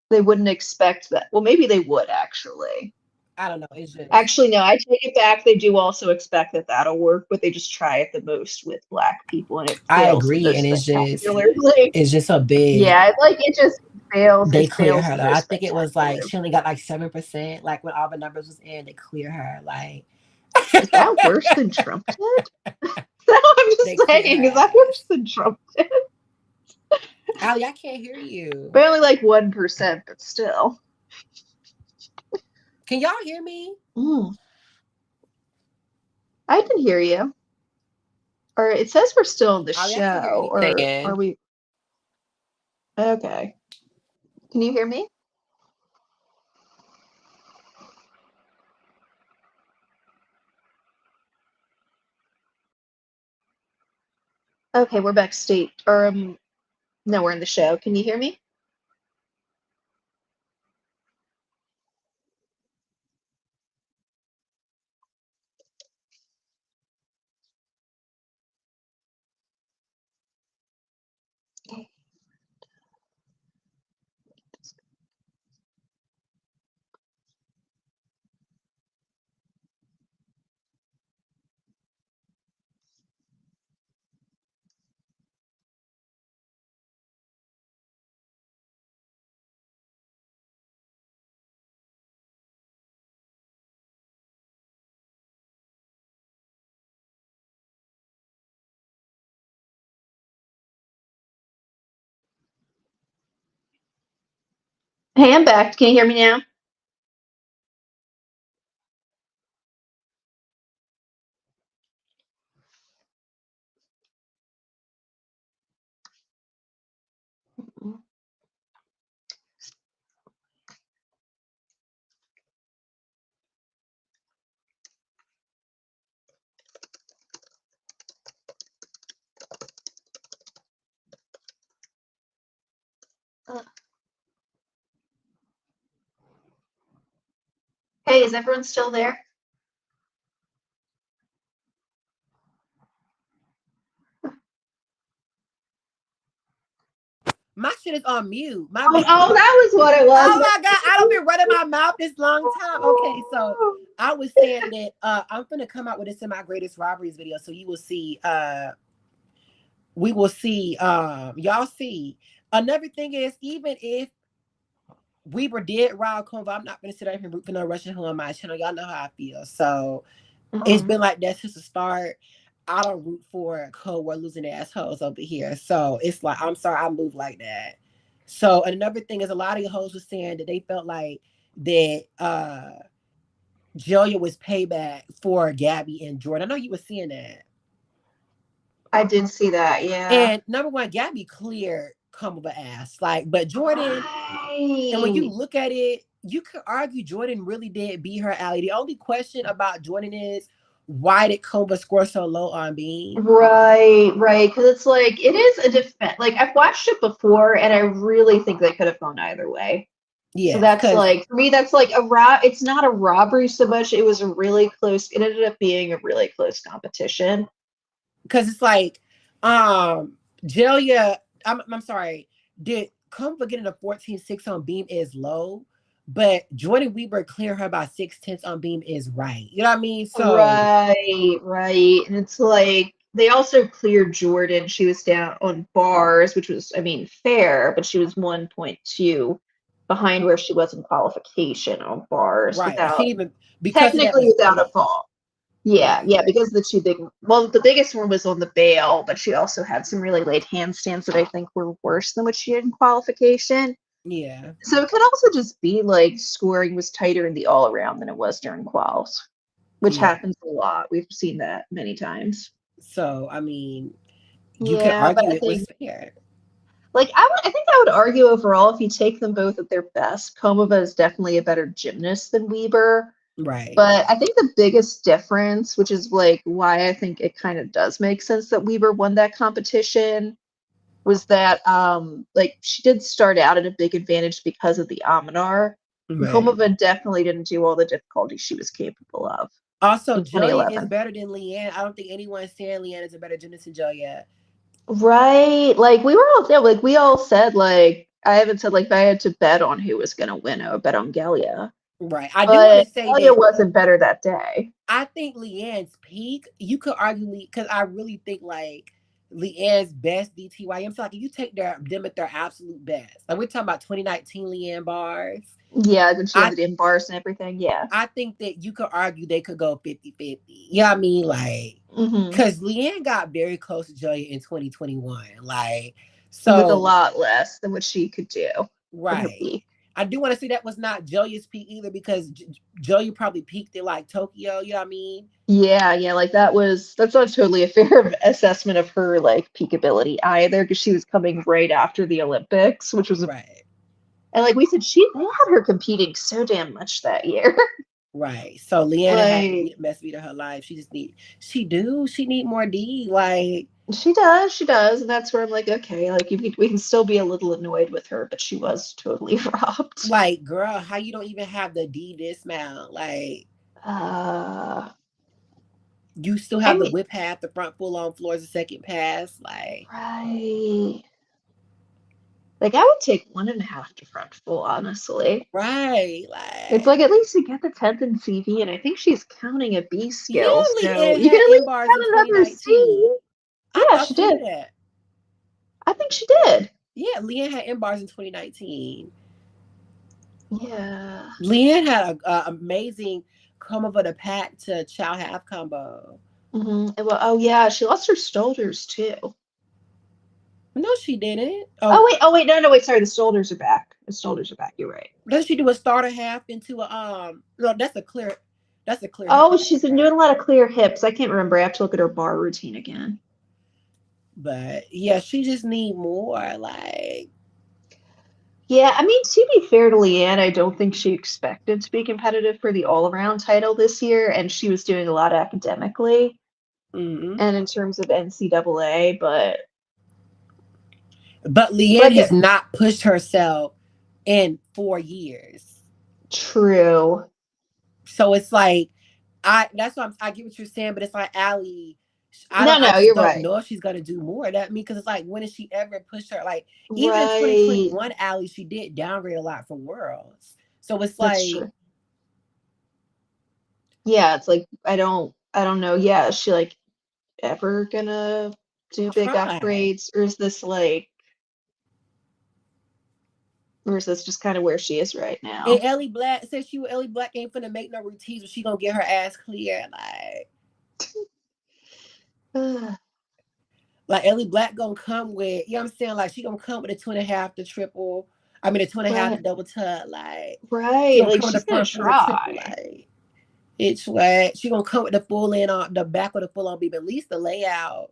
they wouldn't expect that. Well, maybe they would actually. I don't know. It's just Actually, no, I take it back. They do also expect that that'll work, but they just try it the most with black people, and it I fails the agree, most and spectacularly. it's just a big. Yeah, like it just fails. They It clear fails her the though. I most think it was like spectacularly. she only got like 7%. Like, when all the numbers was in, they clear her. Like, Is that worse than Trump did? No, I'm they just clear her saying, is that worse ass. than Trump did? Ali, I can't hear you. But only like 1%, but still. Can y'all hear me? Mm, I can hear you. Or it says we're still in the Ali, I can't hear show, anything or are saying. we? Okay. Can you hear me? Okay, we're backstage. Or no, we're in the show. Can you hear me? Hey, I'm back. Can you hear me now? Uh, Hey, is everyone still there? My shit is on mute. My Oh, bad. oh, that was what it was. Oh my god, I don't been running my mouth this long time. Okay, so I was saying that I'm gonna come out with this in my greatest rivalries video, so you will see. We will see. Y'all see. Another thing is, even if Weber did Raul Convo, I'm not gonna sit there and root for no Russian who on my channel. Y'all know how I feel. So it's Mhm. been like that since the start. I don't root for Cold War losing assholes over here. So it's like, I'm sorry I move like that. So another thing is a lot of your hosts were saying that they felt like that Julia was payback for Gabby and Jordan. I know you were seeing that. I did see that, yeah. And number one, Gabby cleared come of ass. Like, but Jordan, and when you Right. look at it, you could argue Jordan really did beat her alley. The only question about Jordan is why did Kova score so low on Beam? Right, right. Because it's like it is a defense. Like I've watched it before, and I really think they could have gone either way. So Yes, that's because like for me, that's like a it's not a robbery so much. It was a really close. It ended up being a really close competition. it's like Jelia, I'm sorry, did Kova getting a 14.6 on Beam is low, but Jordan Weber clearing her by 6/10 on Beam is right. You know what I mean? So Right, right. And it's like they also cleared Jordan. She was down on bars, which was, I mean, fair, but she was 1.2 behind where she was in qualification on bars right. She without even because of that technically was without a paid. fall. Yeah, Right. yeah, because the two big, well, the biggest one was on the bail, but she also had some really late handstands that I think were worse than what she did in qualification. Yeah. So it could also just be like scoring was tighter in the all around than it was during quals, which Yeah. happens a lot. We've seen that many times. So I mean, you could Yeah, but argue I it was think fair. I think I would argue overall if you take them both at their best, Komova is definitely a better gymnast than Weber. Right. But I think the biggest difference, which is like why I think it kind of does make sense that Weber won that competition, was that like she did start out at a big advantage because of the Aminar. And Right. Komova definitely didn't do all the difficulties she was capable of Also, in Julia is 2011. better than Leanne. I don't think anyone's saying Leanne is a better gymnast than Julia. Right. Like we were all there, like we all said like I haven't said like if I had to bet on who was gonna win, I would bet on Galia. Right. I do want to But say Galia that wasn't better that day. I think Leanne's peak, you could argue because I really think like Leanne's best DTYM. So like if you take them at their absolute best, like we're talking about 2019 Leanne bars. Yeah, then she I ended in bars and everything. Yeah. I think that you could argue they could go 50-50. You know what I mean? Like, Hmm. because Leanne got very close to Julia in 2021. Like, With a so, lot less than what she could do in her right. peak. I do want to say that was not Julia's peak either because Julia probably peaked at like Tokyo. You know what I mean? Yeah, yeah, like that's not totally a fair assessment of her like peak ability either, because she was coming right after the Olympics, which was a Right. and like we said, they had her competing so damn much that year. Right. So Leanna had the Like best beat of her life. She need more D. Like, she does, and that's where I'm like, okay, like we can still be a little annoyed with her, but she was totally robbed. girl, how you don't even have the D dismount? Like, Uh, you still I have the mean, whip half, the front full on floors, the second pass. Like, right. Like I would take 1.5 to front full, honestly. right. It's Like, like at least to get the 10th in CV, and I think she's counting a B yeah, skill, so Leanne you can had at M least bars in count another 2019. C. I Yeah, thought she she knew did. that. I think she did. Yeah, Leanne had M bars in 2019. Yeah. Leanne had a amazing come over the pack to chow half combo. Well, oh yeah, she lost her shoulders too. No, she didn't. Oh wait, no, no, wait, sorry, the shoulders are back. The shoulders are back. You're right. Does she do a starter half into a no, that's a clear hip Oh, pass, she's been doing right? a lot of clear hips. I can't remember. I have to look at her bar routine again. But yeah, she just need more. Like, Yeah, I mean, to be fair to Leanne, I don't think she expected to be competitive for the all-around title this year, and she was doing a lot academically mm-hmm. and in terms of NCAA, but But Leanne like has it, not pushed herself in 4 years. true. So it's like that's what I get what you're saying, but it's like Allie, No, I no, just you're don't right. know if she's gonna do more of that. Because it's like when has she ever pushed her? Like even in Right. 2021, Allie, she did downgrade a lot for Worlds. So it's That's like true. Yeah, it's like I don't know. Yeah, is she like ever gonna do big try. upgrades, or is this like, or is this just kind of where she is right And now? Ellie Black said Ellie Black ain't finna make no routines, but she gonna get her ass clear. Like Ellie Black gonna come with, you know what I'm saying? Like she gonna come with a 2.5, the triple. I mean, a 2.5, the Right. double tut. Like she Right. gonna Like come with the she's gonna front full, the triple. try. Like it's what she gonna come with the full in on the back with the full on beam. At least the layout.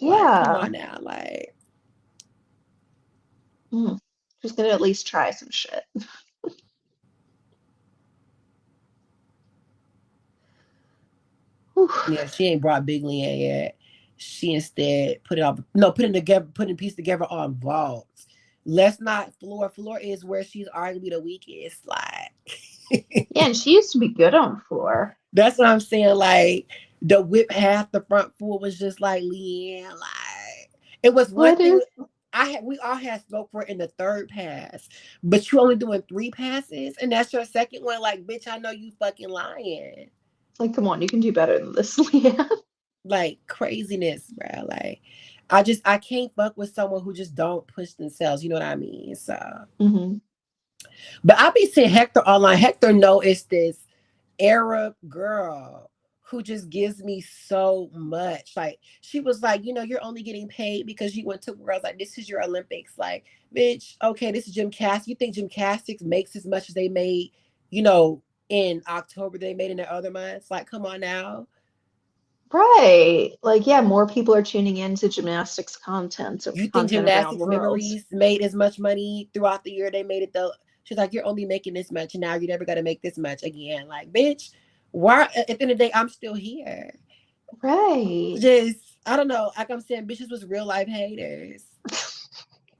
Like, come Yeah. on now. Like, Mm. She's gonna at least try some shit. Whew. yeah, she ain't brought Big Leanne yet. She instead put it on. No, putting the piece together on vaults. Let's not floor. Floor is where she's arguably the weakest. Like Yeah, and she used to be good on floor. that's what I'm saying. Like the whip half the front full was just like Leanne. Like it was one What thing. is We all had smoke for it in the third pass, but you only doing 3 passes, and that's your second one. Like, bitch, I know you fucking lying. like, come on, you can do better than this, Leah. Like craziness, bro. Like I can't fuck with someone who just don't push themselves. You know what I mean? So, Hmm. but I be seeing Hector online. Hector know it's this Arab girl who just gives me so much. Like she was like, you're only getting paid because you went to worlds. Like this is your Olympics. Like, bitch, okay, this is gymnastics. You think gymnastics makes as much as they made, in October they made in the other months? Like, come on now. Right. Like, yeah, more people are tuning into gymnastics You think content around gymnastics worlds. memories made as much money throughout the year they made it though? She's like, you're only making this much, and now you're never gonna make this much again. Like, bitch, why at the end of the day, I'm still here. Right. Just I don't know. Like I'm saying, bitches was real life haters.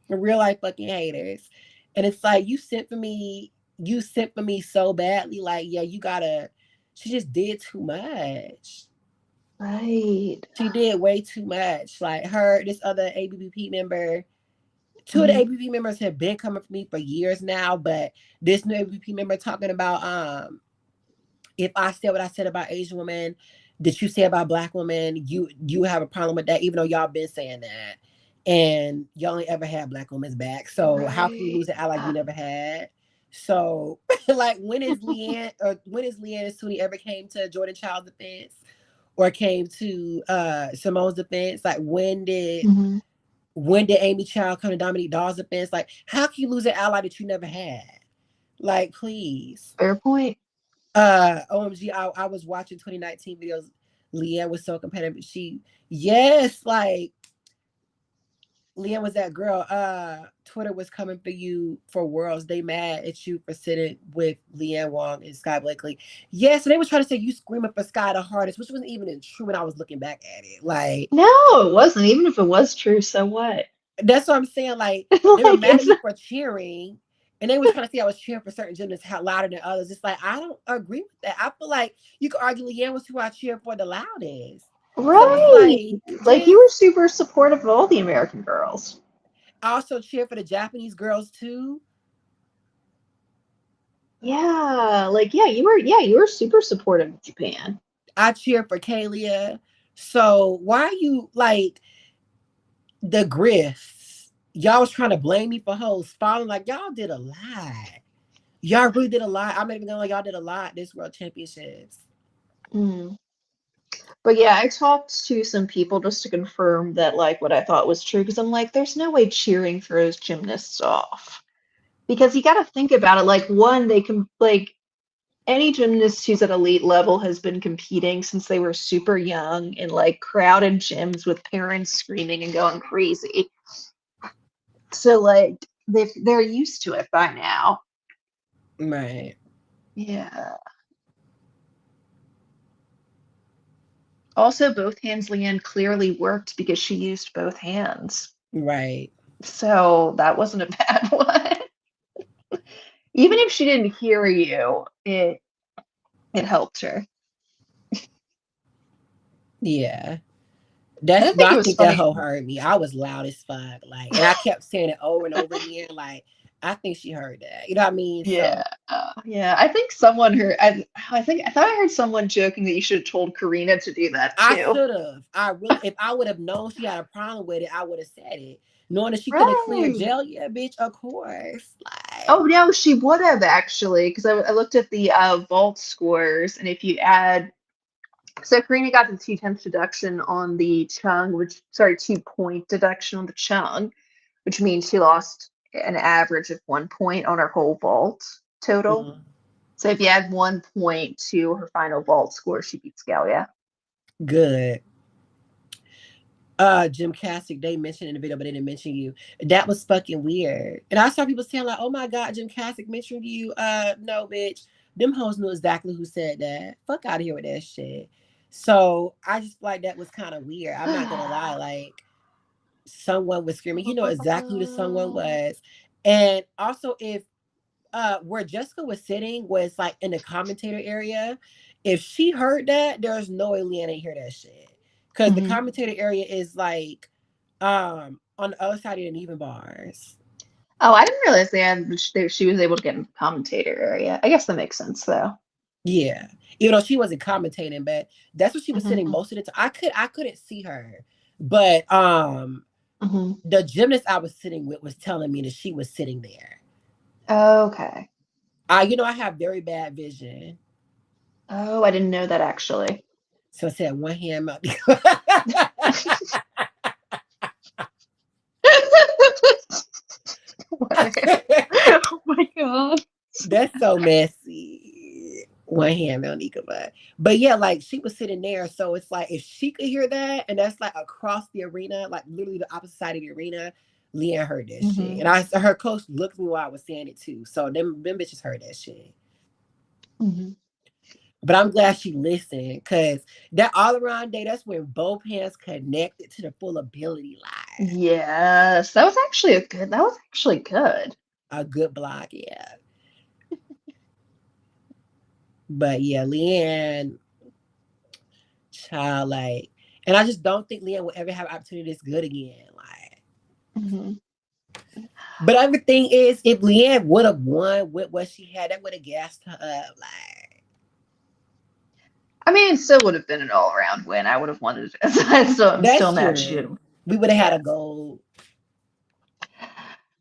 Real life fucking haters. And it's like you sent for me so badly. Like, yeah, you gotta she just did too much. Right. She did way too much. Like her, this other ABBP member, two of the Hmm. ABP members have been coming for me for years now, but this new ABP member talking about if I said what I said about Asian women, did you say about black women, you have a problem with that, even though y'all been saying that. And you only ever had black women's back. So how can you Right. lose an ally you never had? So like when is Leanne and Suni ever came to Jordan Child's defense or came to Simone's defense? Like Hmm. when did Amy Child come to Dominique Dawes' defense? Like, how can you lose an ally that you never had? Like, please. Fair point. OMG, I was watching 2019 videos. Leanne was so competitive. Yes, like Leanne was that girl. Twitter was coming for you for worlds. They mad at you for sitting with Leanne Wong and Sky Blakely. Yes, so they were trying to say you screaming for Sky the hardest, which wasn't even true when I was looking back at it. Like, No, it wasn't. Even if it was true, so what? that's what I'm saying. Like they were Like mad at it's me for cheering, and they were trying to say I was cheering for certain gymnasts louder than others. It's like I don't agree with that. I feel like you could argue Leanne was who I cheered for the loudest. So it's right. like Like you just were super supportive of all the American girls. I also cheer for the Japanese girls too. Yeah, like you were super supportive of Japan. I cheer for Kalia. So why are you like the Griffs? Y'all was trying to blame me for hoes falling. Like y'all did a lot. Y'all really did a lot. I'm not even gonna like y'all did a lot this world championships. Mm. But yeah, I talked to some people just to confirm that like what I thought was true because I'm like, there's no way cheering throws gymnasts off. Because you got to think about it. Like one, they can like any gymnast who's at elite level has been competing since they were super young in like crowded gyms with parents screaming and going crazy. So like they're used to it by now. Right. Yeah. Also, both hands Leanne clearly worked because she used both hands. Right. So that wasn't a bad one. Even if she didn't hear you, it helped her. Yeah. I That's didn't think but it I was think that funny. hoe heard me. I was loud as fuck. Like and I kept saying it over and over again. Like I think she heard that. You know what I mean? Yeah, So yeah. I think someone heard. I thought I heard someone joking that you should have told Karina to do that I too. should have. I really if I would have known she had a problem with it, I would have said it. Knowing that she couldn't clear Right. jail, yeah, bitch, of course. Like Oh no, she would have actually, because I looked at the vault scores, and if you add So Karina got the 2/10 deduction on the Chung, 2-point deduction on the Chung, which means she lost an average of 1 point on her whole vault total. Mhm. So if you add 1 point to her final vault score, she beats Scalia. Good. Gymnastic, they mentioned in the video, but they didn't mention you. That was fucking weird. And I saw people saying like, "Oh my god, Gymnastic mentioned you." No, bitch. Them hoes knew exactly who said that. Fuck out of here with that shit. So I just feel like that was kind of weird. I'm not gonna lie. Like someone was screaming, you know exactly who the someone was. And also, if where Jessica was sitting was like in the commentator area, if she heard that, there's no way Leanne ain't hear that shit. Because the Mhm. commentator area is like on the other side of the Neven bars. Oh, I didn't realize she was able to get in the commentator area. I guess that makes sense though. Yeah. Even though she wasn't commentating, but that's where she was sitting Mhm. most of the time. I couldn't see her. But Mhm. the gymnast I was sitting with was telling me that she was sitting there. Okay. I have very bad vision. Oh, I didn't know that actually. So I said one hand out. Oh my god. That's so messy. One hand, Monica, but yeah, like she was sitting there, so it's like if she could hear that, and that's like across the arena, like literally the opposite side of the arena, Leanne heard that shit, Mhm. and her coach looked at me while I was saying it too. So them bitches heard that shit. Mhm. But I'm glad she listened because that all around day, that's when both hands connected to the full ability line. Yes, that was actually good. A good block, yeah. But yeah, Leanne, child, like, and I just don't think Leanne will ever have opportunity this good again. Like, Mhm. but other thing is, if Leanne would have won with what she had, that would have gassed her up. Like, I mean, it still would have been an all-around win. I would have wanted it. I'm still that's mad true. you. We would have had Yeah. a gold.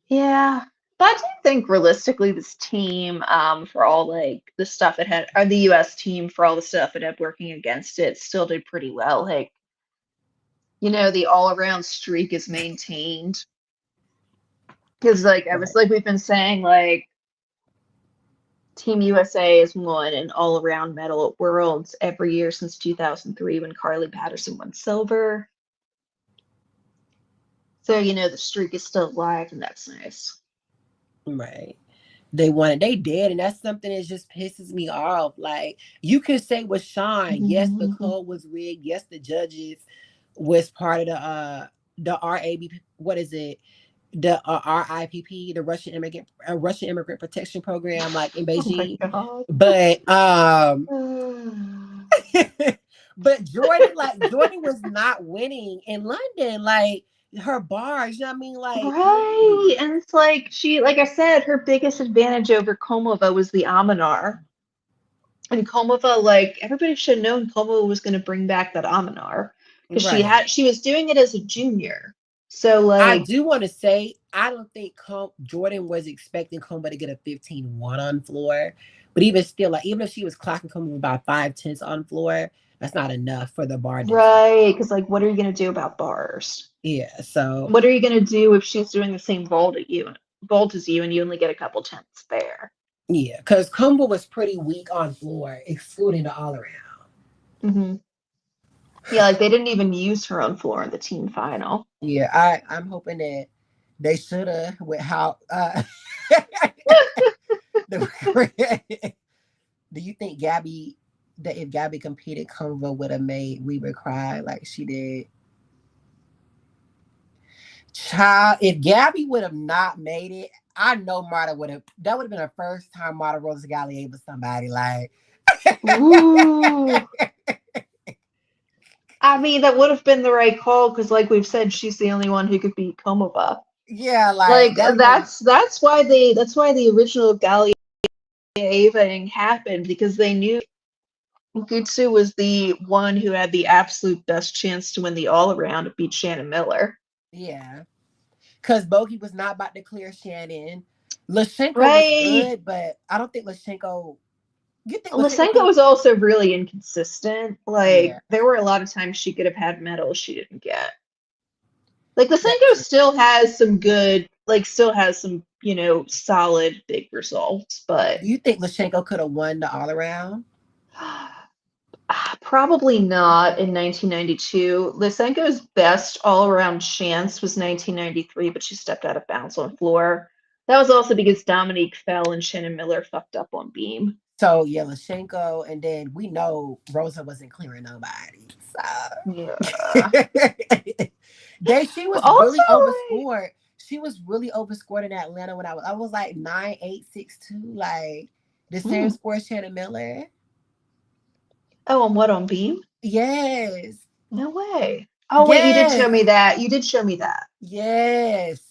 Yeah. But I do think realistically this team, for all like the stuff it had, or the US team for all the stuff it had working against it, still did pretty well. Like, the all-around streak is maintained. Because like ever Right. like we've been saying, like Team USA has won an all-around medal at Worlds every year since 2003 when Carly Patterson won silver. So, the streak is still alive, and that's nice. Right. They won it. They did, and that's something that just pisses me off. Like you could say with Sean, yes, the code was rigged. Yes, the judges was part of the RAB. What is it? The RIPP, the Russian Immigrant Protection Program, like in Oh my Beijing. God. But but Jordan was not winning in London. Like her bars, you know what I mean? Like Right. And it's like like I said, her biggest advantage over Komova was the Aminar. And Komova, like everybody should have known Komova was going to bring back that Aminar because right. she was doing it as a junior. So I like do want to say I don't think Jordan was expecting Comba to get a 15-1 on floor. But even still, like even if she was clocking Comba about 5/10 on floor, that's not enough for the bar difference. right, because like what are you going to do about bars? Yeah. So What are you going to do if she's doing the same vault as you and you only get a couple tenths there? yeah, because Comba was pretty weak on floor, excluding the all around. Hmm. Yeah, like they didn't even use her on floor in the team final. Yeah, I'm hoping that they should have with how the, do you think Gabby that if Gabby competed, Convo would have made Weaver cry like she did? Child, if Gabby would have not made it, I know Marta would have. That would have been the first time Marta Rose Gallier with somebody like. Ooh. I mean, that would have been the right call because, like we've said, she's the only one who could beat Komova. Yeah, like Like that would have been. that's why the original Gallia Avaing happened because they knew Gutsu was the one who had the absolute best chance to win the all around and beat Shannon Miller. Yeah, because Bogey was not about to clear Shannon. Lashenko was Right. good, but I don't think Lashenko. You think Lashayko could Lysenko have? was also really inconsistent. Yeah, Like there were a lot of times she could have had medals she didn't get. Like that Lysenko too. still has some good, like still has some, solid big results, but Do you think Lashayko could have won the all around? probably not in 1992. Lysenko's best all-around chance was 1993, but she stepped out of bounds on floor. That was also because Dominique fell and Shannon Miller fucked up on beam. So yeah, Lashayko, and then we know Rosa wasn't clearing nobody. So Yeah. she was But also, really like, overscored. She was really overscored in Atlanta when I was like 9.862, like the same mm. score as Shannon Miller. Oh, and what on beam? Yes. No way. Oh, wait, you did show Yes. me that. You did show me that. Yes.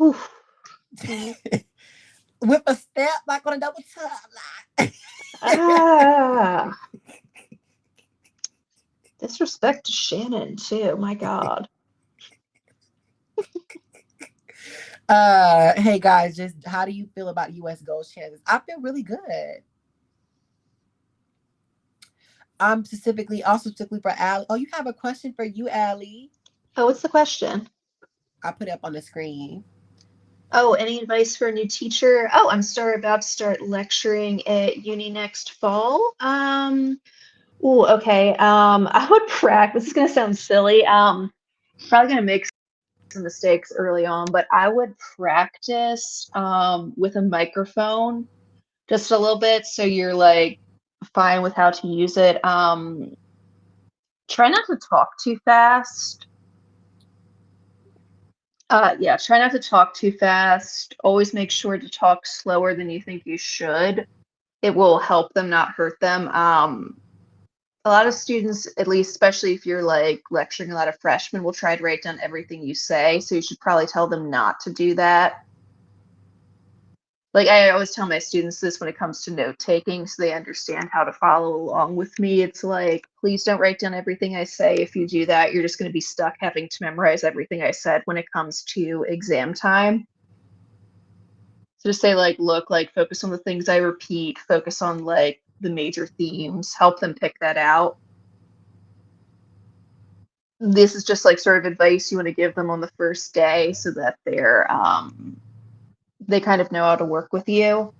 Oof. With a step like on a double tub. Like. Ah, disrespect to Shannon too. My God. Hey guys, just how do you feel about US gold chances? I feel really good. Specifically for Allie. Oh, you have a question for you, Allie? Oh, what's the question? I put it up on the screen. Oh, any advice for a new teacher? Oh, I'm about to start lecturing at uni next fall. Okay. I would practice. This is gonna sound silly. Probably gonna make some mistakes early on, but I would practice with a microphone just a little bit so you're like fine with how to use it. Try not to talk too fast. Yeah, try not to talk too fast. Always make sure to talk slower than you think you should. It will help them, not hurt them. A lot of students, at least, especially if you're like lecturing a lot of freshmen, will try to write down everything you say. So you should probably tell them not to do that. Like I always tell my students this when it comes to note taking, so they understand how to follow along with me. It's like, please don't write down everything I say. If you do that, you're just going to be stuck having to memorize everything I said when it comes to exam time. So just say like, look, like focus on the things I repeat, focus on like the major themes, help them pick that out. This is just like sort of advice you want to give them on the first day so that they kind of know how to work with you.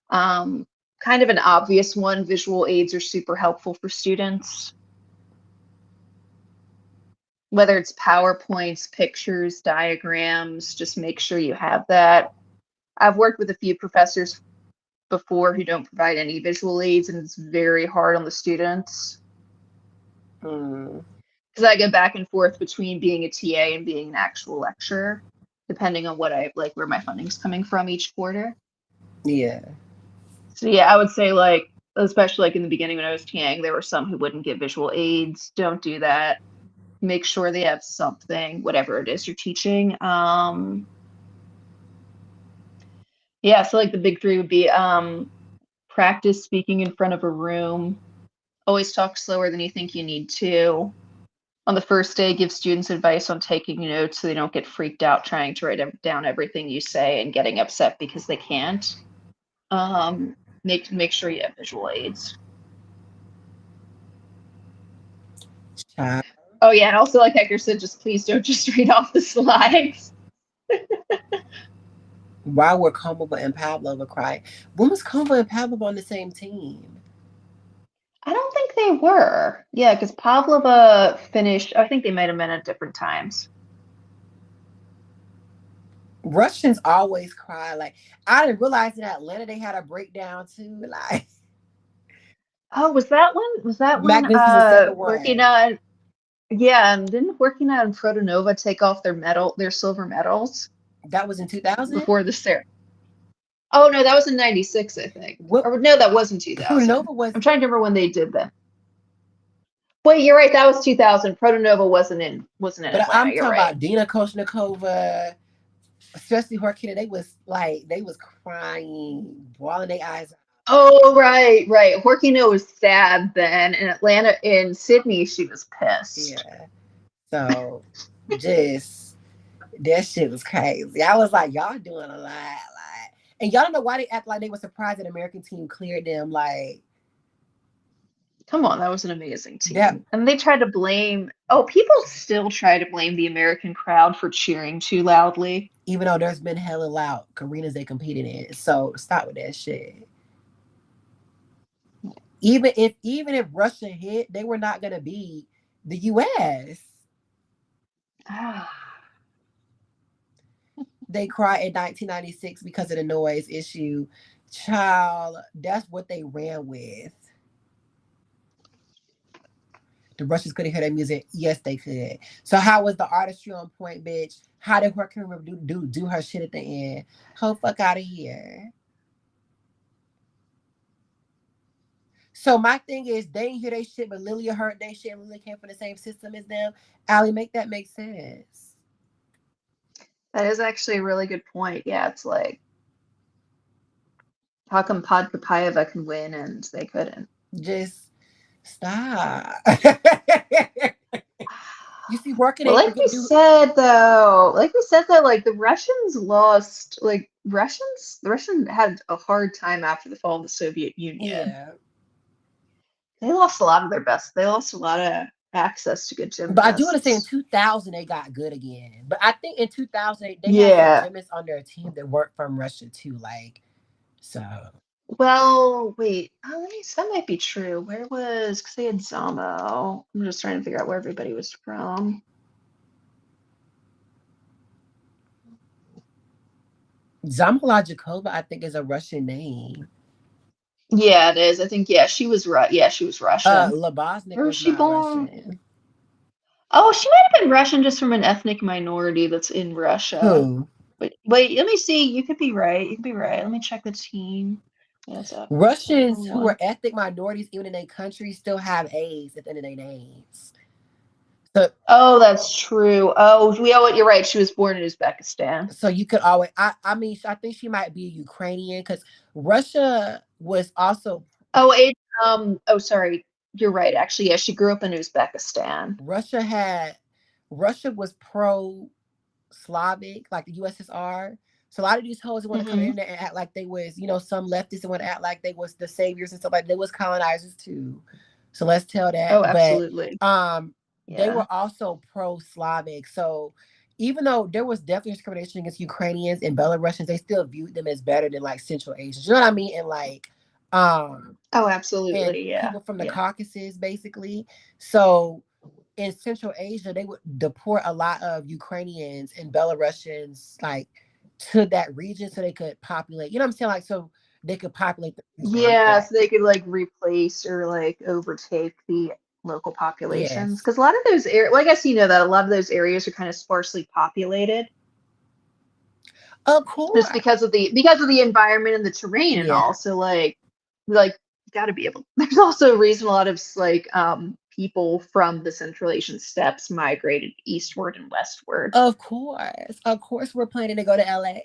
Kind of an obvious one, visual aids are super helpful for students. Whether it's PowerPoints, pictures, diagrams, just make sure you have that. I've worked with a few professors before who don't provide any visual aids, and it's very hard on the students. Mm. Because I go back and forth between being a TA and being an actual lecturer, depending on what I like, where my funding's coming from each quarter. Yeah. So yeah, I would say like, especially like in the beginning when I was TAing, there were some who wouldn't get visual aids. Don't do that. Make sure they have something, whatever it is you're teaching. Yeah, so like the big three would be practice speaking in front of a room. Always talk slower than you think you need to. On the first day, give students advice on taking notes so they don't get freaked out trying to write down everything you say and getting upset because they can't. Make sure you have visual aids. Child. Oh yeah, and also like Hector said, just please don't just read off the slides. Why were Komova and Pavlova crying? When was Komova and Pavlova on the same team? I don't think they were. Yeah, because Pavlova finished, I think they might have been at different times. Russians always cry. Like I didn't realize in Atlanta they had a breakdown too. Like Oh, was that when Magnificent Seven Working won. on yeah, and didn't Working on Protonova take off their silver medals That was in 2000. before the ceremony? Oh no, that was in 96, I think. What Or no, that wasn't 2000. Prunova was, I'm trying to remember when they did that. Wait, you're right, that was 2000. Protonova wasn't in but Atlanta, I'm you're talking right. about Dina Koshnikova, especially Horkina. They was crying, bawling their eyes out. Oh, right, right. Horkino was sad then. In Sydney, she was pissed. Yeah. So just that shit was crazy. I was like, y'all doing a lot. Like And y'all don't know why they act like they were surprised that the American team cleared them. Like Come on, that was an amazing that, team. And they tried to blame, oh, people still try to blame the American crowd for cheering too loudly. even though there's been hella loud arenas they competed in. So stop with that shit. Even if Russia hit, they were not gonna beat the US. They cried in 1996 because of the noise issue. Child, that's what they ran with. The Russians couldn't hear their music. Yes, they could. So how was the artistry on point, bitch? How did her camera do her shit at the end? Ho fuck out of here. So my thing is, they didn't hear they shit, but Lilia heard they shit, and Lilia came from the same system as them. Allie, make that make sense. That is actually a really good point. Yeah, it's like, how come Podkapayeva can win and they couldn't? Just stop. You see, working Well, ain't like gonna we do. said though, like the Russians lost, like the Russians had a hard time after the fall of the Soviet Union. Yeah, They lost a lot of their best. They lost a lot of access to good but I do understand in gymnasts. 2000 they got good again. But I think in 2000 they had some Yeah. gymnasts on their team that worked from Russia too. Like, so Well, wait. Let me. That might be true. Where was? Because they had Zamo. I'm just trying to figure out where everybody was from. Zamolodchikova, I think, is a Russian name. Yeah, it is. I think. Yeah, she was right. Yeah, she was Russian. Laboznik Where was was she not born? Russian. Oh, she might have been Russian, just from an ethnic minority that's in Russia. Who? Wait, let me see. You could be right. You could be right. Let me check the team. What's up? Russians Hold who are on. ethnic minorities, even in their country, still have A's at the end of their names. So, Oh, that's true. Oh, you're right. She was born in Uzbekistan. so you could always. I mean, I think she might be a Ukrainian because Russia was also Oh, oh, sorry. You're right. Actually, yeah, she grew up in Uzbekistan. Russia had Russia was pro Slavic, like the USSR. So a lot of these hoes want to come Hmm. in there and act like they was, some leftists want to act like they was the saviors and stuff like they was colonizers too. So let's tell that. Oh, But absolutely. they Yeah. were also pro-Slavic. So even though there was definitely discrimination against Ukrainians and Belarusians, they still viewed them as better than like Central Asians. You know what I mean? And like Oh, and absolutely. Yeah. people from the Yeah. Caucasus basically. So in Central Asia, they would deport a lot of Ukrainians and Belarusians like to that region so they could populate. You know what I'm saying? Like so they could populate the region. Yeah, Yeah. so they could like replace or like overtake the local populations. Yes. Because a lot of those areas, well, I guess you know that a lot of those areas are kind of sparsely populated, Of course. just because of the environment and the terrain and Yeah. all. So like got to be able. There's also a reason a lot of like people from the Central Asian steppes migrated eastward and westward. Of course. Of course we're planning to go to LA.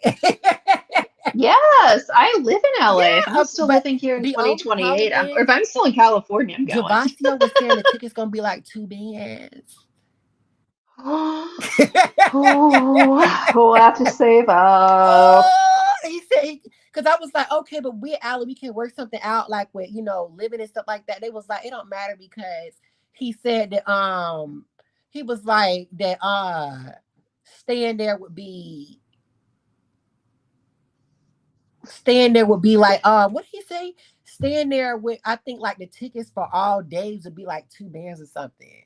Yes, I live in LA. If I'm Yeah. still But living here in the only problem 2028, or is if I'm still in California, I'm going. Javasio was saying the ticket's gonna be like 2 bands. Oh, we'll have to save up. Oh, he said, because I was like, okay, but we, Allie, we can work something out, like with living and stuff like that. They was like, it don't matter because he said that he was like that staying there would be like what did he say? Staying there with I think like the tickets for all days would be like 2 bands or something.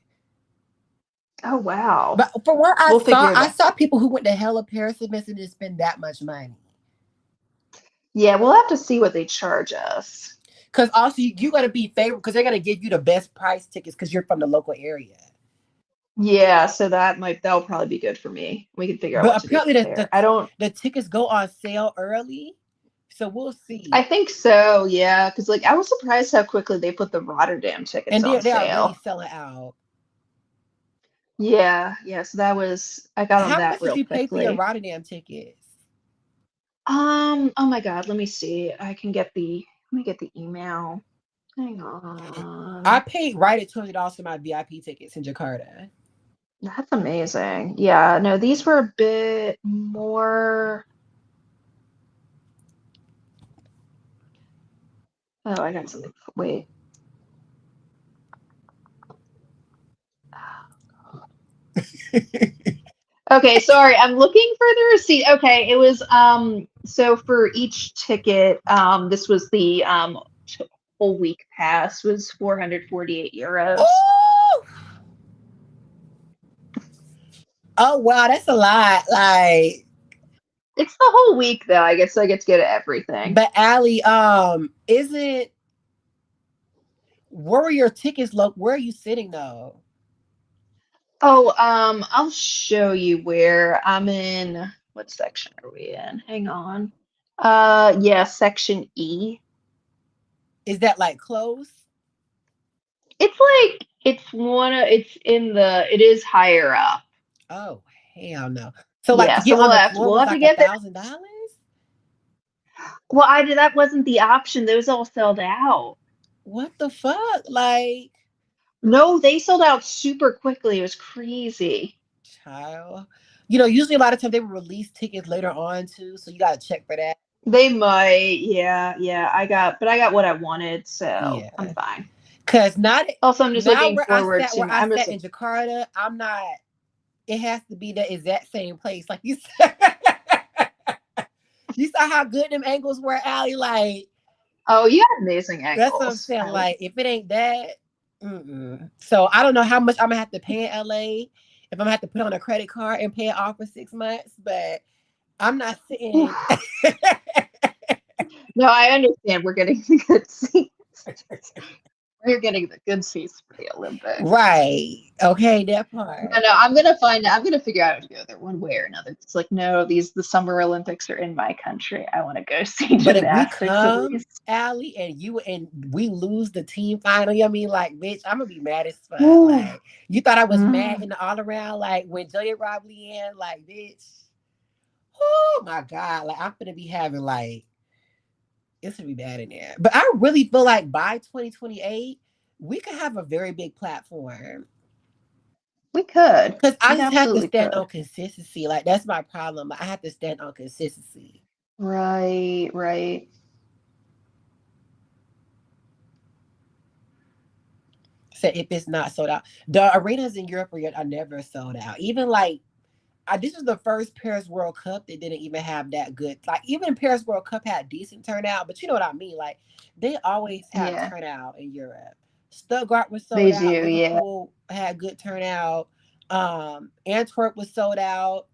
Oh, wow. But from what We'll figure it I out. saw people who went to hella Paris and didn't spend that much money. Yeah, we'll have to see what they charge us. Because also you got to be favorable because they're going to give you the best price tickets because you're from the local area. Yeah, so that'll probably be good for me. We can figure out But what to do apparently from there. I don't. the tickets go on sale early, so we'll I see. think so. Yeah, because like I was surprised how quickly they put the Rotterdam tickets And on they're already sale. selling out. Yeah, yeah. So I got on How that much did real you pay for your quickly. Rotterdam tickets? Oh my God, let me see. Let me get the email. Hang I on. paid right at $200 for my VIP tickets in Jakarta. That's amazing. Yeah, no, these were a bit more. Oh, I got something. Wait. Okay, sorry. I'm looking for the receipt. Okay, it was so for each ticket, this was the whole week pass was 448 euros. Oh, oh wow, that's a lot. Like, It's the whole week though. I guess I get to go to everything. but Allie, isn't where were your tickets? Look, where are you sitting though? Oh, I'll show you where I'm in. What section are we in? Hang on. Yeah, section E. Is that like close? It's like it is higher up. Oh hell no! So like Yeah, to so get on the floor we'll was have to like a get there. thousand dollars. Well, I did that wasn't the option. Those all sold out. What the fuck? Like, No, they sold out super quickly. It was crazy. child. You know, usually a lot of times they will release tickets later on too, so you gotta check for that. They might, yeah. I got what I wanted, so I'm Yeah. fine. Cause not Also, I'm just now looking forward where to. I I'm just sat in Jakarta, I'm not it has to be the exact same place. Like you said. You saw how good them angles were, Allie. Like, Oh, you had amazing that's what I'm ankles. saying. Like, if it ain't that, so I don't know how much I'm gonna have to pay in LA. If I'm gonna have to put on a credit card and pay it off for 6 months, but I'm not sitting. No, I understand. We're getting the good seats. We're getting the good seats for the Olympics. Right. Okay, that part. No, I'm gonna figure out how to go there one way or another. It's like, no, the Summer Olympics are in my country. I want to go see But if we gymnastics at come, least. Allie, and we lose the team final, you know what I mean? Like, bitch, I'm gonna be mad as fuck. Like, you thought I was mad in the all around, like when Julia robbed Leanne, like, bitch. Oh my God. Like, I'm gonna be having like it's gonna be bad in there. But I really feel like by 2028, we could have a very big platform. We could. Because I We just have to absolutely stand could. on consistency. Like that's my problem. I have to stand on consistency. Right. So if it's not sold out, the arenas in Europe are never sold out. Even like this was the first Paris World Cup that didn't even have that good. Like even Paris World Cup had decent turnout, but you know what I mean. Like they always have Yeah, turnout in Europe. Stuttgart was sold they out. do. Yeah. Liverpool had good turnout. Antwerp was sold out.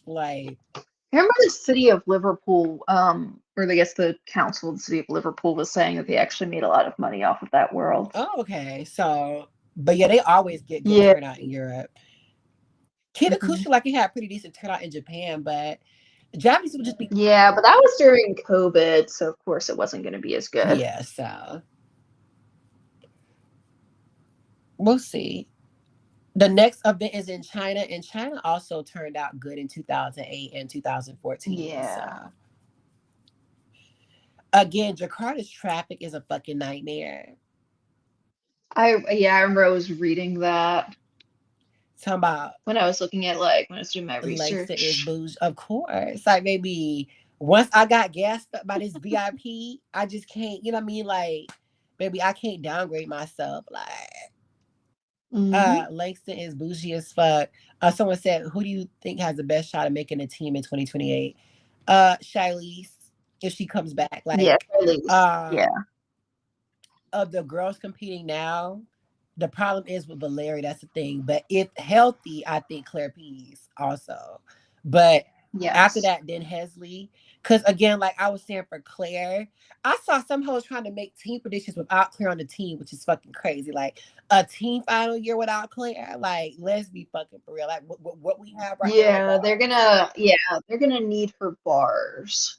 Like I remember the city of Liverpool, or I guess the council of the city of Liverpool was saying that they actually made a lot of money off of that world. oh okay, so but yeah, they always get good Yeah. turnout in Europe. Mhm. Kitakusha like it had pretty decent turnout in Japan, but Japanese would just be Yeah, but that was during COVID, so of course it wasn't going to be as good. yeah. So we'll see. The next event is in China, and China also turned out good in 2008 and 2014. So Yeah. again, Jakarta's traffic is a fucking nightmare. I remember I was reading that Talking about when I was looking at like when I was doing my Langston is research. bougie, of course. Like maybe once I got gassed up by this VIP, I just can't. You know what I mean? Like maybe I can't downgrade myself. Like Hmm. Langston is bougie as fuck. Someone said, "Who do you think has the best shot of making a team in 2028?" Shiley's, if she comes back. Yeah, Like, at least. Yeah. of the girls competing now, the problem is with Valeria. That's the thing. But if healthy, I think Claire Pease also. But after Yes. that, then Hesley. Because again, like I was saying for Claire, I saw some hoes trying to make team predictions without Claire on the team, which is fucking crazy. Like a team final year without Claire. Like, let's be fucking for real. Like what we have right now are bars. They're gonna need her bars.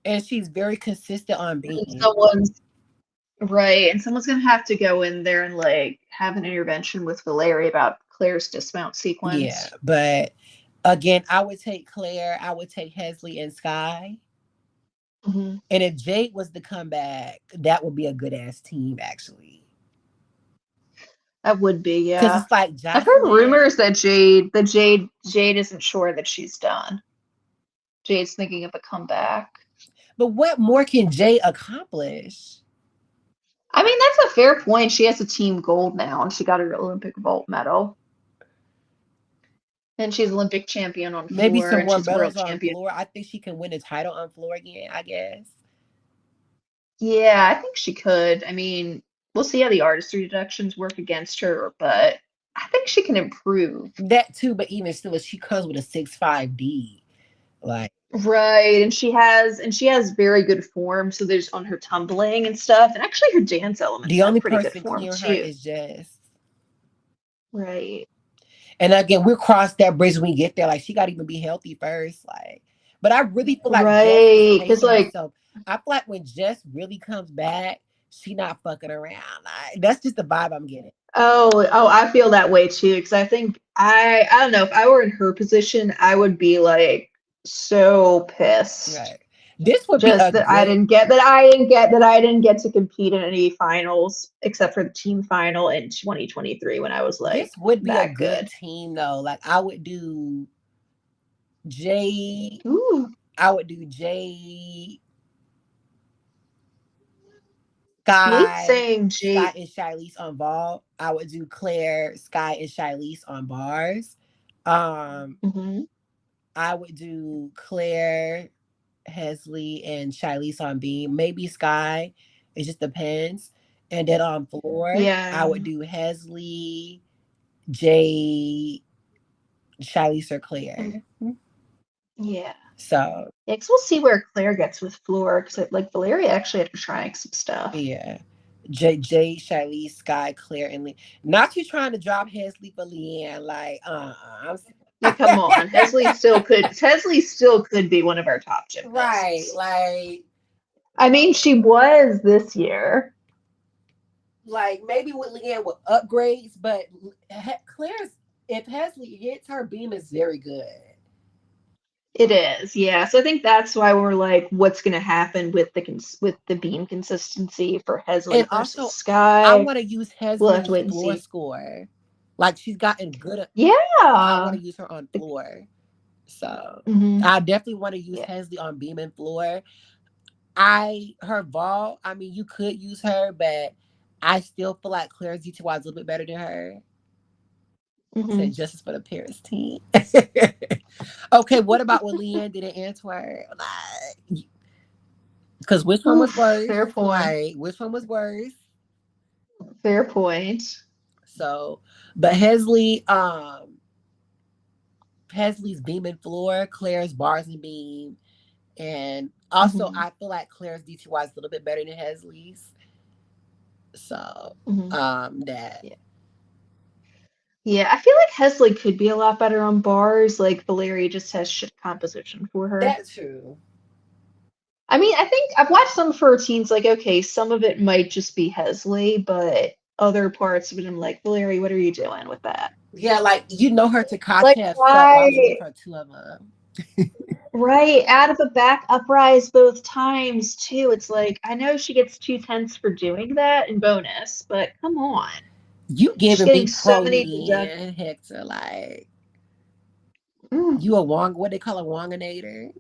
And she's very consistent on And being. someone's right, and someone's gonna have to go in there and like have an intervention with Valerie about Claire's dismount Yeah. sequence. But again, I would take Claire, I would take Hesley and Sky. Hmm. And if Jade was to come back, that would be a good ass team, actually. That would be, Because yeah. it's like I've heard Jocelyn. rumors that Jade isn't sure that she's done. Jade's thinking of a comeback. But what more can Jay accomplish? I mean, that's a fair point. She has a team gold now, and she got her Olympic vault medal. And she's Olympic champion on Maybe floor, some and more she's world medals on champion. floor. I think she can win a title on floor again, I guess. Yeah, I think she could. I mean, we'll see how the artistry deductions work against her, but I think she can improve. That too, but even still, she comes with a 6'5" D. Like Right, and she has very good form, so there's on her tumbling and stuff, and actually her dance elements the have only pretty good person form clearing her too. is Jess. Right. And again, we'll cross that bridge when we get there. Like she got to even be healthy first. Like, but I really feel like Jess is Right, because pacing like, herself. I feel like when Jess really comes back, she not fucking around. Like that's just the vibe I'm getting. oh, I feel that way too, because I think I don't know, if I were in her position, I would be like so pissed. Right. This would be Just a that I good. didn't get that I didn't get that I didn't get to compete in any finals except for the team final in 2023 when I was like This would be a that good good. team though. Like I would do Jay. Ooh, I would do Jay, Nate's Sky, saying Sky Jade. and Shilese on ball. I would do Claire, Sky, and Shilese on bars. Um, Hmm. I would do Claire, Hesley, and Shilese on beam. Maybe Sky. It just depends. And then on floor, I Yeah, would do Hesley, Jay, Shilese, or mm, Claire. yeah. So Yeah, 'cause we'll see where Claire gets with Floor, because like Valeria actually had to try some stuff. yeah. Jay, Shilese, Sky, Claire, and Lee. Not you trying to drop Hesley for Leanne. Like, Like, come on, Hesley still could be one of our top right. gymnasts. Like, I mean, she was this year. maybe with Leanne with upgrades, but Claire's, if Hesley hits her beam is very good. It is, yeah. So I think that's why we're like, what's going to happen with with the beam consistency for And Hesley versus also, I Sky? want to use We'll have to Hesley's wait and floor see. score. Like, she's gotten good. I want Yeah. to use her on floor. So, Hmm. I definitely want to use Yeah. Hesley on beam and floor. Her Vol, I mean, you could use her, but I still feel like Claire's DTY is a little bit better than her. Hmm. Said justice for the Paris team. Okay, what about what Leanne did in Antwerp? Like, because which one was Oof, worse? fair point. Like, which one was worse? Fair point. So, but Hesley's beam and floor, Claire's bars and beam, and also Hmm. I feel like Claire's DTY is a little bit better than Hesley's. So, Hmm. that. Yeah. Yeah, I feel like Hesley could be a lot better on bars. Like Valeria just has shit composition for her. That's true. I mean, I think I've watched some of her routines, like, okay, some of it might just be Hesley, but other parts of it, I'm like, Valeria, what are you doing with that? Yeah, like you know her Like, Takate suck. Why would you give why? her two of them? Right, out of a back uprise both times, too. It's like, I know she gets 2 tenths for doing that in bonus, but come on. You She's giving getting me so pro many deductions. Leanne Hector, like Mm. you a Wong, what they call a Wonginator.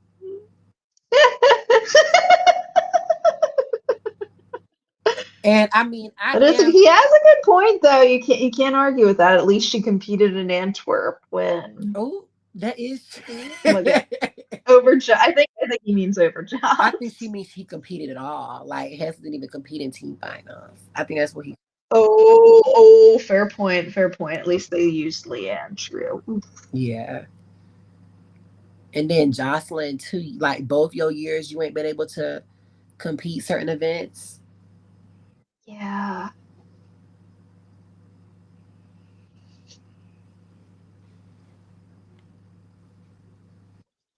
And I mean, I But it's, am. he has a good point, though. You can't argue with that. At least she competed in Antwerp when Oh, that is. well, yeah, I think he means over I think she jobs. means she competed at all. Like Hess didn't even compete in team finals. I think that's what he. Oh, fair point, fair point. At least they used Leanne, true. Yeah. And then Jocelyn too. Like both your years, you ain't been able to compete certain events. Yeah.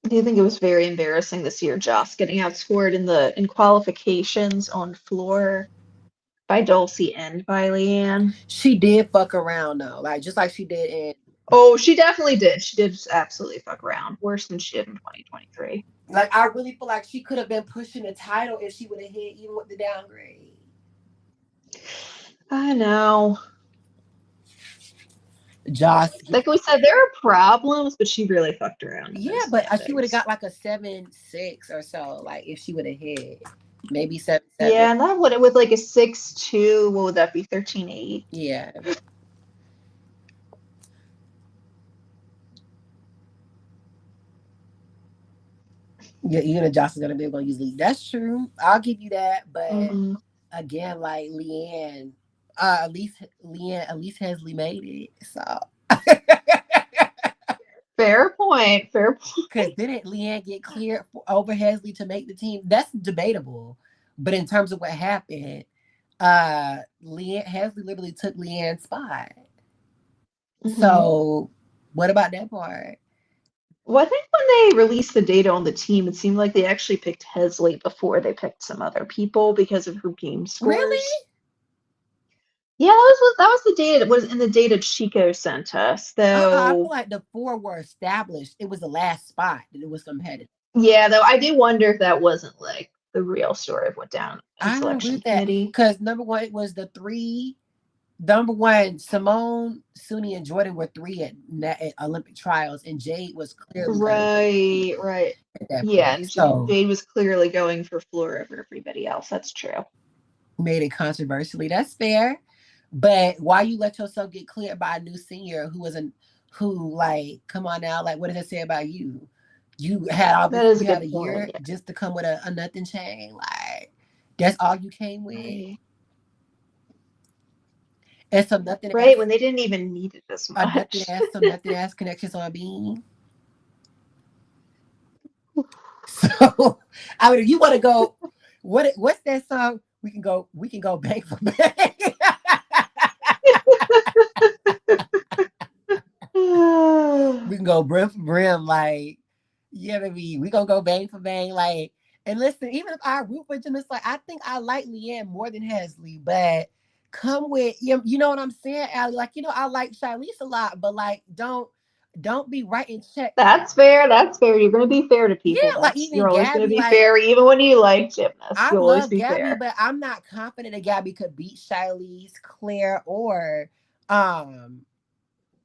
Do you think it was very embarrassing this year, Joss getting outscored in qualifications on floor by Dulcie and by Leanne? She did fuck around though, like just like she did in. Oh, she definitely did. She did absolutely fuck around. Worse than she did in 2023. Like I really feel like she could have been pushing the title if she would have hit even with the downgrade. I know. Joss. Like we said, there are problems, but she really fucked around in Yeah, those but she would have standings. got like a 7.6 or so, like if she would have hit maybe 7.7. Yeah, and that would with like a 6'2", what would that be? 13.8. Yeah. Yeah, even if Joss is gonna be able to use lead. That's true. I'll give you that. But Mm-hmm. again, like Leanne, at least Hesley made it. So Fair point. Fair point. because didn't Leanne get cleared over Hesley to make the team? That's debatable. But in terms of what happened, Leanne Hesley literally took Leanne's spot. Mm-hmm. So what about that part? Well, I think when they released the data on the team, it seemed like they actually picked Hesley before they picked some other people because of her game Really? scores. Yeah, that was the data that was in the data Chico sent us. I feel Though, like the four were established. It was the last spot that it was competitive. yeah, though I do wonder if that wasn't like the real story of what down in I don't agree selection with that committee. because number one, it was the three. Number one, Simone, Suni, and Jordan were three at Olympic trials, and Jade was clearly better than Right, right. at that Yeah, point. and So Jade was clearly going for floor over everybody else. That's true. made it controversially. That's fair. But why you let yourself get cleared by a new senior who like, come on now, like what does that say about you? You had all That this, is a you had good a point. year Yeah. just to come with a nothing chain. Like that's all you came with. Right. And some nothing Right, ass when they didn't even need it as a nothing much. ass some nothing ass connections on being. So I mean if you want to go what's that song? We can go bank for bank. We can go brim for brim, like, yeah, baby, we gonna go bang for bang, like, and listen, even if I root for Gymnastics, like, I think I like Leanne more than Hesley, but come with, you know what I'm saying, Allie? Like, I like Charlize a lot, but like, don't be writing check. That's fair. That's fair. You're going to be fair to Yeah, people. like That's even you're always going to Gabby, be like, fair, even when you like gymnasts. I You'll always love be Gabby, fair. but I'm not confident that Gabby could beat Charlize, Claire, or um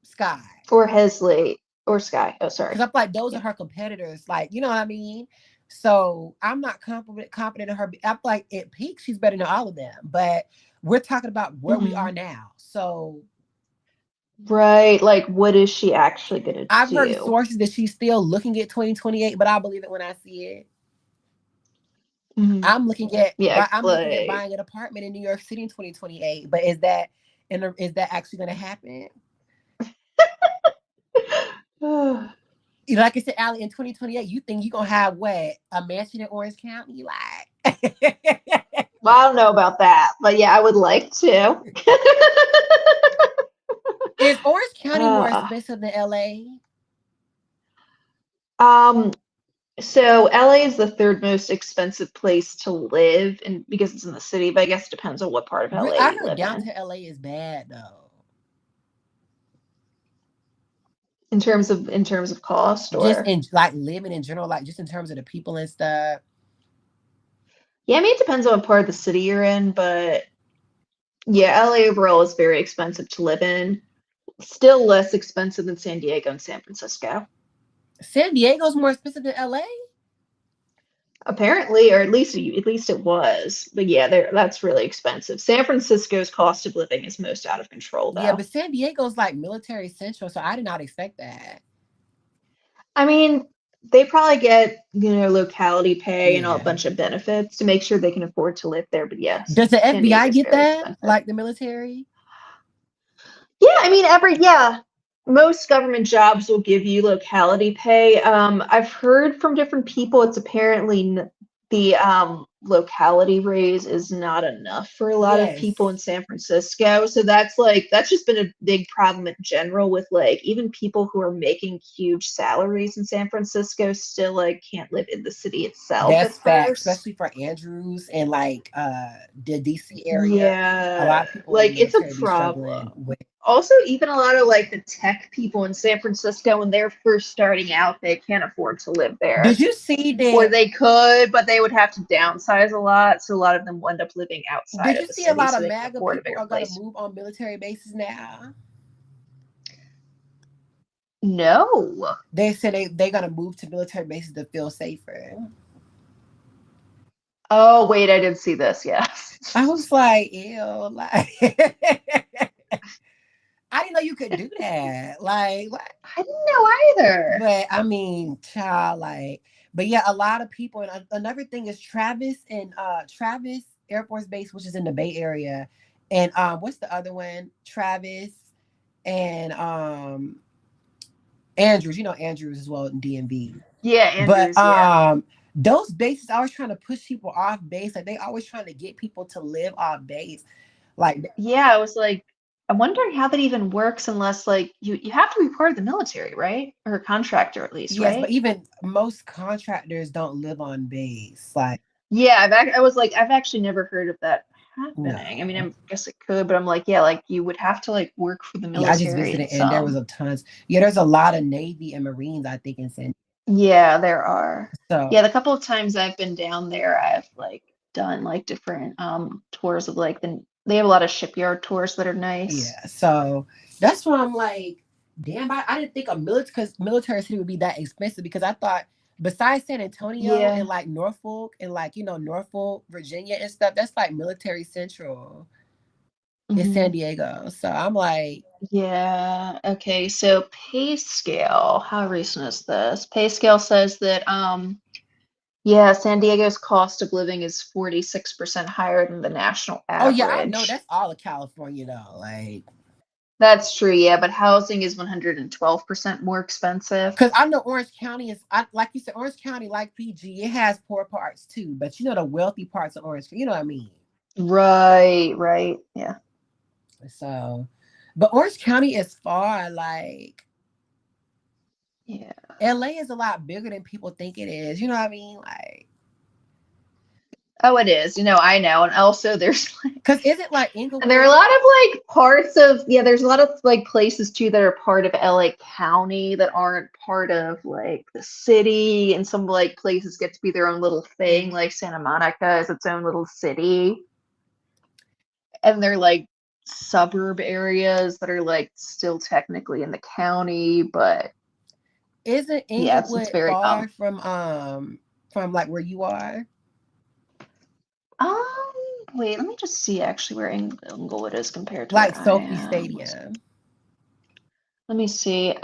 Sky. Or Hesley or Sky. Oh, Because sorry. I'm like, those are Yeah. her competitors. Like, you know what I mean? So I'm not confident in her. I'm like, at peak, she's better than all of them. But we're talking about where we Hmm. are now. So Right. Like, what is she actually going to I've heard do? sources that she's still looking at 2028, but I believe it when I see it. Hmm. Yeah, I'm looking at like, buying an apartment in New York City in 2028. But is that actually going to happen? Like I said, Allie, in 2028, you think you're going to have what? A mansion in Orange County? Like, well, I don't know about that, but yeah, I would like to. is Orange County more uh, expensive than LA? um, so LA is the third most expensive place to live, and because it's in the city, but I guess it depends on what part of LA I you heard live in. downtown LA is bad though. In terms of cost, Just or in like living in general, like just in terms of the people and stuff. yeah, I mean it depends on what part of the city you're in, but yeah, LA overall is very expensive to live in. Still less expensive than San Diego and San Francisco. San Diego's more expensive than LA? Apparently, or at least it was. But yeah, that's really expensive. San Francisco's cost of living is most out of control Yeah, though. but San Diego's like military central, so I did not expect that. I mean, they probably get, locality pay and a Yeah. bunch of benefits to make sure they can afford to live there. But yes, Does the San FBI Diego's get very that? expensive. Like the military? Yeah, I mean, most government jobs will give you locality pay. I've heard from different people it's apparently the locality raise is not enough for a lot of people Yes. in San Francisco. So that's just been a big problem in general with like even people who are making huge salaries in San Francisco still like can't live in the city itself at That's fact, first. especially for Andrews and like the DC area. A Yeah, lot of people in the like it's a military be problem. struggling with. Also, even a lot of like the tech people in San Francisco, when they're first starting out, they can't afford to live Did there. you see Or that? they could, but they would have to downsize a lot. So a lot of them end up living outside Did of you the see a city lot so of they can MAGA afford a people bigger are going to place. move on military bases now? No. They said they're gonna move to military bases to feel safer. Oh, wait, I did see this. I Yes. was like, ew, like I didn't know you could do that. Like what? I didn't know either. But I mean, child, like, but yeah, a lot of people. And another thing is Travis Air Force Base, which is in the Bay Area, and what's the other one? Travis and Andrews. You know Andrews as well in DMV. Yeah, But Andrews, yeah. those bases always trying to push people off base. Like they always trying to get people to live off base. Like Yeah, I was like, I'm wondering how that even works unless like you have to be part of the military, right? Or a contractor at least, yes, but right? even most contractors don't live on base. Like Yeah, I was like, I've actually never heard of that happening. I mean, no. I guess it could, but I'm like, yeah, like you would have to like work for the Yeah, I just military visited in and there was some. a tons. Yeah, there's a lot of Navy and Marines, I think, in San. Yeah, there are. Yeah, So the couple of times I've been down there, I've like done like different tours of like they have a lot of shipyard tours that are nice. yeah, so that's why I'm like, damn, I didn't think a military because military city would be that expensive because I thought besides San Antonio and Yeah. like Norfolk and like Norfolk, Virginia and stuff, that's like military central in San Hmm. Diego. So I'm like, Yeah. Okay. So pay scale. How recent is this? Pay scale says that yeah, San Diego's cost of living is 46% higher than the national oh yeah, I know average. that's all of California though. Like, That's true, yeah, but housing is 112% more expensive. because I know Orange County is, like you said, Orange County, like PG, it has poor parts too, but the wealthy parts of Orange, you know what I mean? Right, right. Yeah. So, but Orange County is far. Like, Yeah. LA is a lot bigger than people think it is. You know what I mean? Like, Oh, it is. I know. And also there's because is it like and there are a Inglewood? lot of like parts of yeah, there's a lot of like places too that are part of LA County that aren't part of like the city, and some like places get to be their own little thing, Mhm. like Santa Monica is its own little city. And they're like suburb areas that are like still technically in the county, but Isn't yeah, it's Inglewood very far from like where you are? um wait, let me just see actually where Inglewood is compared to Like where I Sophie am. Stadium. Let me see.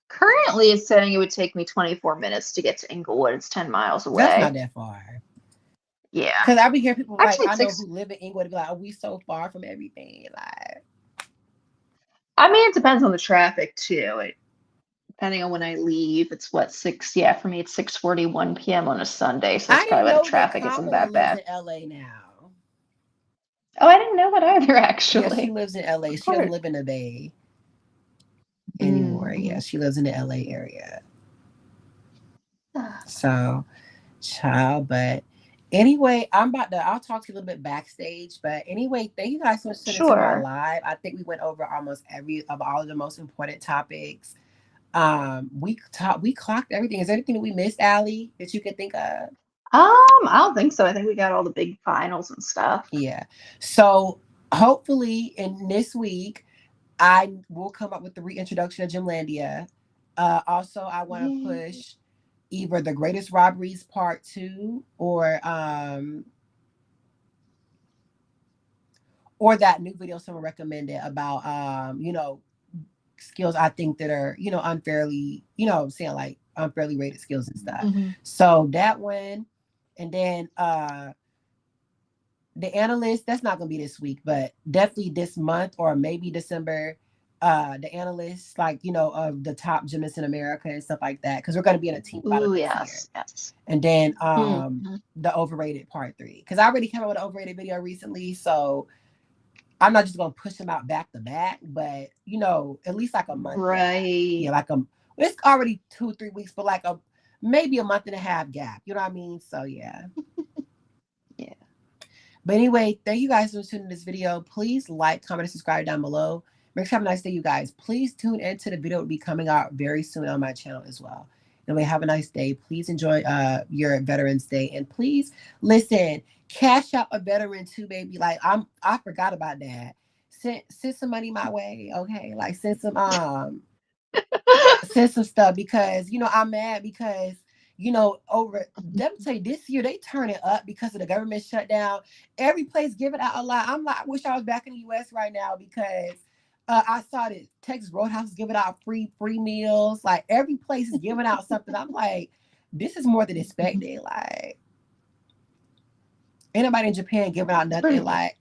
Currently it's saying it would take me 24 minutes to get to Inglewood. It's 10 miles That's not away. that far. Yeah. Because I be hearing people like Actually, I it's know six. who live in Inglewood be like, "Are we so far from everything?" Like, I mean, it depends on the traffic too. Depending on when I leave, it's what, six? Yeah, for me, it's 6:41 p.m. on a Sunday, so I that's didn't probably why the know that traffic isn't Kamala that lives bad. in LA now. Oh, I didn't know that either, Yeah, she actually. lives in LA. What She doesn't part? live in the Bay anymore. Yeah, Mm-hmm. she lives in the LA area. So, child, but anyway, I'll talk to you a little bit backstage. But anyway, thank you guys so much for tuning into my Sure. live. I think we went over almost every of all of the most important topics. We clocked everything. Is there anything that we missed, Allie, that you could think of? I don't think so. I think we got all the big finals and stuff. Yeah. So hopefully in this week, I will come up with the reintroduction of Gymlandia. Also, I want to Yay. push either the greatest robberies part two or that new video someone recommended about skills I think that are unfairly saying like unfairly rated skills and stuff. Hmm. So that one, and then the analyst, that's not gonna be this week, but definitely this month or maybe December. The analysts, like of the top gymnasts in America and stuff like that, because we're gonna be in a team battle Ooh, next year. yes, yes. And then Hmm. the overrated part three, because I already came out with an overrated video recently, so I'm not just gonna push them out back to back, but at least like a month gap. Yeah, Right. like it's already 2 3 weeks, but like a maybe a month and a half gap. You know what I mean? So yeah. Yeah. But anyway, thank you guys for tuning in this video. Please like, comment, and subscribe down below. Make sure you have a nice day, you guys. Please tune into the video. It will be coming out very soon on my channel as well. Anyway, have a nice day. Please enjoy your Veterans Day. And please listen, cash out a veteran too, baby. Like I forgot about that. Send some money my way, okay? Like send some Said some stuff because I'm mad because over let me tell you this year they turn it up because of the government shutdown. Every place giving out a lot. I'm like, I wish I was back in the U.S. right now because I saw that Texas Roadhouse is giving out free meals. Like every place is giving out something. I'm like, this is more than expected. Like anybody in Japan giving out It's pretty nothing. good. Like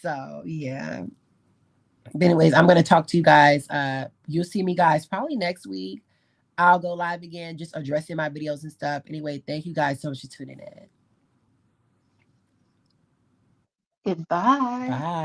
so yeah. But anyways, I'm gonna talk to you guys. You'll see me guys probably next week. I'll go live again, just addressing my videos and stuff. Anyway, thank you guys so much for tuning in. Goodbye. Bye.